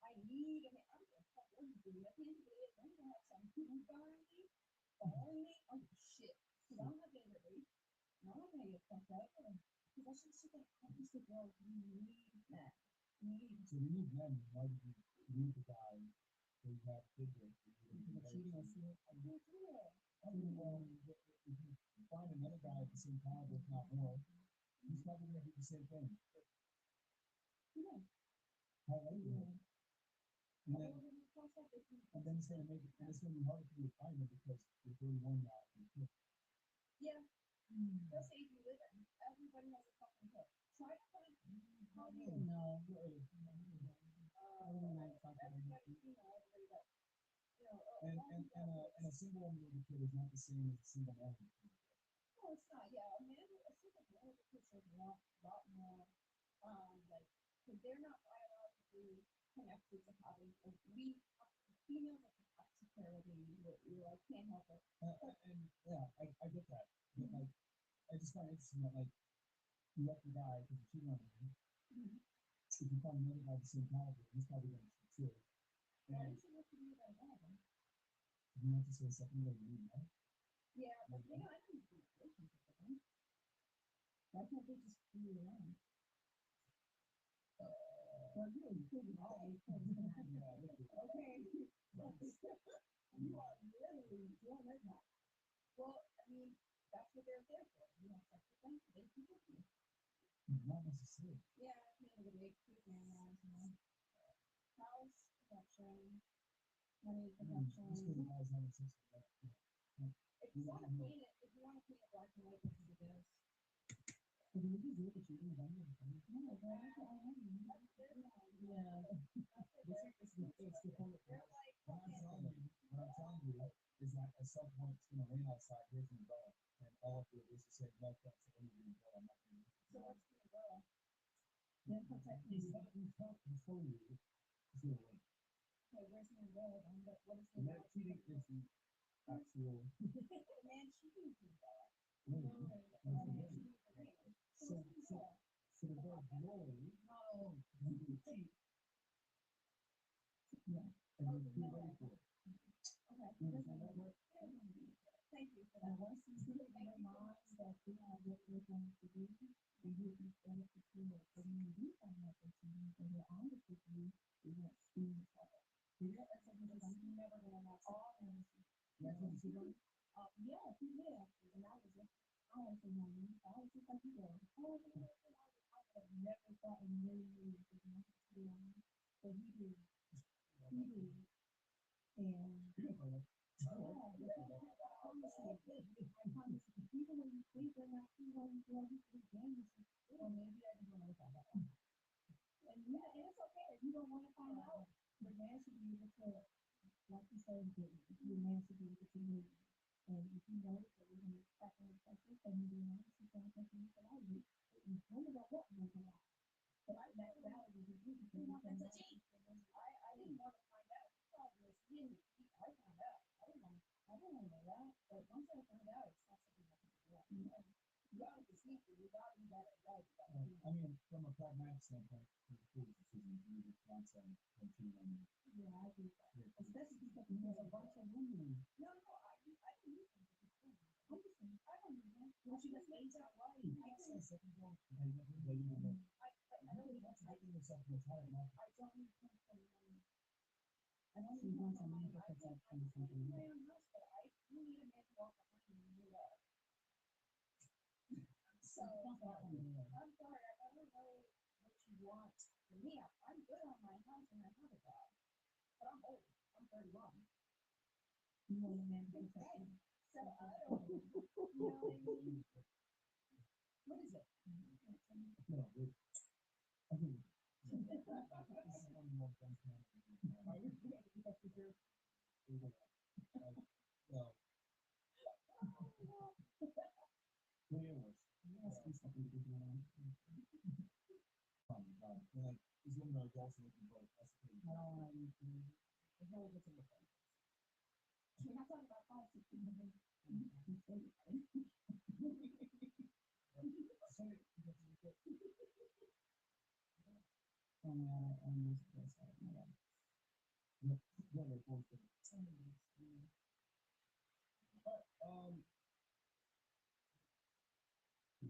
S15: I need a man. I don't give a fuck what you do. At the end of the day, if I'm gonna have some food behind me, following me, I'm shit. Because I'm not getting raped. And I'm not gonna get fucked up. Because that's just shit that happens to girls. We need that.
S5: so you need men. Why do you need the guy who you have kids with? I mean, well, if you find another guy at the same caliber, if not more, he's probably gonna do the same thing.
S15: Yeah.
S5: How late is it? And then it's gonna make it, and it's gonna be harder for you to find him because you're 31 now.
S15: Yeah. Let's say if you live in, everybody has a fucking hook. Try to find how do you
S6: No.
S15: everybody, you know, everybody that, you know,
S5: And a single woman with a kid is not the same as a single man with a kid.
S15: no, it's not. Yeah, a man, a single man with a kid should want a lot more, like, because they're not biologically connected to having, like, females like have to carry a baby, you like can't help it.
S5: And yeah, I get that. But like, I just find it interesting that like, you left the guy because you cheated on him. If you find another guy the same caliber, he's probably gonna cheat too. And you have to say something that you need, right?
S15: Yeah, but you know, I don't do relationship with them. Why can't they just be around? Well, you couldn't always put it in. Okay. You are literally doing it now. Well, I mean, that's what they're there for. You have sex with them, they keep with you.
S5: Not necessarily.
S15: Yeah, at the end of the day, keep man, you know. House protection, money protection.
S5: Just because the guy's having sex with that,
S15: If you want to paint it, if you want to paint it black and white, this is it is.
S6: Did you do the cheating on you?
S15: No, but that's what I want.
S6: Yeah.
S5: It's the point of what I'm telling you is that at some point it's gonna rain outside, here's an umbrella, and all of it is to say, no, thanks, I don't need an umbrella, I'm not gonna use it.
S15: So what's the umbrella?
S6: Then protect me.
S5: He's telling you, it's gonna rain.
S15: Okay, where's the umbrella then? But what is the
S5: And that cheating is the actual.
S15: The man cheating is the umbrella.
S5: So the word glory,
S15: No.
S5: you do cheat. Yeah. And you be ready for it.
S15: Okay.
S5: You understand that word?
S15: Thank you for that.
S6: Once you see in your mind that you know what you're going to do, and you can stand up to it. But when you do find out that you need to be honest with you won't see each other.
S15: Yeah, that's something that I'm never gonna have all honesty.
S5: That's what you see, right?
S15: Yeah, he did actually, and I was just, I was just like, I was just like you were. I would have never thought in a million years that I could be on, but he did. He did. And
S5: You didn't know that.
S15: I promise you, even when you think they're not, even when you think games, or maybe I just want to find out. And yeah, and it's okay if you don't want to find out. The man should be able to, like you said, the man should be able to move. And if you know that we're going to start in the country, and you're going to see something that I do, you don't know what goes on. But that was a good thing. I didn't want to find out. I found out. I didn't want to know that. But once I found out, it's not something I can do. You gotta be sneaky. You gotta be better.
S5: I mean, from a pragmatic standpoint, it's a foolish decision. You just want some cheating on you.
S15: Yeah, I do that. Especially because there's a bunch of women. No, I didn't use them. I don't use them. Well, she just made that right. I don't need them for money. I don't
S6: She
S15: need them
S6: wants
S15: for
S6: a man
S15: money.
S6: to protect
S15: I
S6: you.
S15: do my own house, but I do need a man to walk behind me and do that. So, I'm sorry, I don't know what you want from me. I'm good on my house and I have a job. But I'm old. I'm 31.
S6: You want a man to protect you.
S15: So I don't know. You know what I mean? What is it?
S5: No, I think this is one of the most fun times.
S15: Are you good? Because you're
S5: Well, way worse. was also looking for us to pay.
S2: We're not talking about politics.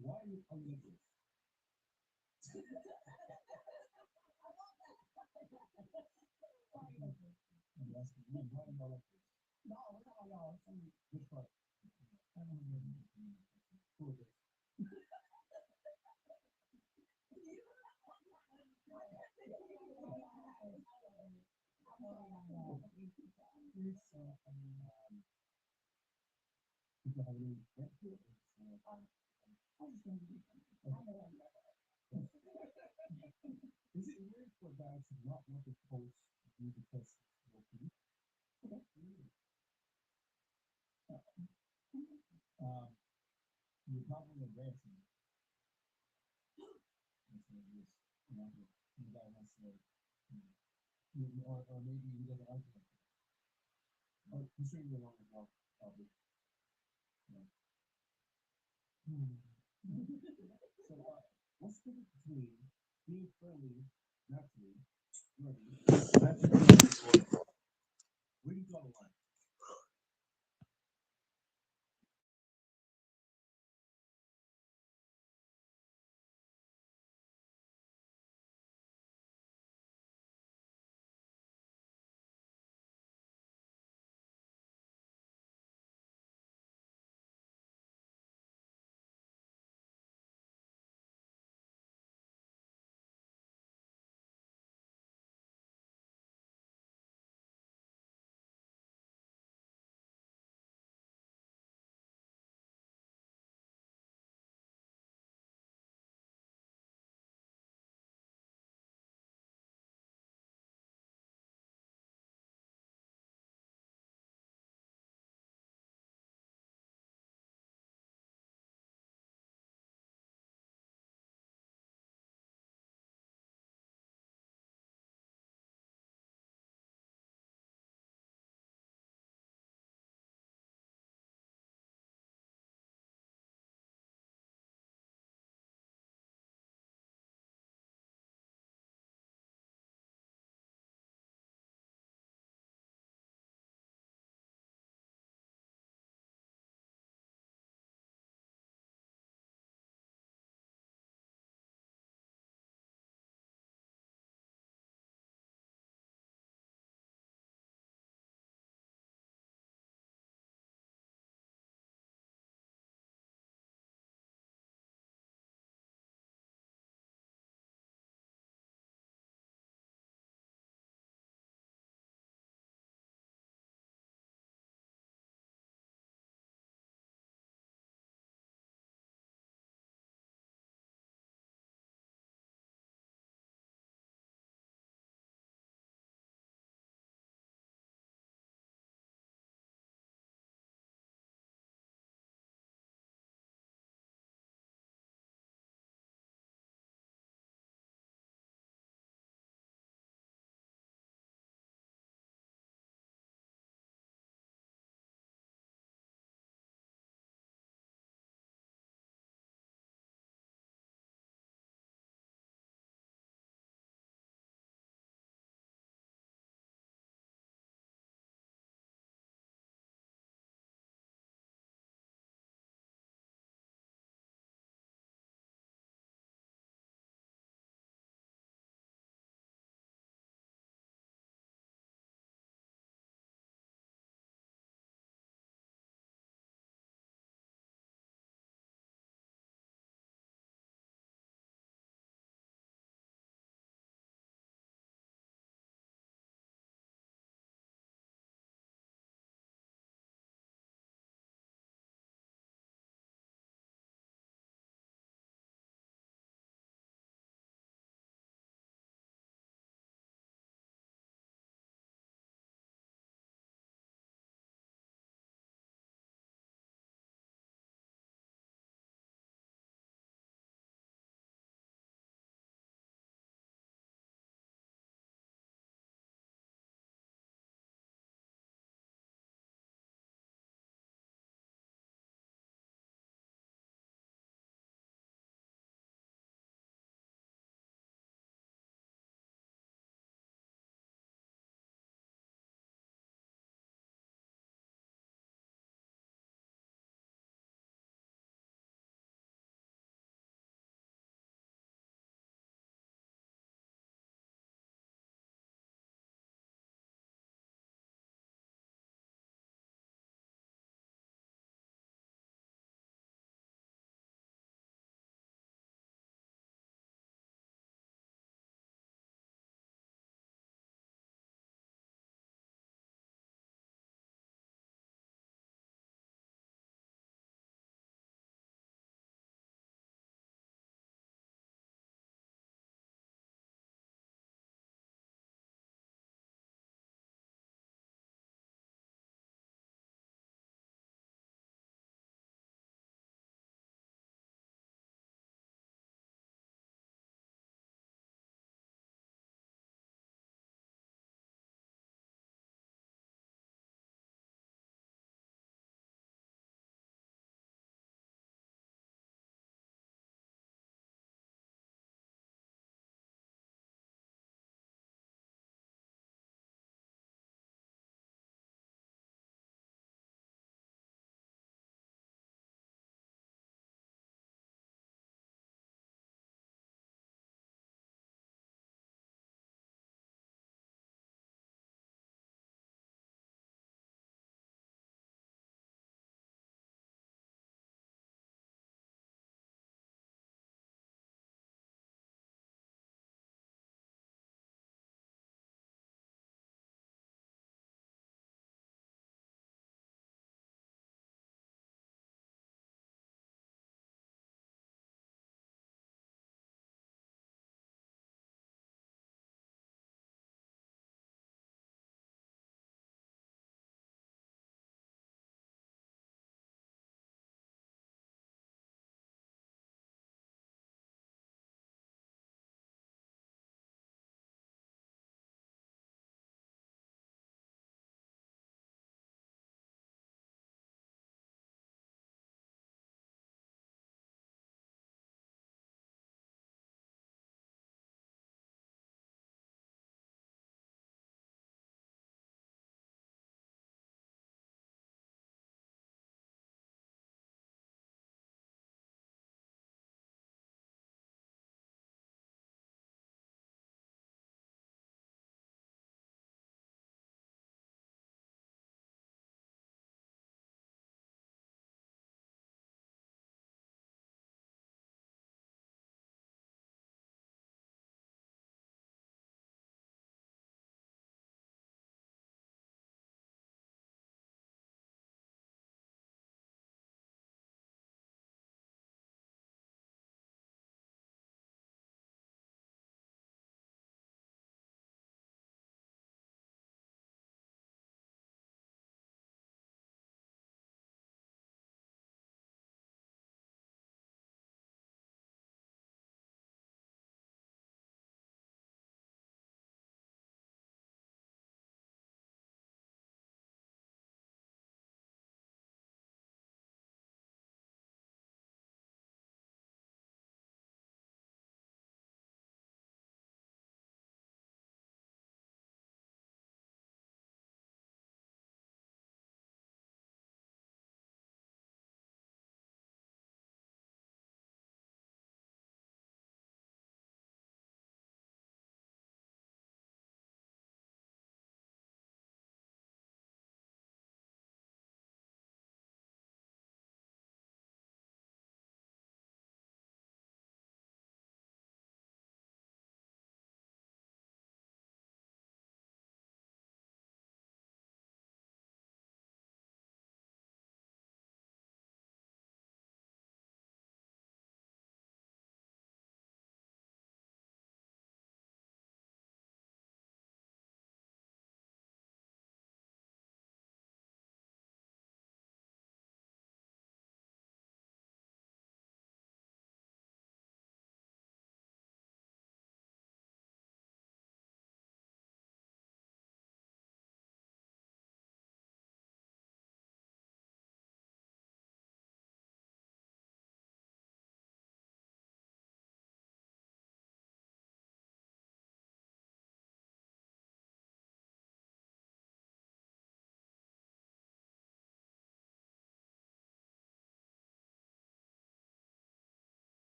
S5: Why are you unelected?
S2: No, we're not y'all.
S5: Which part? People have any rent to it? Is it weird for guys to not want to post you because it's low key? You're probably embarrassing. The guy wants to, or maybe he doesn't like it. Or I'm sure you're alone as well, probably. Yeah. So, what's the difference between being friendly, naturally, flirty, where do you draw the line?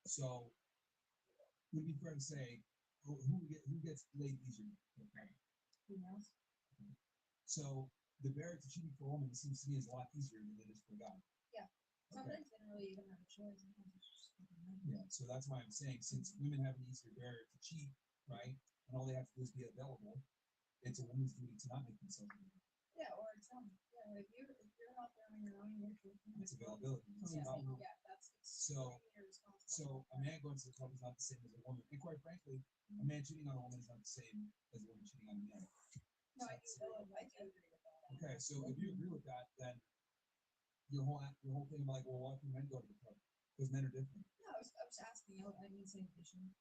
S5: So, would it be fair to say who gets laid easier?
S8: Females.
S5: So the barrier to cheating for a woman, it seems to me, is a lot easier than it is for a guy.
S8: Yeah. Sometimes they don't really even have a choice.
S5: Yeah, so that's why I'm saying, since women have an easier barrier to cheat, right, and all they have to do is be available, it's a woman's duty to not make themselves available.
S8: Yeah, or it's yeah, if you're out there on your own,
S5: It's availability. It's
S8: yeah,
S5: about-
S8: yeah, that's
S5: So, a man going to the club is not the same as a woman, and quite frankly, a man cheating on a woman is not the same as a woman cheating on a man.
S8: No, I do agree with that.
S5: Okay, so if you agree with that, then your whole thing about like, well, why can men go to the club? Because men are different.
S8: No, I was asking. I didn't say addition.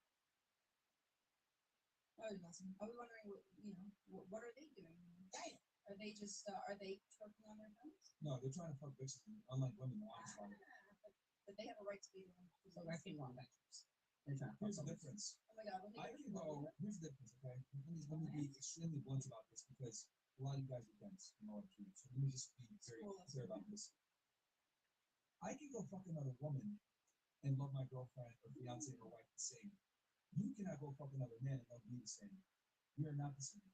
S8: I was asking. I was wondering what are they doing? Are they just are they twerking on their phones?
S5: No, they're trying to fuck bitches, unlike women. The honest one.
S8: But they have a right to be alone.
S6: So I can go on back.
S5: Here's the difference.
S8: Oh my god,
S5: I can go. Here's the difference. Okay, let me be extremely blunt about this because a lot of you guys are dense in all of you. So let me just be very clear about this. I can go fuck another woman and love my girlfriend or fiance or wife the same. You cannot go fuck another man and love me the same. We are not the same.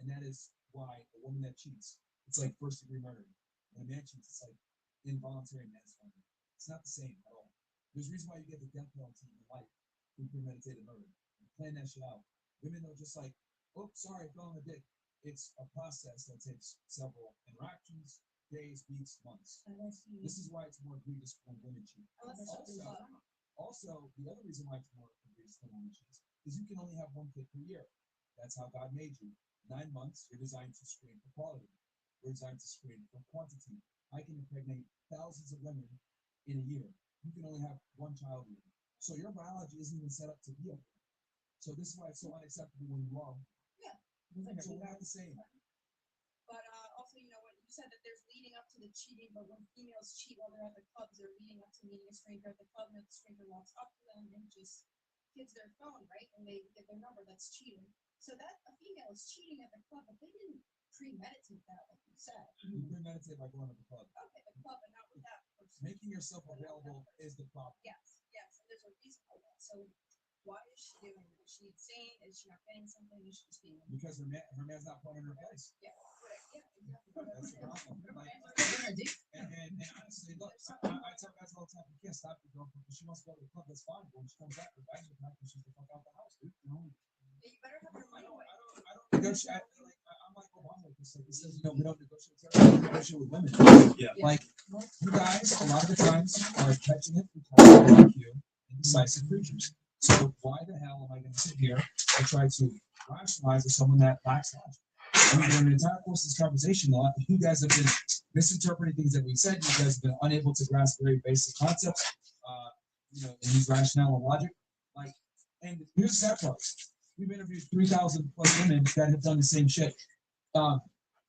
S5: And that is why a woman that cheats, it's like first degree murder. When a man cheats, it's like involuntary manslaughter. It's not the same at all. There's a reason why you get the death penalty in life for premeditated murder. You plan that shit out. Women are just like, oh, sorry, I fell on the dick. It's a process that takes several interactions, days, weeks, months. This is why it's more egregious when women cheat. Also, the other reason why it's more egregious when women cheat is you can only have one kid per year. That's how God made you. 9 months, you're designed to screen for quality. We're designed to screen for quantity. I can impregnate thousands of women in a year. You can only have one child a year. So your biology isn't even set up to be okay. So this is why it's so unacceptable when you are.
S8: Yeah.
S5: So we're not the same.
S8: But also, what you said that there's leading up to the cheating, but when females cheat while they're at the clubs, they're leading up to meeting a stranger at the club, and if the stranger walks up to them and just gives their phone, right, and they get their number, that's cheating. So that a female is cheating at the club, but they didn't premeditate that, like you said.
S5: You premeditate by going to the club.
S8: Okay, the club, but not with that person.
S5: Making yourself available is the problem.
S8: Yes, and there's a reason for that. So why is she doing it? Is she insane? Is she not getting something? Is she just being?
S5: Because her man's not put in her place.
S8: Yeah, exactly.
S5: That's the problem. And honestly, look, I tell guys all the time, you can't stop your girlfriend if she wants to go to the club. That's fine. But when she comes back, her bags are packed and she's the fuck out the house, dude.
S8: You better have your money away.
S5: I don't negotiate. I'm like Obama. It says, we don't negotiate. We negotiate with women.
S4: Yeah.
S5: Like you guys, a lot of the times are catching it because like you, indecisive creatures. So why the hell am I going to sit here and try to rationalize with someone that lacks logic? I mean, during the entire course of this conversation, you guys have been misinterpreting things that we said. You guys have been unable to grasp very basic concepts, and use rationale and logic. Like, and here's the sad part. We've interviewed 3,000 plus women that have done the same shit. And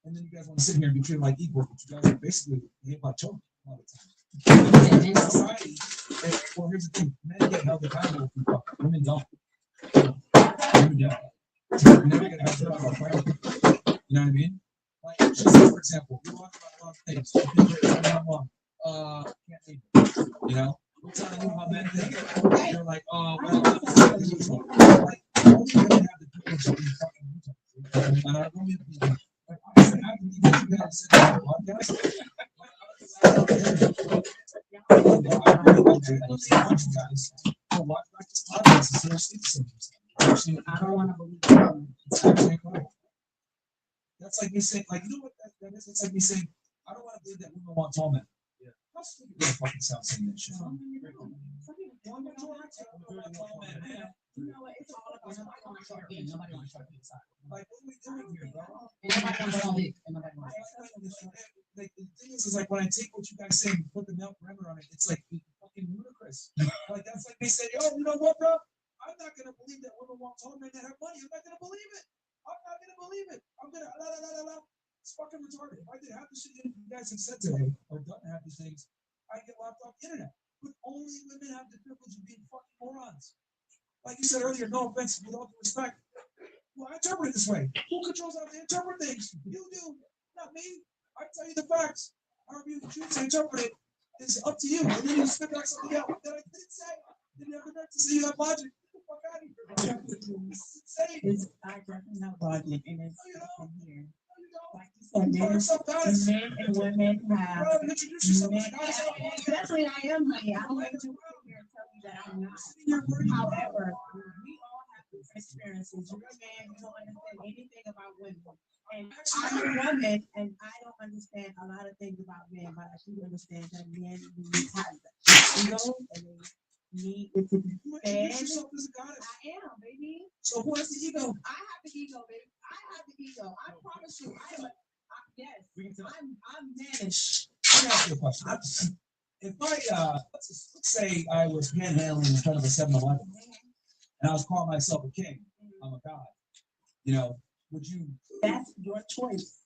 S5: then you guys want to sit here and be treated like equals, but you guys are basically behaved like children all the time. In society, well, here's the thing. Men get held accountable for fuck. Women don't. Women don't. Never get held accountable for anything. You know what I mean? Like, just for example, we talk about a lot of things. Can't leave it. You know? We're telling you how men think. You're like, oh, well, like, only women have the privilege of being fucking retards. And I only like, honestly, I believe that you guys sit on the podcast. I want you guys to watch back this podcast and see how sleep
S6: I don't want to believe it.
S5: That's like me saying, like, you know what that is? It's like me saying, I don't want to believe that women want tall men. Yeah. How stupid does fucking sound saying that shit?
S6: You know what? It's all about nobody wants to be. Nobody wants to be inside.
S5: Like, what are we doing here, bro?
S6: Nobody wants to be. Nobody wants
S5: Like, the thing is like when I take what you guys say and put the male parameter on it, it's like fucking ludicrous. Like, that's like they said, yo, you know what, bro? I'm not gonna believe that women want tall men that have money. I'm not gonna believe it. I'm not gonna believe it. I'm gonna It's fucking retarded. If I did half the shit you guys have said today, or done half these things, I get locked off the internet. But only women have the privilege of being fucking morons. Like you said earlier, no offense, with all due respect. Well, I interpret it this way. Who controls how they interpret things? You do, not me. I tell you the facts. However you choose to interpret it It's up to you. And then you spit back something out that I did say. You never meant to say that logic. Get the fuck out of here. This is insane.
S2: It's I definitely not logic, and it's from here. Like you
S5: You
S2: said,
S5: call yourself goddess.
S2: men and women have.
S5: Bro, introduce yourself as
S2: Men,
S5: a goddess.
S2: especially I am, honey. I'm going to sit here and tell you that I'm not. However, we all have different experiences. You're a man, you don't understand anything about women. And I'm a woman, and I don't understand a lot of things about men, but I do understand that men need have ego and they need it to be
S5: You
S2: fed.
S5: introduce yourself as a goddess.
S2: I am, baby.
S5: So who has the ego?
S2: I have the ego, baby. I have the ego. I promise you. Yes. I'm managed.
S5: Let me ask you a question. If I let's say I was panhandling in front of a 7-Eleven and I was calling myself a king, I'm a god. You know, would you?
S2: That's your choice.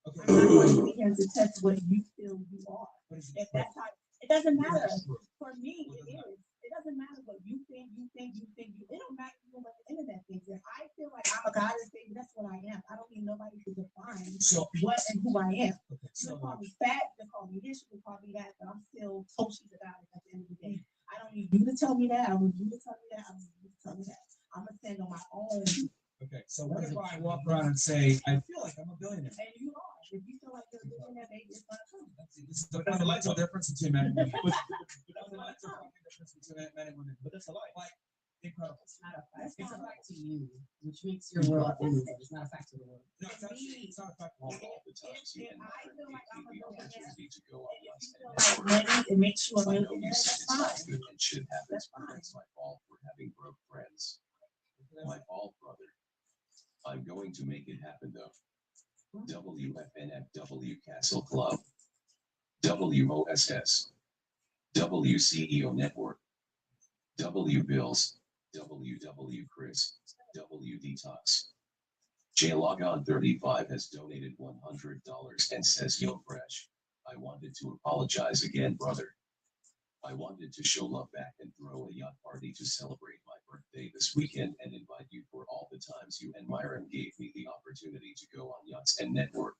S5: Okay.
S2: I'm not going to be here to test what you feel you are. If that's how, it doesn't matter. For me, it is. It doesn't matter what you think. It don't matter even what the internet thinks. If I feel like I'm a goddess, baby, that's what I am. I don't need nobody to define what and who I am.
S5: Okay,
S2: You can call me fat, you can call me this, you can call me that, but I'm still she's a goddess at the end of the day. I don't need you to tell me that. I don't need you to tell me that. I don't need you to tell me that. I'm gonna stand on my own.
S5: Okay, so what if I walk around and say, I feel like I'm a billionaire?
S2: And you are. If you feel like you're a billionaire, baby, it's gonna come.
S5: This is the fundamental difference between men and women. That's the fundamental difference between men and women.
S4: But that's a lie.
S5: Like, incredible.
S6: It's not a fact. It's a fact to you, which makes your world endless. It's not a fact to the world.
S5: No, it's not a fact.
S12: All the times you and
S2: I feel like I'm a
S12: the
S2: billionaire.
S12: opportunity to go on less and
S2: Like money, it makes you a
S12: I know
S2: millionaire.
S12: you said
S2: That's
S12: it's all
S2: fine.
S12: good and shit happens,
S2: That's
S12: but
S2: fine.
S12: that's my fault for having broke friends. My fault, brother. I'm going to make it happen though. WFNFW Castle Club. WOSS. WCEO Network. W Bills. WW Chris. W Detox. JLogon 35 has donated $100 and says, Yo, Fresh, I wanted to apologize again, brother. I wanted to show love back and throw a yacht party to celebrate my birthday this weekend and invite you for all the times you and Myron gave me the opportunity to go on yachts and network.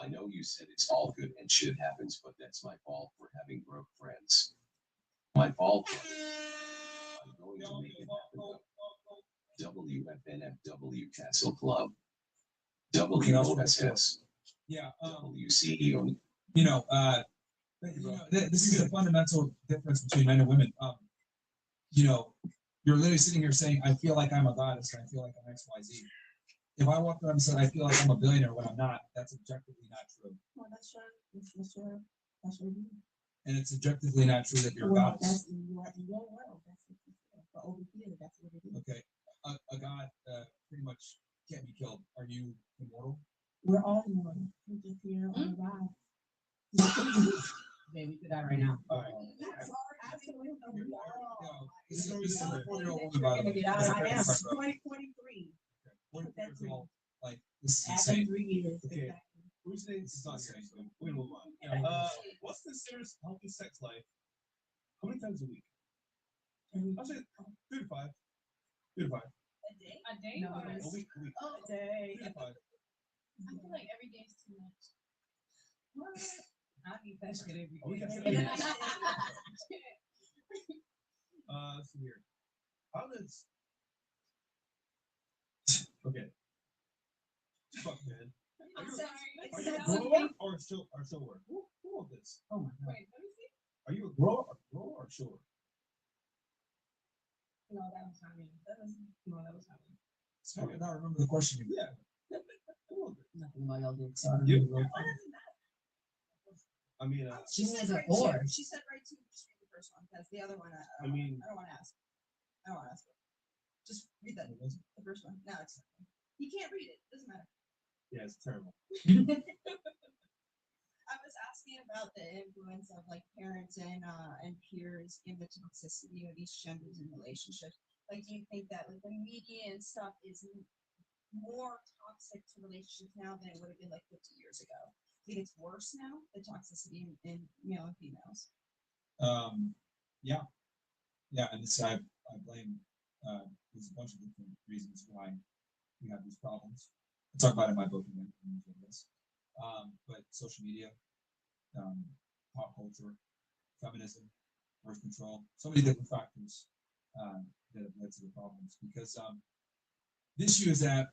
S12: I know you said it's all good and shit happens, but that's my fault for having broke friends. My fault. I'm going to make it happen though. WFNFW Castle Club. WOSS.
S5: Yeah.
S12: WCEO.
S5: You know, this is a fundamental difference between men and women. You know, you're literally sitting here saying, I feel like I'm a goddess and I feel like I'm XYZ. If I walk around and say I feel like I'm a billionaire when I'm not, that's objectively not true.
S2: Well, that's your view.
S5: And it's objectively not true that you're a
S2: Well,
S5: goddess.
S2: that's in your world. That's what you feel. But over here, that's what it is.
S5: Okay. A god pretty much can't be killed. Are you immortal?
S2: We're all immortal. We're just here on the ride.
S6: Okay, we could die right now.
S5: All right.
S2: Absolutely.
S5: This is a 4-year-old woman, by the way.
S2: I am 43.
S5: 40 years old. Like, this is
S2: After
S5: insane.
S2: 3 years.
S4: Okay.
S2: Exactly.
S4: We're saying this is not serious. We're gonna move on. What's the serious healthy sex life? How many times a week? I'll say 3 to 5. 3 to 5.
S8: A day? A day?
S6: No,
S8: or
S4: A week.
S2: Oh, a day.
S4: 3 to 5.
S8: I feel like every day is too much.
S6: What? I need that shit every
S4: Oh, we
S6: day.
S4: got some- let's see here. How does okay? Fuck, man.
S8: I'm sorry.
S4: Are you a grower or a shower? Who wrote this?
S6: Oh my god.
S8: Wait, let me see.
S4: Are you a grower or shower?
S8: No, that was not me. That was not me.
S5: So I cannot remember the question you
S4: Yeah. Who wrote it?
S6: Nothing about y'all did. So I don't
S4: You?
S6: know.
S4: I mean,
S6: She says a
S15: right
S6: whore.
S15: two. She said right two. Just read the first one because the other one,
S4: I mean,
S15: I don't want to ask. I don't want to ask. Just read that. The first one. No, it's you can't read it. Doesn't matter.
S4: yeah, it's terrible.
S15: I was asking about the influence of like parents and peers in the toxicity of each genders in relationships. Like, do you think that like the media and stuff is more toxic to relationships now than it would have been like 50 years ago? I think it's worse now, the toxicity in male and females.
S5: Yeah, and this I blame. There's a bunch of different reasons why we have these problems. I talk about it in my book again. But social media, pop culture, feminism, birth control, so many different factors that have led to the problems. Because the issue is that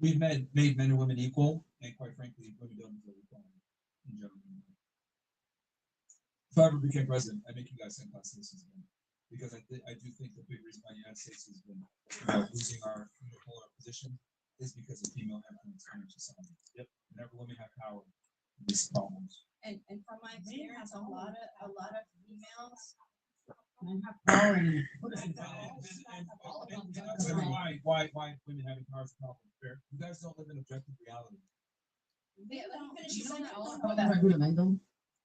S5: we've made men and women equal, and quite frankly, women don't deserve equality in general. If I ever became president, I'd make you guys second class citizens again. Because I do think the big reason why the United States has been losing our unipolar position is because of female influence in our society. Yep. Whenever women have power, these problems.
S15: And from my experience, a lot of females.
S5: Why women having power is a problem? Fair. You guys don't live in objective reality.
S15: Yeah, let me finish.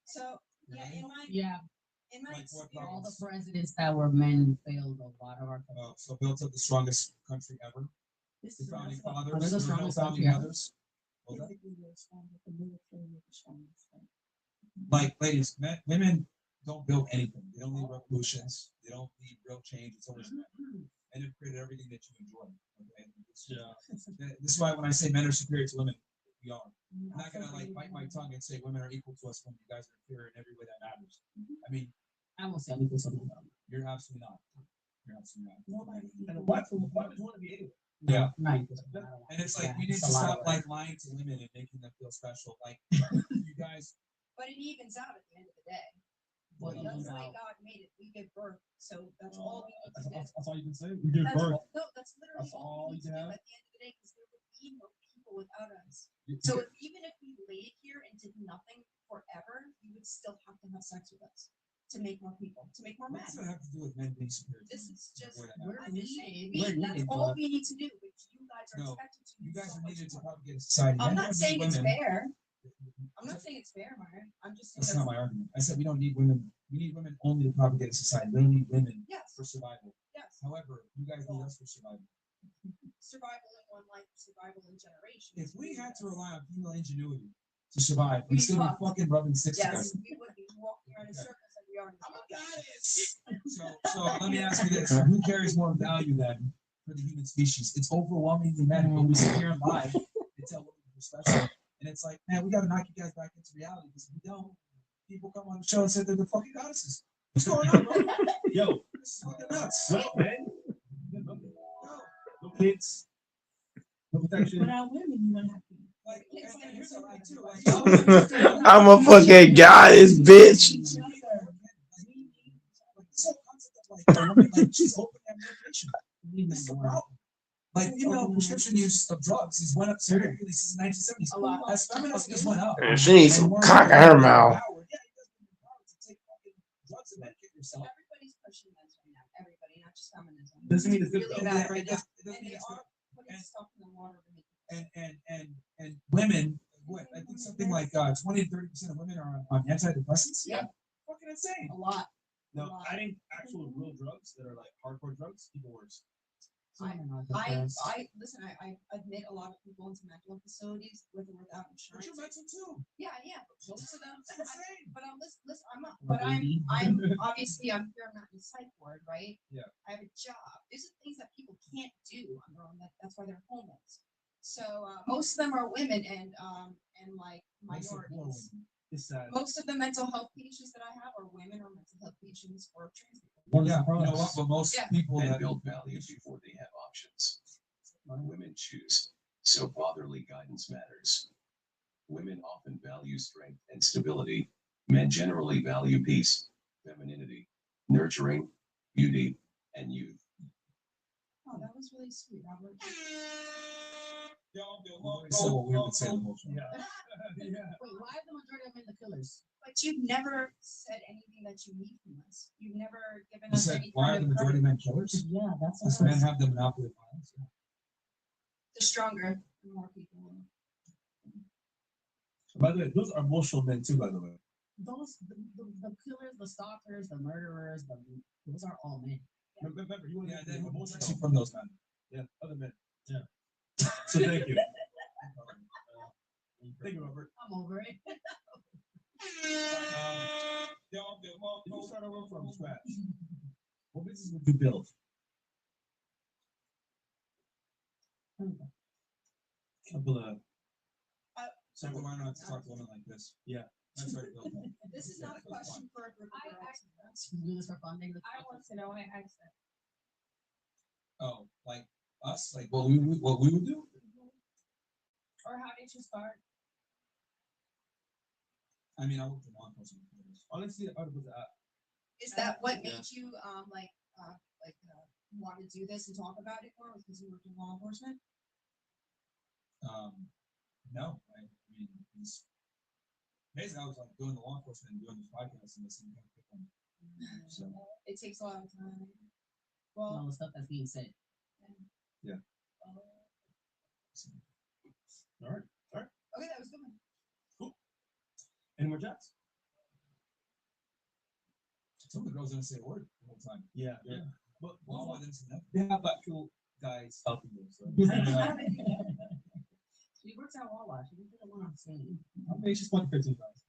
S15: So yeah, in my experience,
S6: all the presidents that were men failed a lot of our.
S5: So built up the strongest country ever.
S6: This
S5: The
S6: is
S5: founding
S6: also-
S5: fathers,
S6: they're the
S5: the
S6: strongest
S5: founding
S6: country ever.
S5: mothers. Like ladies, women don't build anything. They don't lead revolutions. They don't lead real change. It's always men. And they've created everything that you enjoy. Okay? This is why when I say men are superior to women, we are. I'm not gonna like bite my tongue and say women are equal to us when you guys are inferior in every way that matters. I mean,
S6: I won't say I'm equal to them.
S5: you're absolutely not. You're absolutely not.
S4: Why would you want to be able?
S5: Yeah.
S6: Right.
S5: And it's like we need to
S6: It's a lot
S5: stop
S6: of work.
S5: like lying to women and making them feel special. Like you guys.
S15: but it evens out at the end of the day.
S6: What
S15: That's
S6: evens
S15: the way
S6: out?
S15: God made it. We give birth, so that's all we need to do.
S4: That's all you can say. We give
S15: That's
S4: birth.
S15: all- No, that's literally
S4: That's
S15: all
S4: all
S15: we
S4: you
S15: need to do
S4: have.
S15: at the end of the day, because there would be no people without us. So even if we laid here and did nothing forever, you would still have to have sex with us to make more people, to make more men.
S5: What does that have to do with men being superior?
S15: This is just
S6: We're
S15: I'm just saying,
S6: needed. We're
S15: that's
S6: needed,
S15: all
S6: but-
S15: we need to do, which you guys are
S5: No,
S15: expected to.
S5: You
S15: do
S5: guys
S15: so
S5: are
S15: much
S5: needed to
S15: more.
S5: propagate a society.
S15: I'm
S5: Men
S15: not
S5: don't
S15: saying
S5: need
S15: it's
S5: women.
S15: fair. I'm not saying it's fair, Myron. I'm just saying
S5: That's not my argument. I said we don't need women. We need women only to propagate a society. We don't need women
S15: Yes.
S5: for survival.
S15: Yes.
S5: However, you guys need us for survival.
S15: Survival in one life, survival in generations.
S5: If we had to rely on female ingenuity to survive, we'd still be fucking rubbing sticks
S15: Yes,
S5: together.
S15: we would be walking around in circles like we are in
S5: So let me ask you this: who carries more value then for the human species? It's overwhelmingly men, but we sit here and lie and tell women we're special, and it's like, man, we got to knock you guys back into reality because if we don't, people come on the show and say they're the fucking goddesses. What's going on, bro?
S4: Yo,
S5: This is fucking nuts.
S4: what up, man? No kids. No protection.
S2: Without women, you don't have to.
S5: Like, and here's the thing too. Like,
S3: I'm a fucking goddess, bitch.
S5: Like female prescription use of drugs has went up significantly since the 1970s. As feminists, this went up.
S3: She needs some cock in her mouth.
S15: Everybody's pushing this right now. Everybody, not just feminism.
S4: Doesn't mean it's good,
S15: really
S4: though.
S15: bad
S5: Yeah,
S15: right
S5: it
S15: now.
S5: does- it doesn't
S15: And
S5: mean
S15: they
S5: it's
S15: are putting stuff in the water to make
S5: And women, what I think something like 20 to 30% of women are on antidepressants.
S15: Yeah.
S5: Fucking insane.
S15: a lot.
S4: No, I think actual real drugs that are like hardcore drugs, people worse.
S15: I listen. I admit a lot of people into mental facilities with or without
S5: But
S15: insurance.
S5: you're mental too.
S15: Yeah, but most of them.
S5: It's insane.
S15: But listen. I'm not. But I'm obviously I'm here. I'm not in psych ward, right?
S5: Yeah.
S15: I have a job. These are things that people can't do on their own. That's why they're homeless. So most of them are women and like minorities.
S4: It's sad.
S15: Most of the mental health patients that I have are women or mental health patients or trans people.
S5: Yeah, you know what? But most people
S16: Men
S5: that
S16: build values before they have options. Women choose, so fatherly guidance matters. Women often value strength and stability. Men generally value peace, femininity, nurturing, beauty, and youth.
S15: Oh, that was really sweet, Robert.
S5: So what we would say the most.
S4: Yeah.
S6: Wait, why are the majority of men the killers?
S15: But you've never said anything that you need from us. You've never given
S5: You
S15: us
S5: said
S15: any
S5: why are
S15: kind
S5: the
S15: of
S5: majority of men killers?
S6: Yeah, that's
S5: Because men have the monopoly of violence.
S15: the stronger, the more people.
S4: By the way, those are emotional men too, by the way.
S6: Those the killers, the stalkers, the murderers, those are all men.
S4: Remember, you want
S5: Yeah,
S4: to
S5: then
S4: be
S5: what's
S4: emotional.
S5: actually from those men?
S4: Yeah, other men. Yeah. So thank you. Thank you, Robert.
S6: I'm over it.
S4: If you start over from scratch, what business would you build? I'll build a.
S5: So why not talk to women like this?
S4: Yeah.
S5: That's right. Bill.
S15: This is not a question for a group of girls.
S6: Should we do this for fun?
S8: I want to know. I asked that.
S5: Oh, like us? Like what we would do?
S8: Or how did you start?
S5: I mean, I worked in law enforcement.
S4: Honestly, I was
S15: Is that what made you want to do this and talk about it more? Because you worked in law enforcement?
S5: No, I mean, it's basically I was like doing the law enforcement and doing this podcast and listening to them. So
S15: It takes a lot of time.
S6: All
S15: Well,
S6: the stuff that's being said.
S4: yeah. All right.
S15: okay, that was good.
S4: Cool. Any more chats?
S5: some of the girls didn't say a word the whole time.
S4: Yeah.
S5: But one of them didn't say nothing.
S4: They have actual guys helping them. So.
S6: She works out Wawa. She didn't want to say.
S4: I mean, she's 115 guys.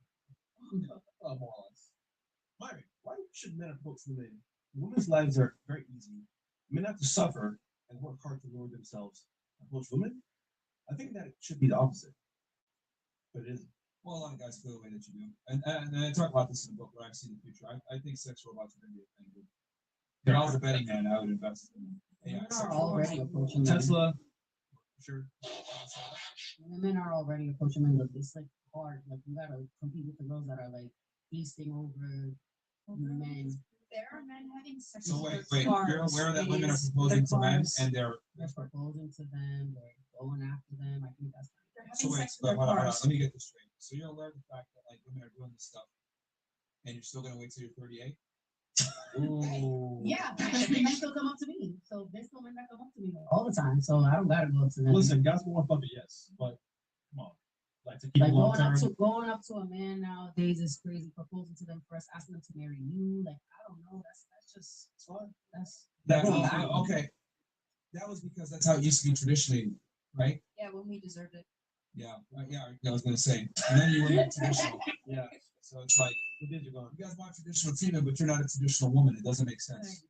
S4: More or less. Myron, why should men approach women? Women's lives are very easy. Men have to suffer and work hard to lower themselves. Approach women? I think that it should be the opposite. But it isn't.
S5: Well, a lot of guys feel the way that you do. And I talk about this in the book, what I've seen in the future. I think sexual robots are going to be a thing. If I was a betting man, I would invest in AI.
S6: Women are already approaching men.
S4: Tesla, sure.
S6: Women are already approaching men. Look, it's like hard. Like you gotta compete with the girls that are like feasting over men.
S15: There are men having sex.
S5: So wait,
S15: with cars.
S5: you're aware that women are
S15: Is
S5: proposing
S15: the
S5: to men
S15: cars-
S5: and they're
S6: proposing to them, they're going after them. I think that's
S15: They're
S5: so
S15: having
S5: wait,
S15: sex with their
S5: hold on,
S15: cars.
S5: let me get this straight. So you're aware of the fact that like women are doing this stuff and you're still gonna wait till you're 38?
S4: Ooh.
S6: yeah. They might still come up to me. So there's still men that come up to me all the time. So I don't gotta go up to them.
S4: Listen, guys will want fuck it, yes. But come on. Like to keep
S6: Like
S4: it long
S6: going up to a man nowadays is crazy. Proposing to them first, asking them to marry you. Like I don't know. That's just
S4: It's fine.
S6: that's
S5: Okay. That was because that's how it used to be traditionally, right?
S15: Yeah, when we deserved it.
S5: Yeah, I was gonna say. And then you went back traditional.
S4: Yeah.
S5: So it's like
S4: The days are gone.
S5: you guys want traditional treatment, but you're not a traditional woman. It doesn't make sense.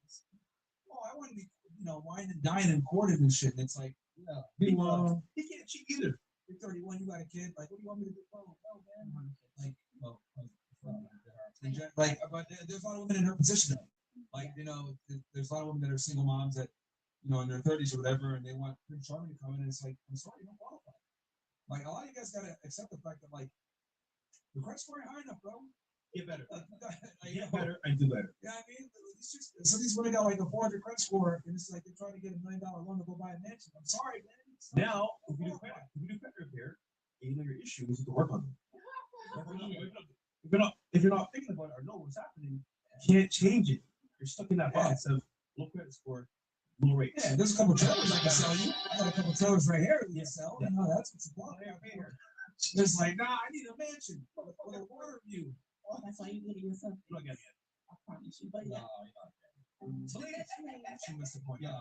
S5: Oh, I want to be, wine and dine and courted and shit. And it's like, yeah,
S4: Meanwhile, he can't cheat either.
S5: you're 31, you got a kid. Like, what do you want me to do? Oh, man. Like, but there's a lot of women in her position. Like, there's a lot of women that are single moms that, in their 30s or whatever, and they want Prince Charming to come in, and it's like, I'm sorry, you don't qualify. Like, a lot of you guys gotta accept the fact that, like, the credit score ain't high enough, bro.
S4: Get better.
S5: Like,
S4: Get better and do better.
S5: Yeah, I mean, some of these women got like a 400 credit score, and it's like they're trying to get $1 million loan to go buy a mansion. I'm sorry, man.
S4: Now, if you do credit repair, and you know your issues, you can work on them. If you're not thinking about it or know what's happening, you can't change it. You're stuck in that box of low credit score, low rates.
S5: Yeah, there's a couple trailers I can sell you. I got a couple trailers right here we can sell.
S4: Yeah.
S5: That's what's important. It's like, nah, I need a mansion with a water view.
S6: That's why you get it yourself.
S4: You don't get it.
S6: I promise you. But
S5: No,
S6: yeah.
S5: you're not. So she missed the point. Yeah,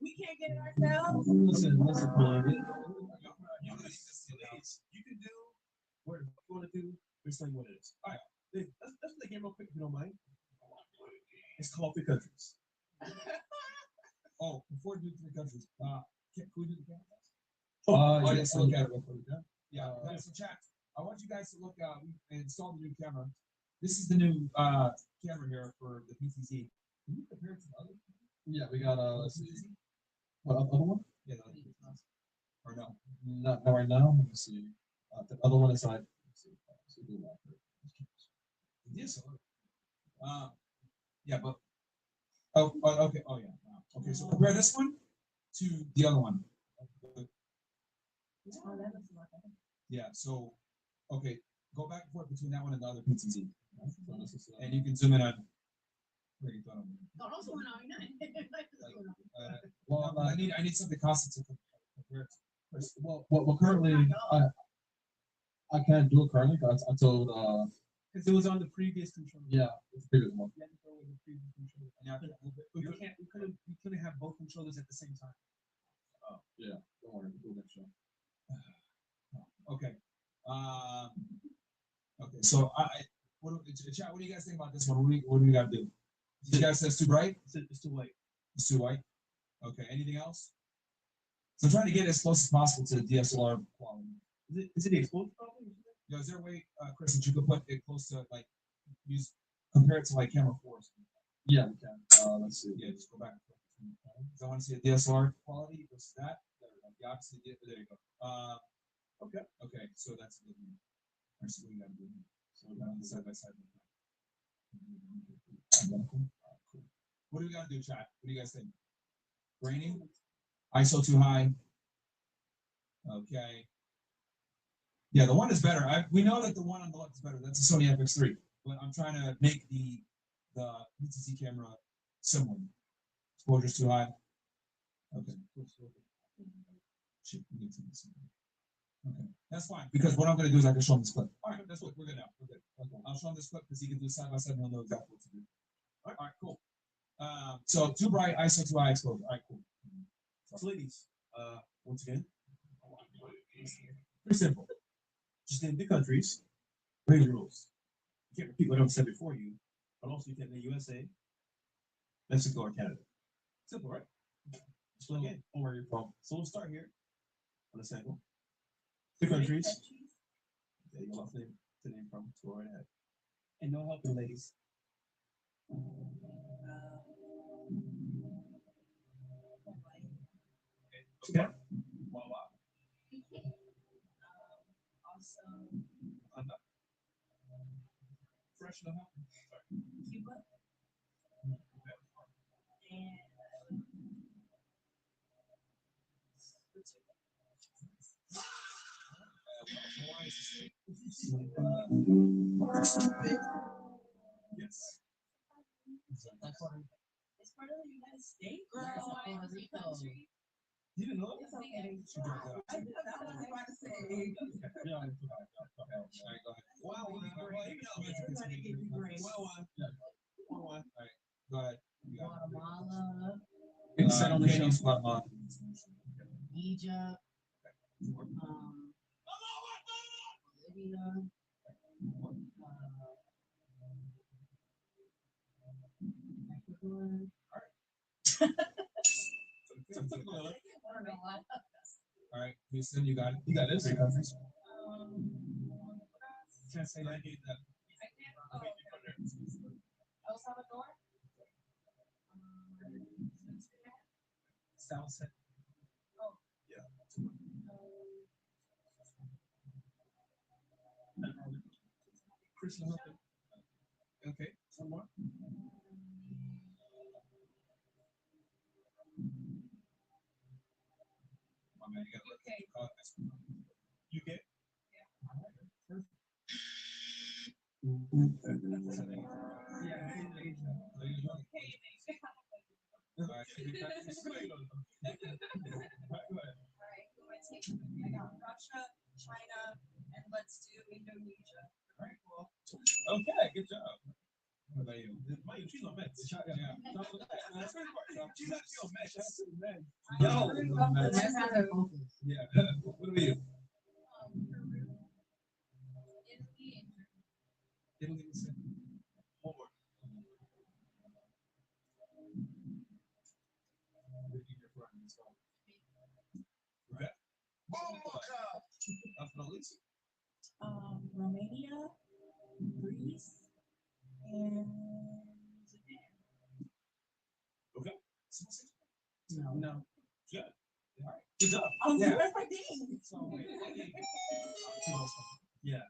S15: We can't get it ourselves.
S4: Listen, man. You can do what you want to do. Just like what it is. All right. Let's play the game real quick if you don't mind. It's called Three Countries.
S5: Oh, before we do the countries, can we do the cameras?
S4: Yes,
S5: Look at it real quick. Yeah, so chat. I want you guys to look. We installed the new camera. This is the new camera here for the PTZ. Can you compare it to the other?
S17: Yeah, we got let's see. What other one?
S5: Yeah, or no?
S17: Not right now. Let me see. The other one is like. Let's see.
S5: Yes. Yeah, but. Okay. Oh, yeah. Okay, so compare this one to the other one. Yeah. So, okay, go back and forth between that one and the other PTZ, and you can zoom in on. Where you thought
S6: No, don't zoom in on me.
S5: Well, I need something constant to compare it to.
S17: Well, currently, I can't do it currently. I told
S4: Because it was on the previous controller.
S17: yeah, it's the previous one.
S4: You had to go with the previous controller. We couldn't have both controllers at the same time.
S17: Oh, yeah. Don't worry, we'll do that show.
S5: Okay. Okay. So chat, what do you guys think about this one? What do we got to do? You guys say it's too bright?
S4: It's too late.
S5: It's too white. Okay. Anything else? So trying to get as close as possible to the DSLR quality.
S4: Is it the exposure problem?
S5: Yo, is there a way, Chris, that you could put it close to like use compare it to like camera 4?
S17: Yeah, we can. Let's see.
S5: Yeah, just go back and forth between the camera. 'Cause I want to see a DSLR quality versus that. There we go. Yeah, obviously, there you go. Okay. Okay, so that's a good one. That's what we got to do. So we're going side by side. Identical. Cool. What do we got to do, chat? What do you guys think? Grainy? ISO too high? Okay. Yeah, the one is better. We know that the one on the left is better. That's a Sony FX3. But I'm trying to make the PTZ camera similar. Exposure's too high. Okay. Okay, that's fine. Because what I'm going to do is I can show him this clip. All right, that's what we're good now. We're good. Okay. I'll show him this clip because he can do side by side and he'll know exactly what to do. All right, cool. So too bright, ISO too high exposure. All right, cool.
S4: So ladies, once again, pretty simple. Just name the countries, range rules. You can't repeat what I've said before you, but also you can name USA, Mexico, or Canada. Simple, right? Just play a game. Where you're from. So we'll start here on the sample. The countries. There you go. Off name to name from. Let's go right ahead. And no helping, ladies. Okay. Wow.
S14: Also,
S4: Fresh no help.
S14: Cuba. And
S4: Yes.
S14: it's part of the United States, girl.
S4: You didn't know?
S14: It's okay.
S2: I was about to say.
S5: Yeah, all right, go ahead.
S4: Wow.
S5: All right, go ahead.
S6: Guatemala,
S5: You said on the show, Guatemala.
S6: Egypt, Bolivia, Ecuador.
S5: All right, Houston, you got it. You got it. Three countries.
S4: Can't say I need that.
S8: El Salvador.
S4: South Set.
S8: Oh.
S4: Yeah. Chris, okay, some more. UK.
S14: I got Russia, China, and let's do Indonesia.
S4: Very cool. Okay, good job. What about you? She's on meds. Yeah. That's very important. She's actually on meds. That's so meds. Yo. Yeah. What about you?
S8: Peru.
S4: Italy. One more. Right.
S2: Romania, Greece, and Japan.
S4: Okay.
S6: No.
S4: Good. All right. Good job.
S2: Yeah.
S4: Yeah.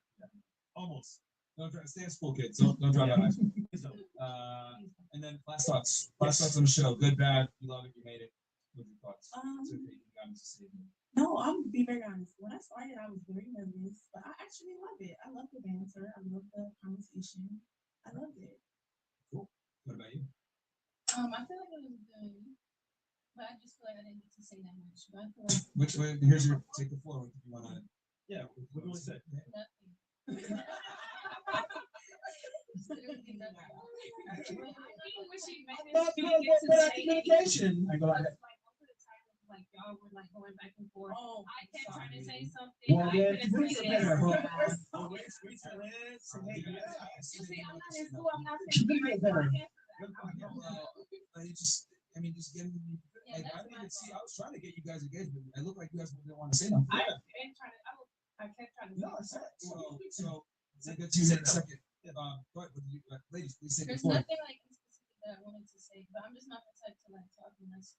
S4: Almost.
S5: Don't try to stay in school, kids. Don't drop out of high school. And then last thoughts. Last thoughts on the show. Good, bad. You love it. You hate it. What's your thoughts? It's okay. You got me to say it.
S2: No, I'm gonna be very honest. When I started, I was very nervous, but I actually love it. I love the banter. I love the conversation. I loved it.
S5: Cool. What about you?
S8: I feel like it was good, but I just feel like I didn't get to say that much. But I feel like
S5: Which way? Here's your take the floor. If you want to.
S4: Yeah. What do you want to say?
S8: nothing.
S5: Communication. I go ahead.
S8: Like y'all were like going back and forth.
S2: Oh,
S8: I kept trying to say something.
S5: Well,
S8: I
S5: then,
S8: couldn't say it. See, I'm not in school. I'm not saying
S5: I mean, just get it.
S8: Yeah,
S5: Like, I
S8: that's
S5: didn't
S8: my
S5: even see. I
S8: fault.
S5: was trying to get you guys engaged, but it looked like you guys didn't want to say nothing.
S8: I kept trying to. I kept trying to.
S5: No, I said so. We'll get to you in a second. Go ahead, ladies, please say
S8: There's
S5: before.
S8: nothing like in specific that I wanted to say, but I'm just not the type to like talk unless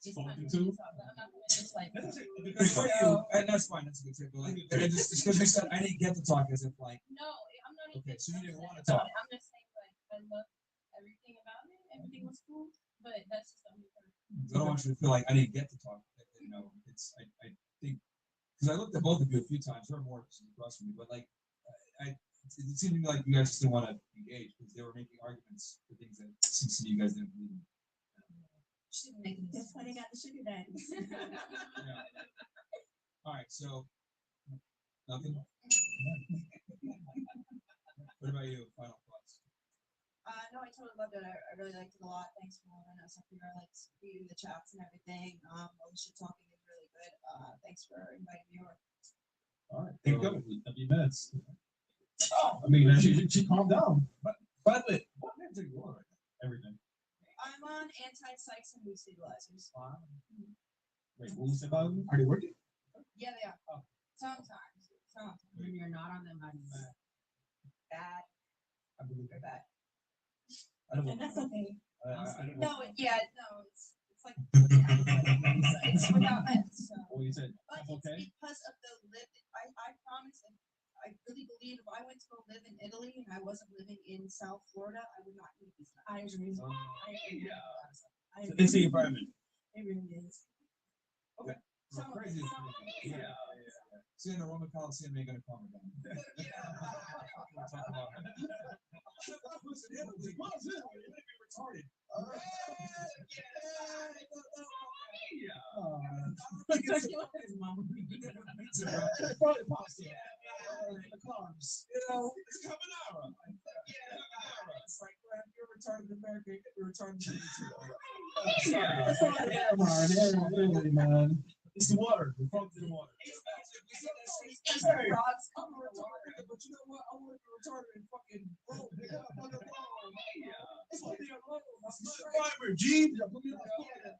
S8: it's time
S5: Spoken
S8: for me
S5: to?
S8: to talk. I'm not gonna just like.
S5: Because for you, and that's fine. That's a good tip. But like, just because you said I didn't get to talk, as if like.
S8: No, I'm not even.
S5: Okay, so you didn't want to
S8: about
S5: talk.
S8: it. I'm just saying like I love everything about it. Everything was cool, but that's just the only part.
S5: I don't want you to feel like I didn't get to talk. You know, it's I think because I looked at both of you a few times. There are more across from me, but like it seemed to me like you guys just didn't want to engage because they were making arguments for things that seems to me you guys didn't believe in.
S2: That's why they got the sugar daddies.
S5: Yeah. All right, so nothing. What about you? Final thoughts?
S15: No, I totally loved it. I really liked it a lot. Thanks for having us up here, like reading the chats and everything. All the shit talking is really good. Thanks for inviting me over.
S5: All right, thank you.
S17: W meds. I mean, she calmed down. But by the way, what meds are you on right now? Everything.
S15: I'm on anti-psychs and mood stabilizers.
S17: Wait, what was it about? Are they working?
S15: Yeah, they are.
S17: Oh.
S15: Sometimes.
S6: When you're not on them, how do you
S15: Bad.
S17: I believe
S15: They're bad.
S17: I don't know.
S15: And that's okay.
S17: I don't
S15: No,
S17: know.
S15: it's like it's without meds. So.
S17: What you said?
S15: But
S17: That's okay.
S15: it's because of the live. I promise. I really believe if I went to go live in Italy and I wasn't living in South Florida, I would not need these. I agree.
S7: It's the environment.
S15: It really is.
S5: Okay.
S15: So
S5: Crazy. Yeah. See, in the Roman Coliseum ain't gonna calm her down. We'll talk about it. Retarded. Probably pasta. The carbs. You know, it's carbonara. It's like when you're retarded in America, you're retarded in
S17: Really, man.
S7: It's the water. The frogs in the water.
S5: But you know what? I want to be retarded and fucking broke. It's only a low.
S7: Fiber, G.
S5: Put me on Florida.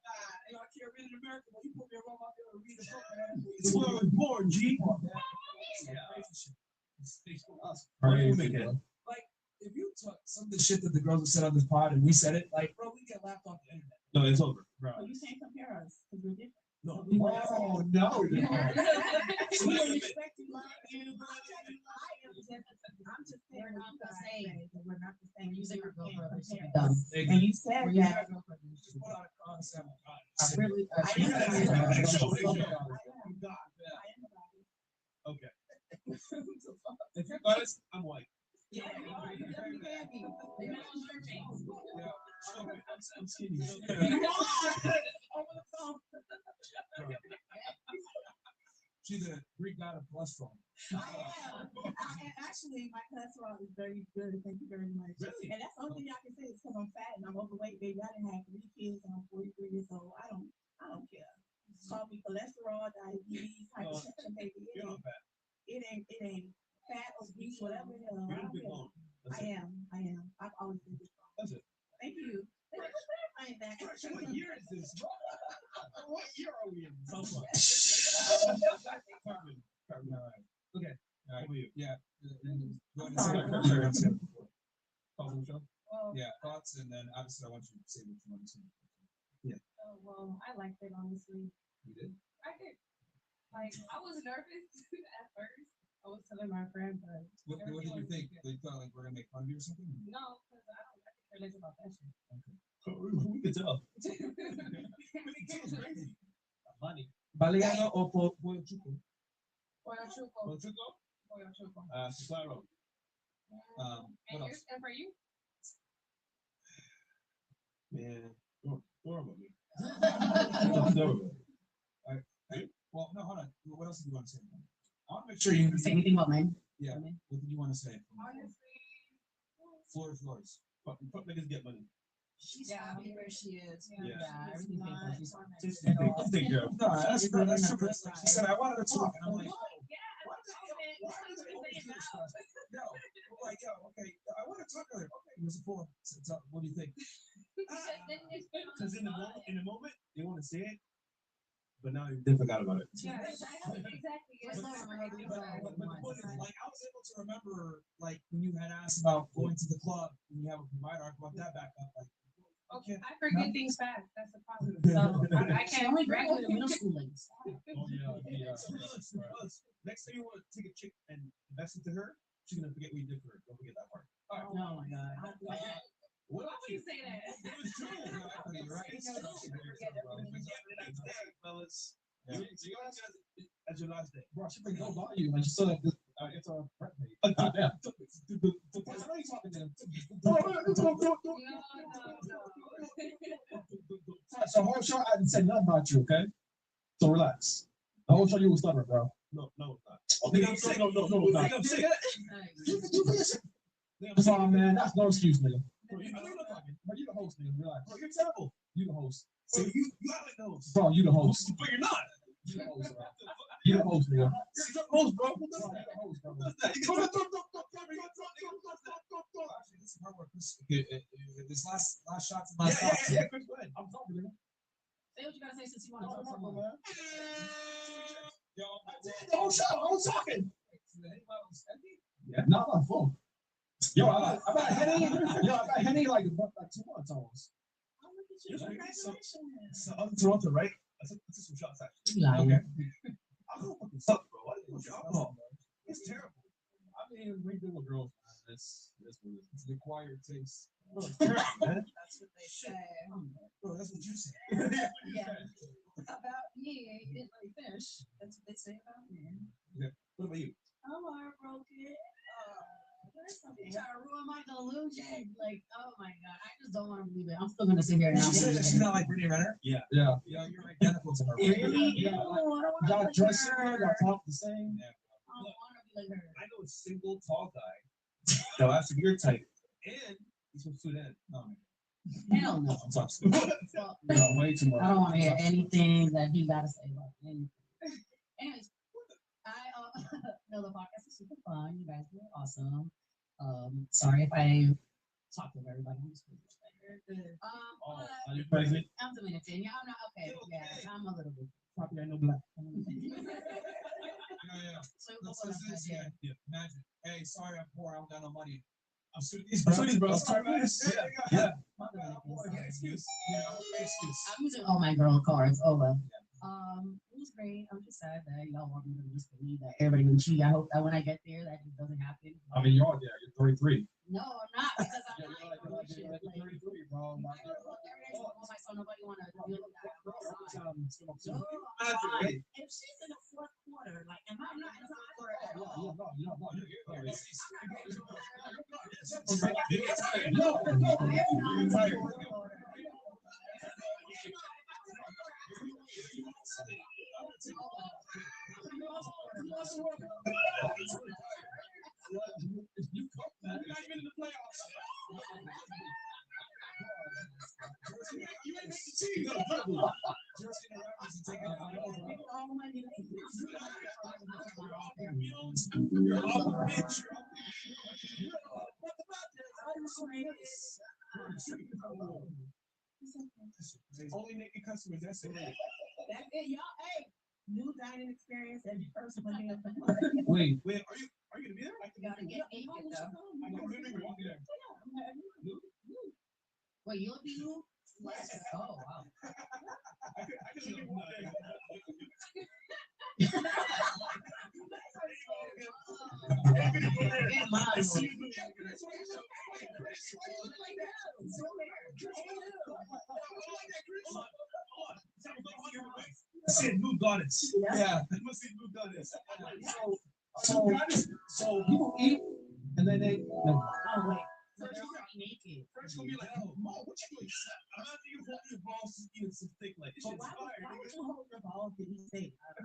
S5: And I can't read in America, but you put me around my to read the book, man.
S7: It's where I was born, G.
S5: Like, if you took some of the shit that the girls have said on this pod and we said it, like, bro, we get laughed off the internet.
S7: No, it's over, bro.
S2: But you can't compare us because we're different.
S7: No.
S5: Oh, no.
S2: We respect you, love you, but I'm just saying we're not the same. We're not the same.
S6: Using our GoPro, they should be
S2: done.
S6: done.
S2: And you said
S6: We're using
S2: that.
S6: our GoPro, they should be done.
S5: I
S6: really-
S7: Okay. If you're honest, I'm white.
S2: Yeah,
S7: I'm skinny.
S5: She's a Greek god of cholesterol.
S2: Actually, my cholesterol is very good. Thank you very much.
S7: Really?
S2: And that's the only thing I can say is because I'm fat and I'm overweight, baby. I done had 3 kids and I'm 43 years old. I don't care. Call me cholesterol, diabetes, hypertension, baby.
S7: You're not fat.
S2: It ain't fat, obese, whatever.
S7: You're in a big bone.
S2: I am. I've always been big bone.
S7: That's it.
S2: Thank you. Thank you for clarifying that.
S7: What year is this? What year are we in? Carmen.
S5: All right. Okay. All right.
S7: How about you?
S5: Yeah. Go ahead and
S2: Sorry.
S5: say what you want to say before.
S7: Call the show?
S8: Well,
S5: Yeah, thoughts, and then obviously I want you to say what you want to say.
S8: well, I liked it honestly.
S5: You did?
S8: I did. Like I was nervous at first. I was telling my friend, but
S5: What did you think? You thought like we're gonna make fun of you or something?
S8: no, because I could care less about that shit.
S7: We can tell.
S17: Money.
S5: Baleano o pollo chuco?
S8: Pollo chuco.
S7: Well, Chico?
S8: Pollo chuco.
S7: Claro.
S5: What
S8: And
S5: else?
S8: and for you?
S7: Man, don't about me.
S5: Well, no, hold on. What else did you want to say? I want to make sure you
S6: Say anything about men?
S5: Yeah. What did you want to say?
S8: Honestly,
S5: Floor is yours.
S7: Fuck niggas get money.
S15: She's happy where she is.
S7: Yeah.
S6: Everything's paid for. She's
S7: Just take care of.
S5: No, that's true. She said I wanted to talk, and I'm like, yo, like, yo, okay, I want to talk earlier. Okay, it was a floor. So, what do you think?
S7: Because in the moment,
S4: to say it, but now you forgot about it.
S8: Yeah, exactly. Yes.
S5: But the point is, like, I was able to remember, like, when you had asked about going to the club and you have a provider, I brought that back up. Like, okay.
S8: I forget things fast. That's the problem. So I can't
S6: only graduated middle school late.
S5: Oh yeah.
S4: So next time you want to take a chick and invest into her, she's gonna forget what you did for her. Don't forget that part.
S6: Oh my god.
S4: What
S8: Why would you say that?
S4: It was true. You're right. Next day, fellas. So you guys as your last day.
S5: Bro, she bring no value, man. She saw that it's a front page. Goddamn. What are you talking to them? So whole show I didn't say nothing about you, okay? So relax. The whole show you was stubborn, bro.
S4: No, it's not.
S5: Okay,
S4: I'm sick.
S5: no,
S4: I'm sick.
S5: That's all, man. That's no excuse, nigga.
S4: Bro, you
S5: the host, nigga. Relax.
S4: Bro, you're terrible.
S5: You the host.
S4: So you got like those.
S5: Bro, you the host.
S4: But you're not.
S5: You the host, bro. You the host, nigga.
S4: You're the host, bro. Who does
S5: Bro,
S4: that?
S5: you the host, bro.
S4: Who does that? You can
S5: Actually, this is hard work. This last shot's my
S4: yeah, Chris, go ahead.
S5: I'm talking, nigga.
S6: Say what you gotta say since you want to talk so much.
S5: Yo, the whole show, I was talking. Yeah, not on phone. Yo, I got Henny. Yo, I got Henny like 2 months almost.
S4: So I'm in Toronto, right? I took some shots actually.
S6: Okay.
S4: Alcohol fucking sucks, bro. Why do you drink alcohol? It's terrible.
S5: I mean, we do with girls, man. It's the acquired taste.
S4: Bro, it's terrible, man.
S15: That's what they say.
S4: Bro, that's what you say.
S15: Yeah. About me, you didn't like fish. That's what they say about me.
S4: Yeah. What about you?
S6: I'm heartbroken. You try to ruin my delusion. Like, oh my god, I just don't want to believe it. I'm still gonna sit here and
S5: Did
S6: not
S5: you say
S6: believe
S5: that she's
S6: it.
S5: not like Brittany Renner?
S4: Yeah.
S5: Yeah, you're identical to her.
S6: Really?
S5: Yeah,
S6: No, I don't wanna
S5: y'all
S6: be
S5: dress
S6: like
S5: similar,
S6: her.
S5: y'all talk the same.
S4: Yeah.
S6: I don't want to be like her.
S4: I know a single tall guy that'll ask your type, and he's from Sudan.
S5: No,
S6: Hell no.
S5: I'm talking.
S6: Fuck
S5: You know, way too much.
S6: I don't want to hear anything that he got to say about anything. Anyways, I know the podcast is super fun. You guys were awesome. Sorry if I talked with everybody. I'm just
S5: Are you crazy?
S6: I'm Dominican. Yeah, I'm not okay. Yeah, I'm a little bit. Probably I know black.
S5: Yeah.
S6: So
S5: Yeah. Imagine. Hey, sorry, I'm poor. I don't got no money. I'm
S4: Sudanese,
S5: bro.
S4: Sorry, guys. Yeah.
S5: Excuse. Yeah, excuse.
S6: I'm using all my girl cards. Oh well. It was great. I'm just sad that y'all want me to just believe that everybody will cheat. I hope that when I get there, that it doesn't happen.
S5: I mean, you're 33.
S6: No, I'm not because I'm not in a
S5: You're
S6: relationship.
S5: like 33, bro.
S6: So nobody want to deal with that.
S5: No,
S6: If she's in the fourth quarter, like, am I not in the fourth quarter at all?
S5: You're not even in the playoffs. You ain't make the team.
S4: Only naked customers. That's it.
S15: That's it, y'all. Hey, new dining experience every person when they
S5: Wait,
S4: Are you gonna be there?
S15: You gotta get naked though.
S6: Wait, you'll be who? Oh wow.
S4: Say new goddess.
S5: yeah.
S4: I must say new goddess.
S5: So people eat and then they.
S6: Oh wait. So you're already naked.
S4: First gonna be like, oh, Mom, what you doing? I'm not you hold your balls to eat some thick like this.
S15: But why would you hold your balls to eat steak? Are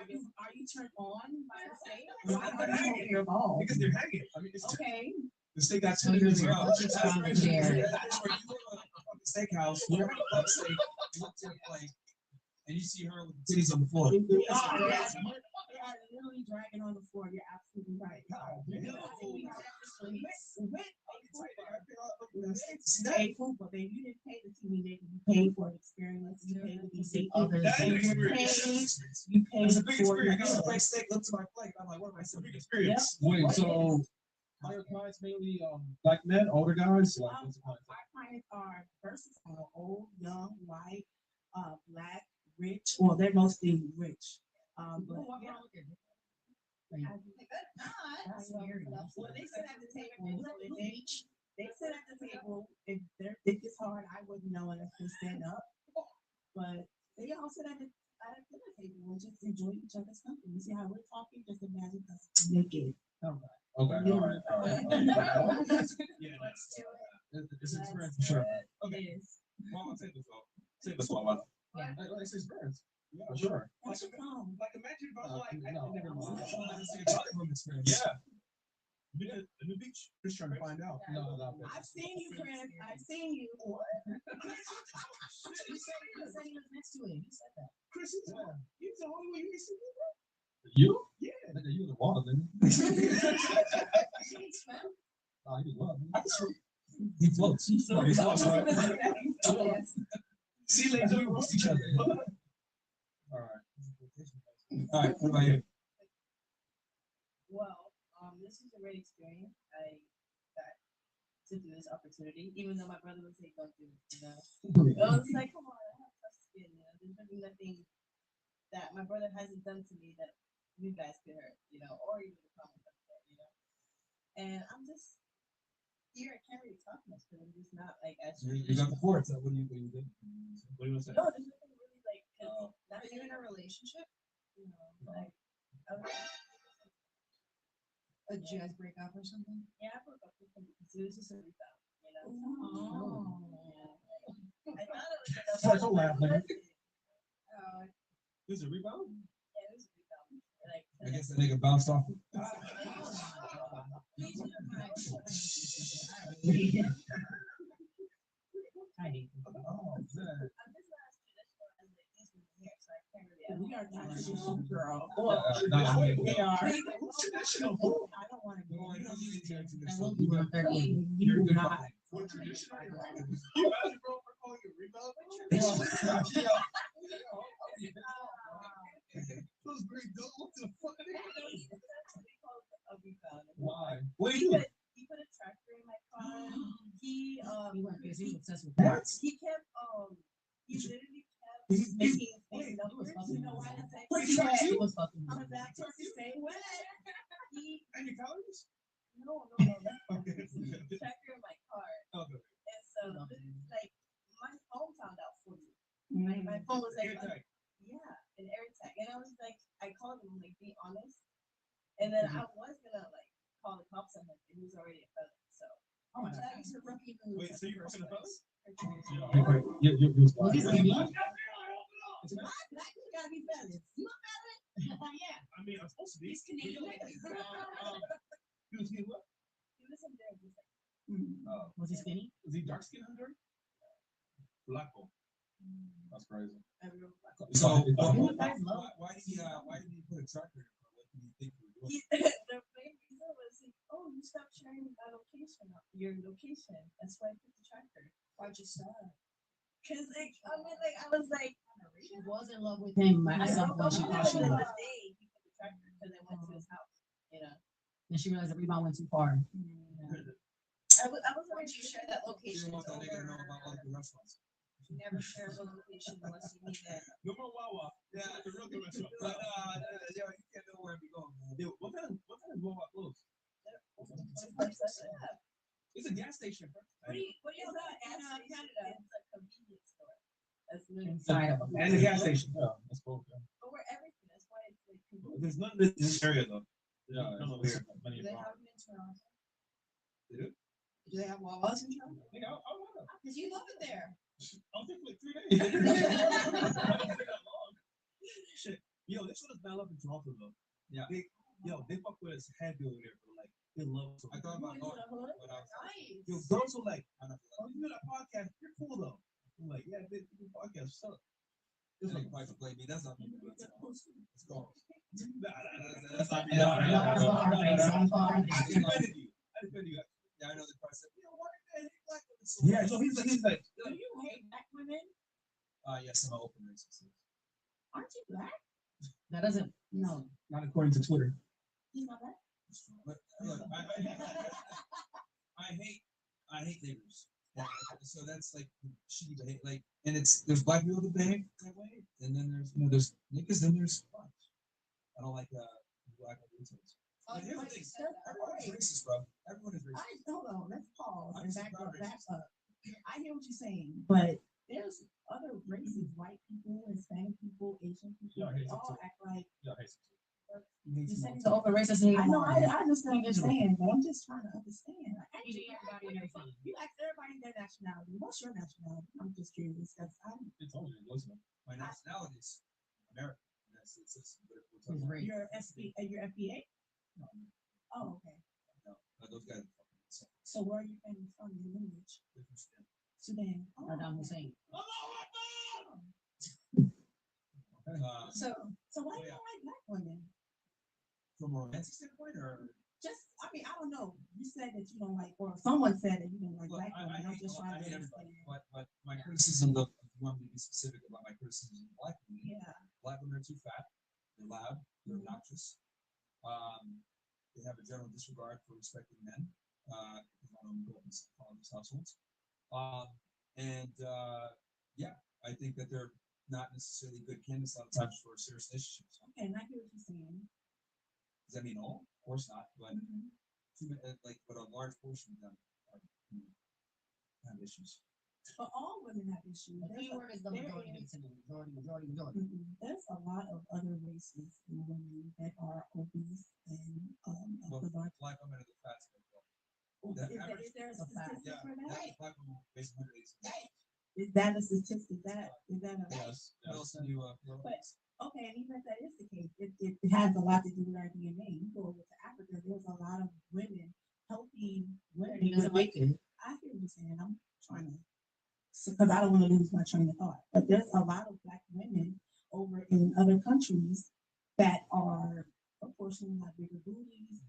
S15: you turned on by the steak? Why would you hold your balls?
S4: Because they're hanging. I mean, it's
S15: Okay.
S4: the steak got
S6: So
S4: 10
S6: you're
S4: minutes ago.
S6: watching from the chair.
S5: That's where you go to the steakhouse, you have a steak, you look to the plate, and you see her with the titties on the floor.
S15: They are literally dragging on the floor. You're absolutely right.
S2: Pay food, but baby, you didn't pay to see me naked. You paid for an experience. You paid to be seen others.
S5: That's a big
S2: You
S5: experience.
S2: paid
S5: It's a big
S2: for
S5: experience. I got
S2: your
S5: a plate steak up to my plate. I'm like, what am I? It's a big experience.
S17: Wait, so are your clients mainly black men, older guys? Like, what's the
S2: Our
S17: clientele?
S2: clients are versatile, old, young, white, black, rich. Well, they're mostly rich. But yeah. Well, they sit at the table. They sit at the table. If their dick is hard, I wouldn't know unless they stand up. But they all sit at the dinner table and just enjoy each other's company. You see how we're talking? Just imagine us naked.
S17: Okay. All right.
S5: Yeah, it's an experience for sure. Okay. Well, I'll take this off. Take this off.
S17: Yeah. It's experience.
S5: Yeah,
S17: For sure.
S5: Like imagine if I was like,
S17: No, never mind.
S5: yeah. Been in the beach, just trying to find out.
S17: No.
S2: I've seen you, Chris. I've seen you. What?
S6: You said he was next to it. You said that.
S5: Chris, he's the only one you see me, bro.
S17: You?
S5: Yeah.
S17: Nigga, you in the water, then. Oh, he was He floats. He floats, right?
S5: Sea legs we roast each other.
S17: All right. All right. What about you?
S14: Well, this was a great experience. I got to do this opportunity, even though my brother would say, "Don't do it," you know. I was like, "Come on, I have tough skin." You know, there's really nothing that my brother hasn't done to me that you guys could hurt, you know, or even the comments up there, you know. And I'm just here. I can't really talk much because I'm just not like as.
S17: You got the fort. So what do you do?
S5: What do you want to say?
S14: No, there's nothing really like. Not even in a relationship, you know. Like,
S6: Did you guys break up or something?
S14: yeah, I broke up with him because it was just a rebound, you know. Yeah. I thought it was
S17: Sorry, don't laugh, nigga.
S5: This is a rebound?
S14: Yeah, it was a rebound. Like,
S17: I guess that nigga bounced off it.
S2: We are not traditional, girl.
S17: We are.
S2: I don't want to go into
S6: You were 38.
S2: You do not.
S5: What traditional? You guys bro for calling it rebound? Those great dogs. What the fuck?
S17: Why? What do you do?
S14: He put a tractor in my car. He
S6: went because he was obsessed with
S14: He
S6: cats.
S14: kept he literally kept making things numbers. You know why?
S6: He was fucking.
S14: I'm a back turkey same way.
S5: Any calories?
S14: No. Tractor in my car.
S5: Okay.
S14: And so this is like my phone found out for me. My phone was like, yeah, an air tag. And I was like, I called him, like, be honest. And then I was gonna like call the cops on him, and he was already a felon. So that was a rookie move.
S5: Wait, so you're fucking a felon?
S6: Was he skinny?
S2: Black people gotta be felons. You a felon?
S6: Yeah.
S5: I mean, I'm supposed to be.
S2: He's Canadian.
S5: He was getting what?
S14: He was in there. He's like,
S6: Was he skinny?
S5: Was he dark skinned under? Blacko.
S17: That's crazy.
S5: So,
S17: why did he put a tractor in? What do you think you were doing?
S14: the main reason was, oh, you stopped sharing my location, your location. That's why I put the tractor. Why'd you stop? Cause like I was like,
S6: She was in love with him at some point. She thought she
S14: the
S6: was.
S14: day he put the tractor because I went to his house, you know.
S6: And she realized the rebound went too far.
S14: I was going to share that location.
S5: You want that nigga to know about all the restaurants.
S14: You never share a location unless you need it.
S5: No more Wawa. Yeah, the real good restaurant. But yo, you can't know where we going, man. Yo, what time is Wawa closed? It's a gas station, bro.
S14: What do you got in Canada? It's a convenience store. That's literally
S6: Inside of
S5: And the gas station.
S17: Yeah, that's cool.
S14: But we're everything. That's why it's like convenience.
S5: There's none in this area though.
S17: Yeah,
S5: None over
S17: it's
S5: here.
S17: many
S14: Do they
S17: of
S14: have them in Toronto?
S5: They do?
S14: Do they have Wawa's in Toronto?
S5: Nigga, I want to.
S14: Because you love it there.
S5: I'll take like 3 days. I didn't take that long. Shit. Yo, this one is not up in Toronto though.
S17: Yeah.
S5: They fuck with us heavy over there, bro. Like, they love us.
S17: I thought about going.
S14: Nice.
S5: Yo, girls are like, oh, you do that podcast, you're cool though. I'm like, yeah, this podcast sucks.
S17: This nigga probably play me. That's not me. Let's go.
S5: That's not me. I defended you.
S17: Yeah, I know the price. You know, why did they hate black women
S5: Yeah, so he's like,
S2: Do you hate black women?
S5: yes, I'm an open racist.
S2: Aren't you black?
S6: That doesn't, no.
S5: Not according to Twitter.
S2: He's not black.
S5: But look, I hate niggers. Yeah, so that's like shitty behave. Like, and there's black people that behave that way, and then there's niggas, then there's whites. I don't like black retards. But here's the thing, everyone is racist, bro. Everyone is racist.
S2: Hold on, let's pause
S5: I'm
S2: and
S5: just
S2: back
S5: not
S2: up.
S5: racist.
S2: I hear what you're saying, but there's other races, white people, Hispanic people, Asian people,
S5: Yeah,
S2: they
S5: racist
S2: all
S5: too.
S2: act like.
S5: Yeah, racist.
S6: You said he's an open racist.
S2: I know, I understand what you're saying, but I'm just trying to understand. Like, you ask everybody their nationality. What's your nationality? I'm just curious because
S5: I told you, listen, my nationality is American. But if we're talking
S2: You're you're FBA?
S5: No.
S2: Oh, okay.
S5: No, those guys are fucking insane.
S2: So where are your family from? Your lineage?
S5: They're from Sudan.
S2: Sudan. Oh,
S6: Saddam Hussein.
S2: So why do you don't like black women?
S5: From a romantic standpoint, or
S2: Just, I mean, I don't know. You said that you don't like, or someone said that you don't like black women. I'm just
S5: I
S2: trying to
S5: hate
S2: understand.
S5: everybody. But my criticism, if you want me to be specific about my criticism of black women,
S2: Yeah.
S5: black women are too fat, they're loud, they're obnoxious. They have a general disregard for respecting men. Because I don't go up in father's households. Yeah, I think that they're not necessarily good candidates a lot of times for serious relationships.
S2: Okay, and I hear what you're saying.
S5: Does that mean all? Of course not. But but a large portion of them have issues.
S2: But all women have issues.
S6: The key word is the majority. Majority.
S2: There's a lot of other races in women that are obese and
S5: Black women are the fat.
S2: Is there a statistic for that?
S5: Black women weighs 180.
S2: Is that a statistic? Is that a
S5: Yes.
S2: But okay, and even if that is the case, it has a lot to do with our DNA. You go over to Africa, there's a lot of women, healthy women.
S6: He doesn't like it.
S2: I hear what you're saying. I'm trying to, because I don't want to lose my train of thought. But there's a lot of black women over in other countries that are proportionally have bigger booties,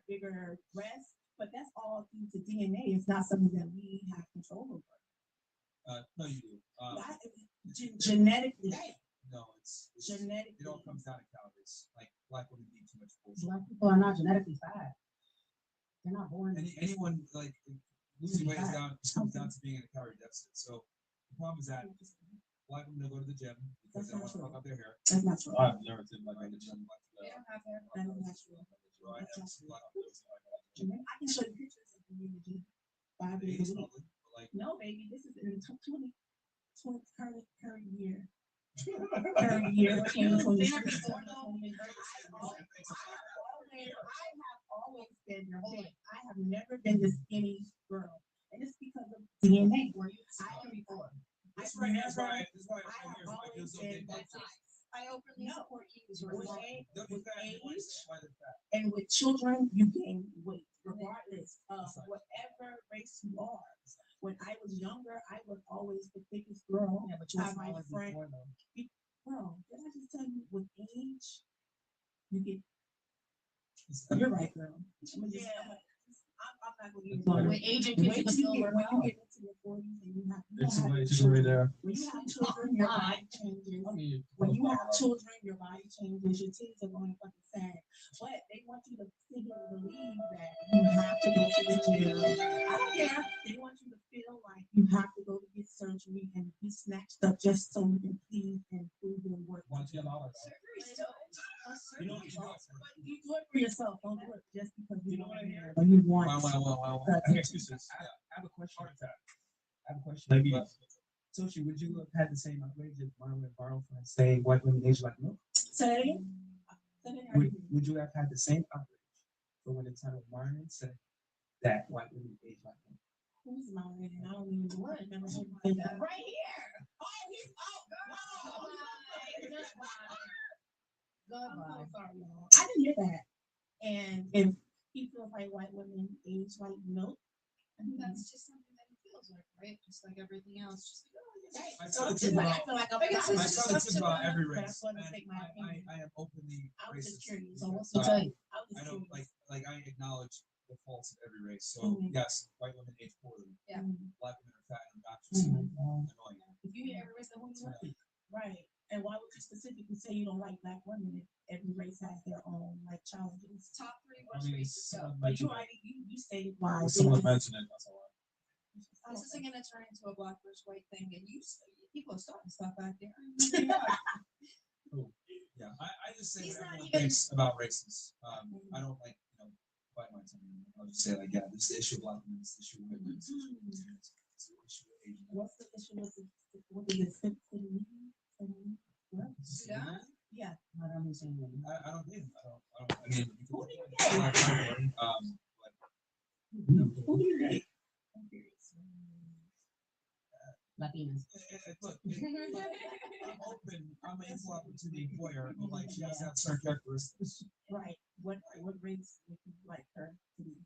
S2: bigger breasts. But that's all due to DNA. It's not something that we have control over.
S5: No, you do.
S2: Genetically.
S5: No, it's
S2: genetic.
S5: It all comes down to calories. Like black women eat too much bullshit.
S6: Black people are not genetically fat. They're not born.
S5: Anyone like losing weight comes down to being in a calorie deficit. So the problem is that black women don't go to the gym because they want to fuck up their hair.
S2: That's not true.
S5: I've never seen black women in the gym.
S2: They don't have hair. That's not true. I can show you pictures of the gym 5 days a week. No, baby, this is in 20 current year. Current year, 2020. I have always been your head. I have never been this skinny girl. And it's because of DNA. That's why I feel so big.
S15: I openly support you as your
S2: With age and with children, you gain weight, regardless of whatever race you are. When I was younger, I was always the thickest girl.
S6: Yeah, but you were
S2: my
S6: smaller
S2: friend.
S6: before, though.
S2: Well, did I just tell you with age, you get. You're right, girl. I'm not going to use
S6: With age and kids, you can still work out.
S2: When you get into your 40s and you have
S5: there.
S2: when you have children, your body changes. When you have children, your body changes. Your titties are going to fucking sad. But they want you to sit here and believe that you have to go to the gym. I don't care. They want you to feel like you have to go to get surgery and be snatched up just so you can please and prove your worth. You do it for yourself. Don't do it just because you know what I hear. Or you want.
S5: Excuses. I have a question. I have a question. Maybe. Sochi, would you have had the same outrage if Marlon and Barrow fans saying white women age like milk?
S2: Say.
S5: Would you have had the same outrage for when the time of Marlon said that white women age like milk?
S2: Who's Marlon? I don't even know what. Right here. Oh, he's I'm so sorry, y'all. I didn't hear that. And if he feels like white women age like milk,
S8: I think that's just something that he feels like, right? Just like everything else. Just like,
S5: I tell the truth about every race. I am openly racist.
S2: So what's the tell you?
S5: I don't like I acknowledge the faults of every race. So
S2: Mhm.
S5: yes, white women age poorly.
S8: Yeah.
S5: Black women are fat and obnoxious. Annoying.
S6: If you hear every race, then who you like?
S2: Right. And why would you specifically say you don't like black women if every race has their own like challenges?
S8: Top three
S5: I
S8: worst
S5: mean,
S8: races go.
S5: someone
S2: But you
S5: mentioned it.
S2: already you stated why.
S5: Someone mentioned it. That's all.
S8: This isn't gonna turn into a black versus white thing, and people are starting stuff out there.
S5: Cool. Yeah, I just say
S8: He's not
S5: whatever
S8: even-
S5: thinks about races. I don't like, fight my tongue. I'll just say like, yeah, this is the issue of black women, this is the issue of women, this is the issue of Asian.
S2: What's the issue with the what is it?
S8: Sudan?
S2: Yeah.
S5: I don't think. I mean,
S2: Who do you hate? Who do you hate?
S6: Latinas.
S5: Look, I'm open. I'm an equal opportunity employer, but like she has to have certain characteristics.
S2: Right. What race would you like her to be?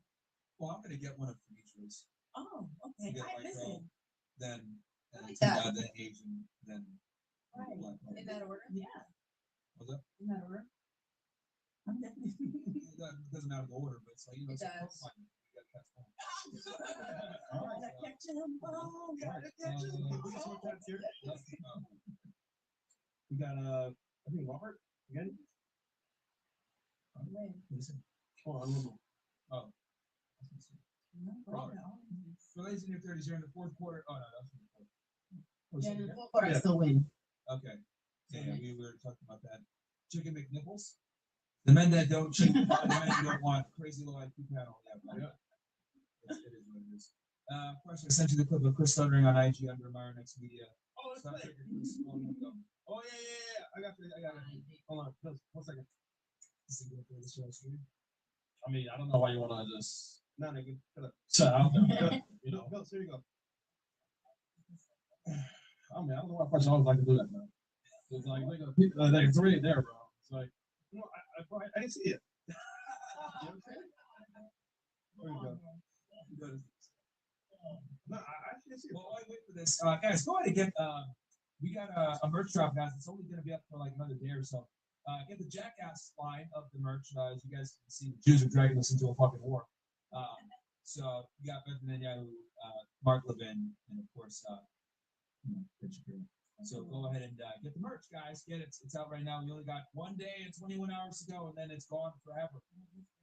S5: Well, I'm gonna get one from each race.
S2: Oh, okay.
S5: Get
S2: I
S5: white girl,
S2: listen.
S5: then
S8: like that.
S5: then Asian, then
S2: Right.
S5: black.
S8: In that order?
S2: Yeah.
S5: What's that?
S8: In that order?
S2: I'm definitely.
S5: That doesn't matter the order, but it's like
S8: It
S5: it's like,
S8: does.
S5: fine, we gotta catch one.
S2: Gotta catch 'em all, gotta catch 'em all.
S7: We got I think Robert again.
S5: Listen.
S7: Hold on, hold
S5: Oh. Robert. For ladies in your 30s, you're in the fourth quarter. Oh no, that's in the fourth.
S6: Yeah, in the fourth quarter, I still win.
S5: Okay. Yeah, we were talking about that. Chicken McNipples. The men that don't cheat, the men who don't want crazy low IQ panel. Yeah, it is what it is. Question: I sent you the clip of Chris stuttering on IG under Myron X Media.
S7: Oh, it's
S5: Stop
S7: lit.
S5: tricking Chris. Oh, here we go.
S7: Oh yeah. I got it. Hold on, just 1 second.
S5: This is gonna play the show screen.
S7: I mean, I don't know why you wanna just
S17: No, nigga. Shut up.
S7: shut out there. You know.
S17: Go, here you go.
S7: I mean, I don't know why person always like to do that, man. It's like, nigga, it's already there, bro. It's like, no, I didn't see it. You know what I'm saying? There you go. No, I actually didn't see it.
S5: Well, while I wait for this, guys, go ahead and get. We got a merch drop, guys. It's only gonna be up for like another day or so. Get the Jackass line of the merch. As you guys can see, the Jews are dragging us into a fucking war. So you got Beth Netanyahu, Mark Levin, and of course, Richard Green. So go ahead and get the merch, guys. Get it. It's out right now. We only got 1 day and 21 hours to go, and then it's gone forever.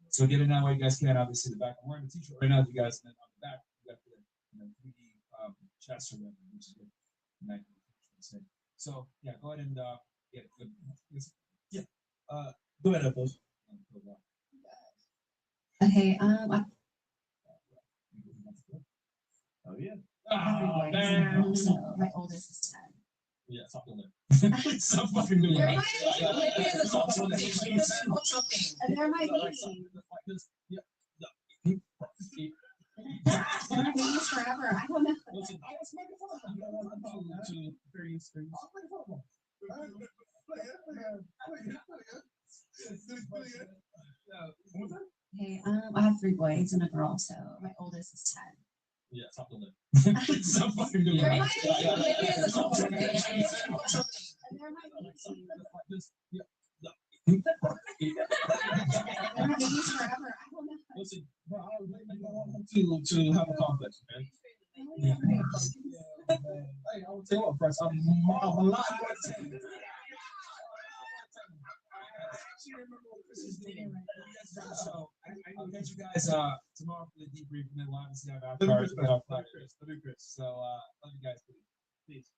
S5: So get it now while you guys can. Obviously, the back. I'm wearing the t-shirt right now, you guys. And then on the back, you got the 3D chest or whatever, which is good. So yeah, go ahead and get it. Good. Yeah. Go ahead, Apples.
S6: Okay,
S7: Oh yeah.
S5: Oh, man.
S6: so my oldest is 10.
S7: Yeah, something there. Stop fucking doing
S6: They're
S7: that.
S6: my babies. It's a cultural thing. It's a cultural thing. And they're my babies. They're my babies forever. I don't know.
S7: Listen, I was making fun of them. I don't want to various things.
S6: Okay, I have 3 boys and a girl, so my oldest is 10.
S7: Yeah, something there. Stop fucking doing
S6: They're
S7: that.
S6: my babies. It's a cultural thing. It's a cultural thing. And they're my babies. They're my babies forever. I don't know.
S7: Listen, bro, I was waiting to have a complex, man. Hey, I will tell you what, Press, I'm a lot more than
S5: So I'll catch you guys tomorrow for the debrief, and then we'll obviously have after hours. So love you guys. Peace.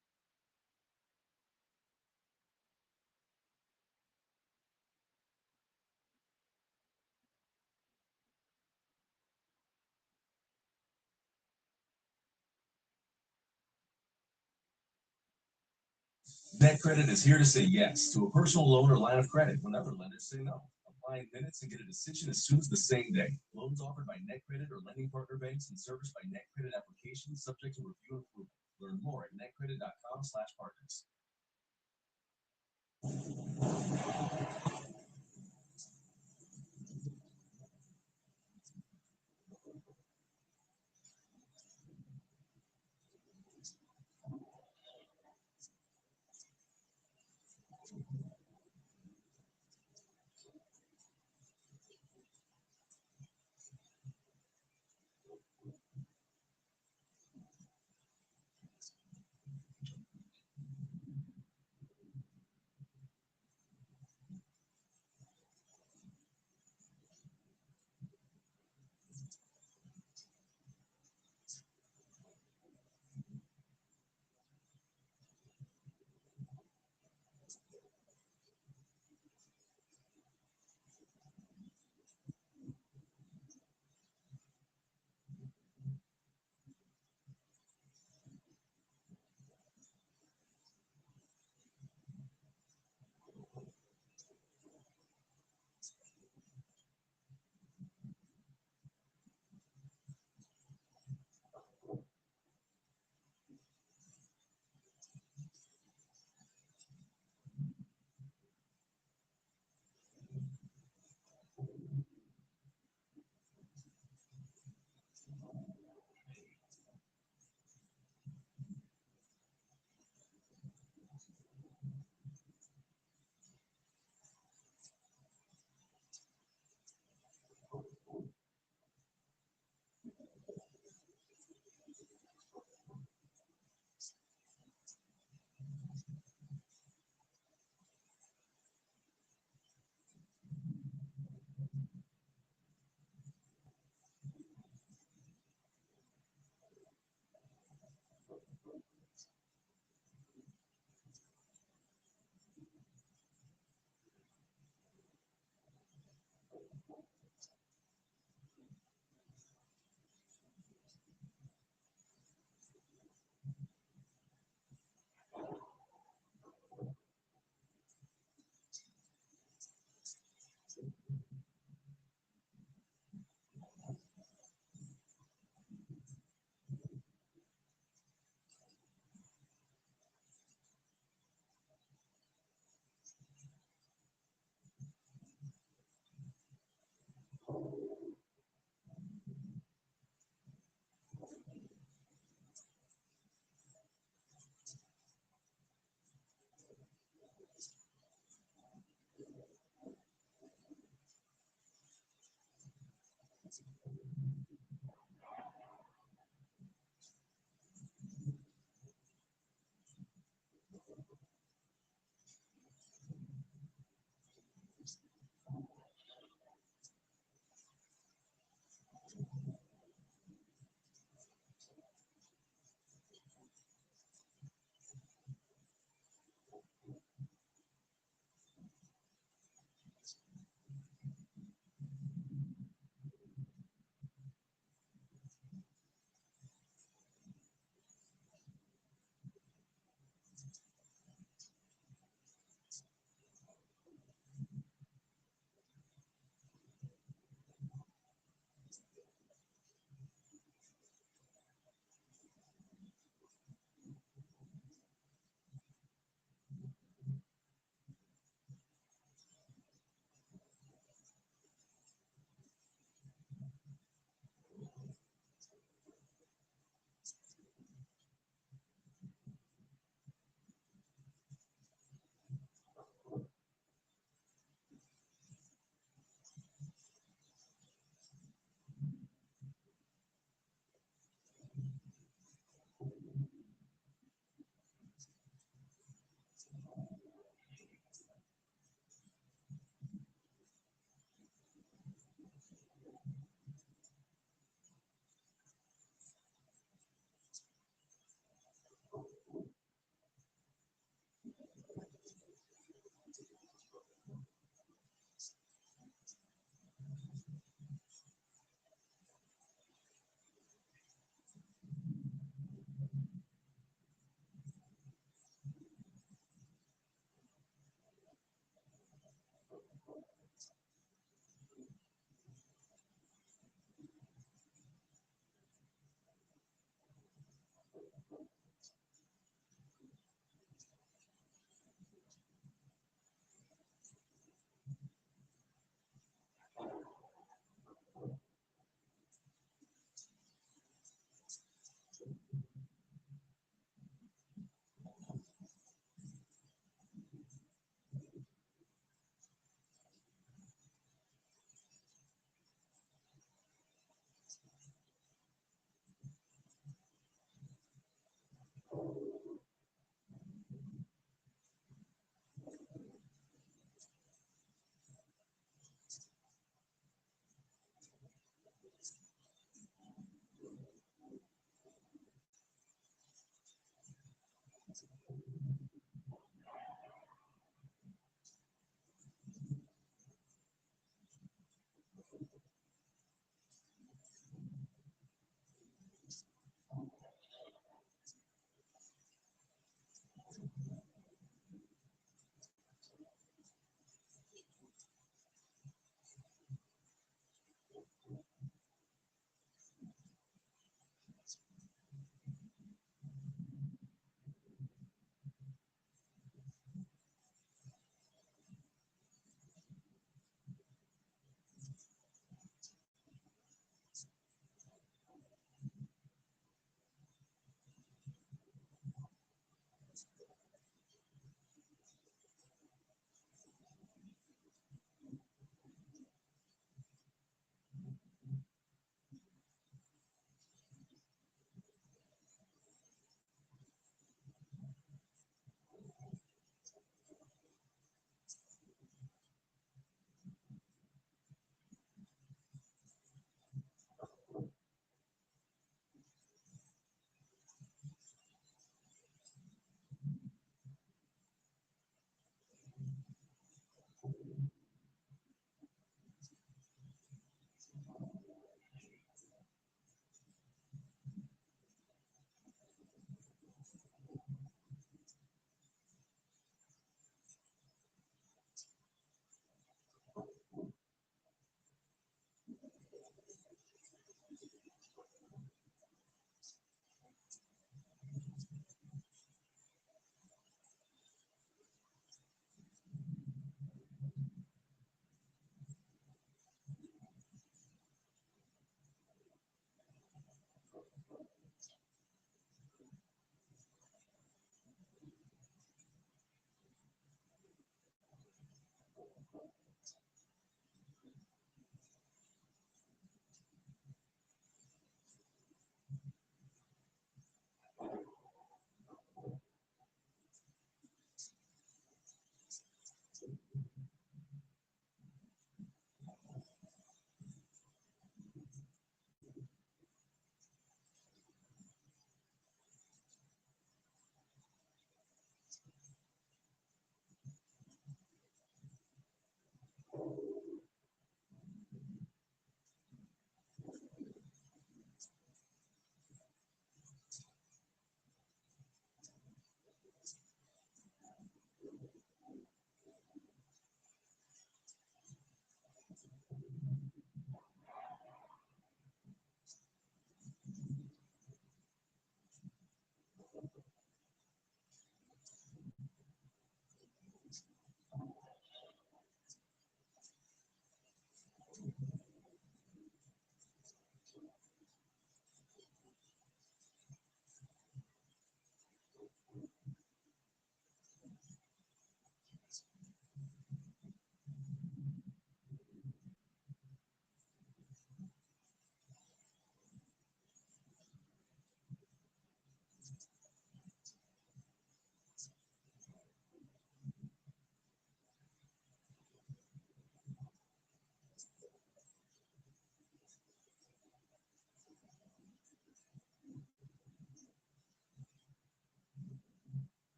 S16: NetCredit is here to say yes to a personal loan or line of credit when other lenders say no. Apply in minutes and get a decision as soon as the same day. Loans offered by NetCredit or lending partner banks and serviced by NetCredit applications subject to review and approval. Learn more at netcredit.com/partners.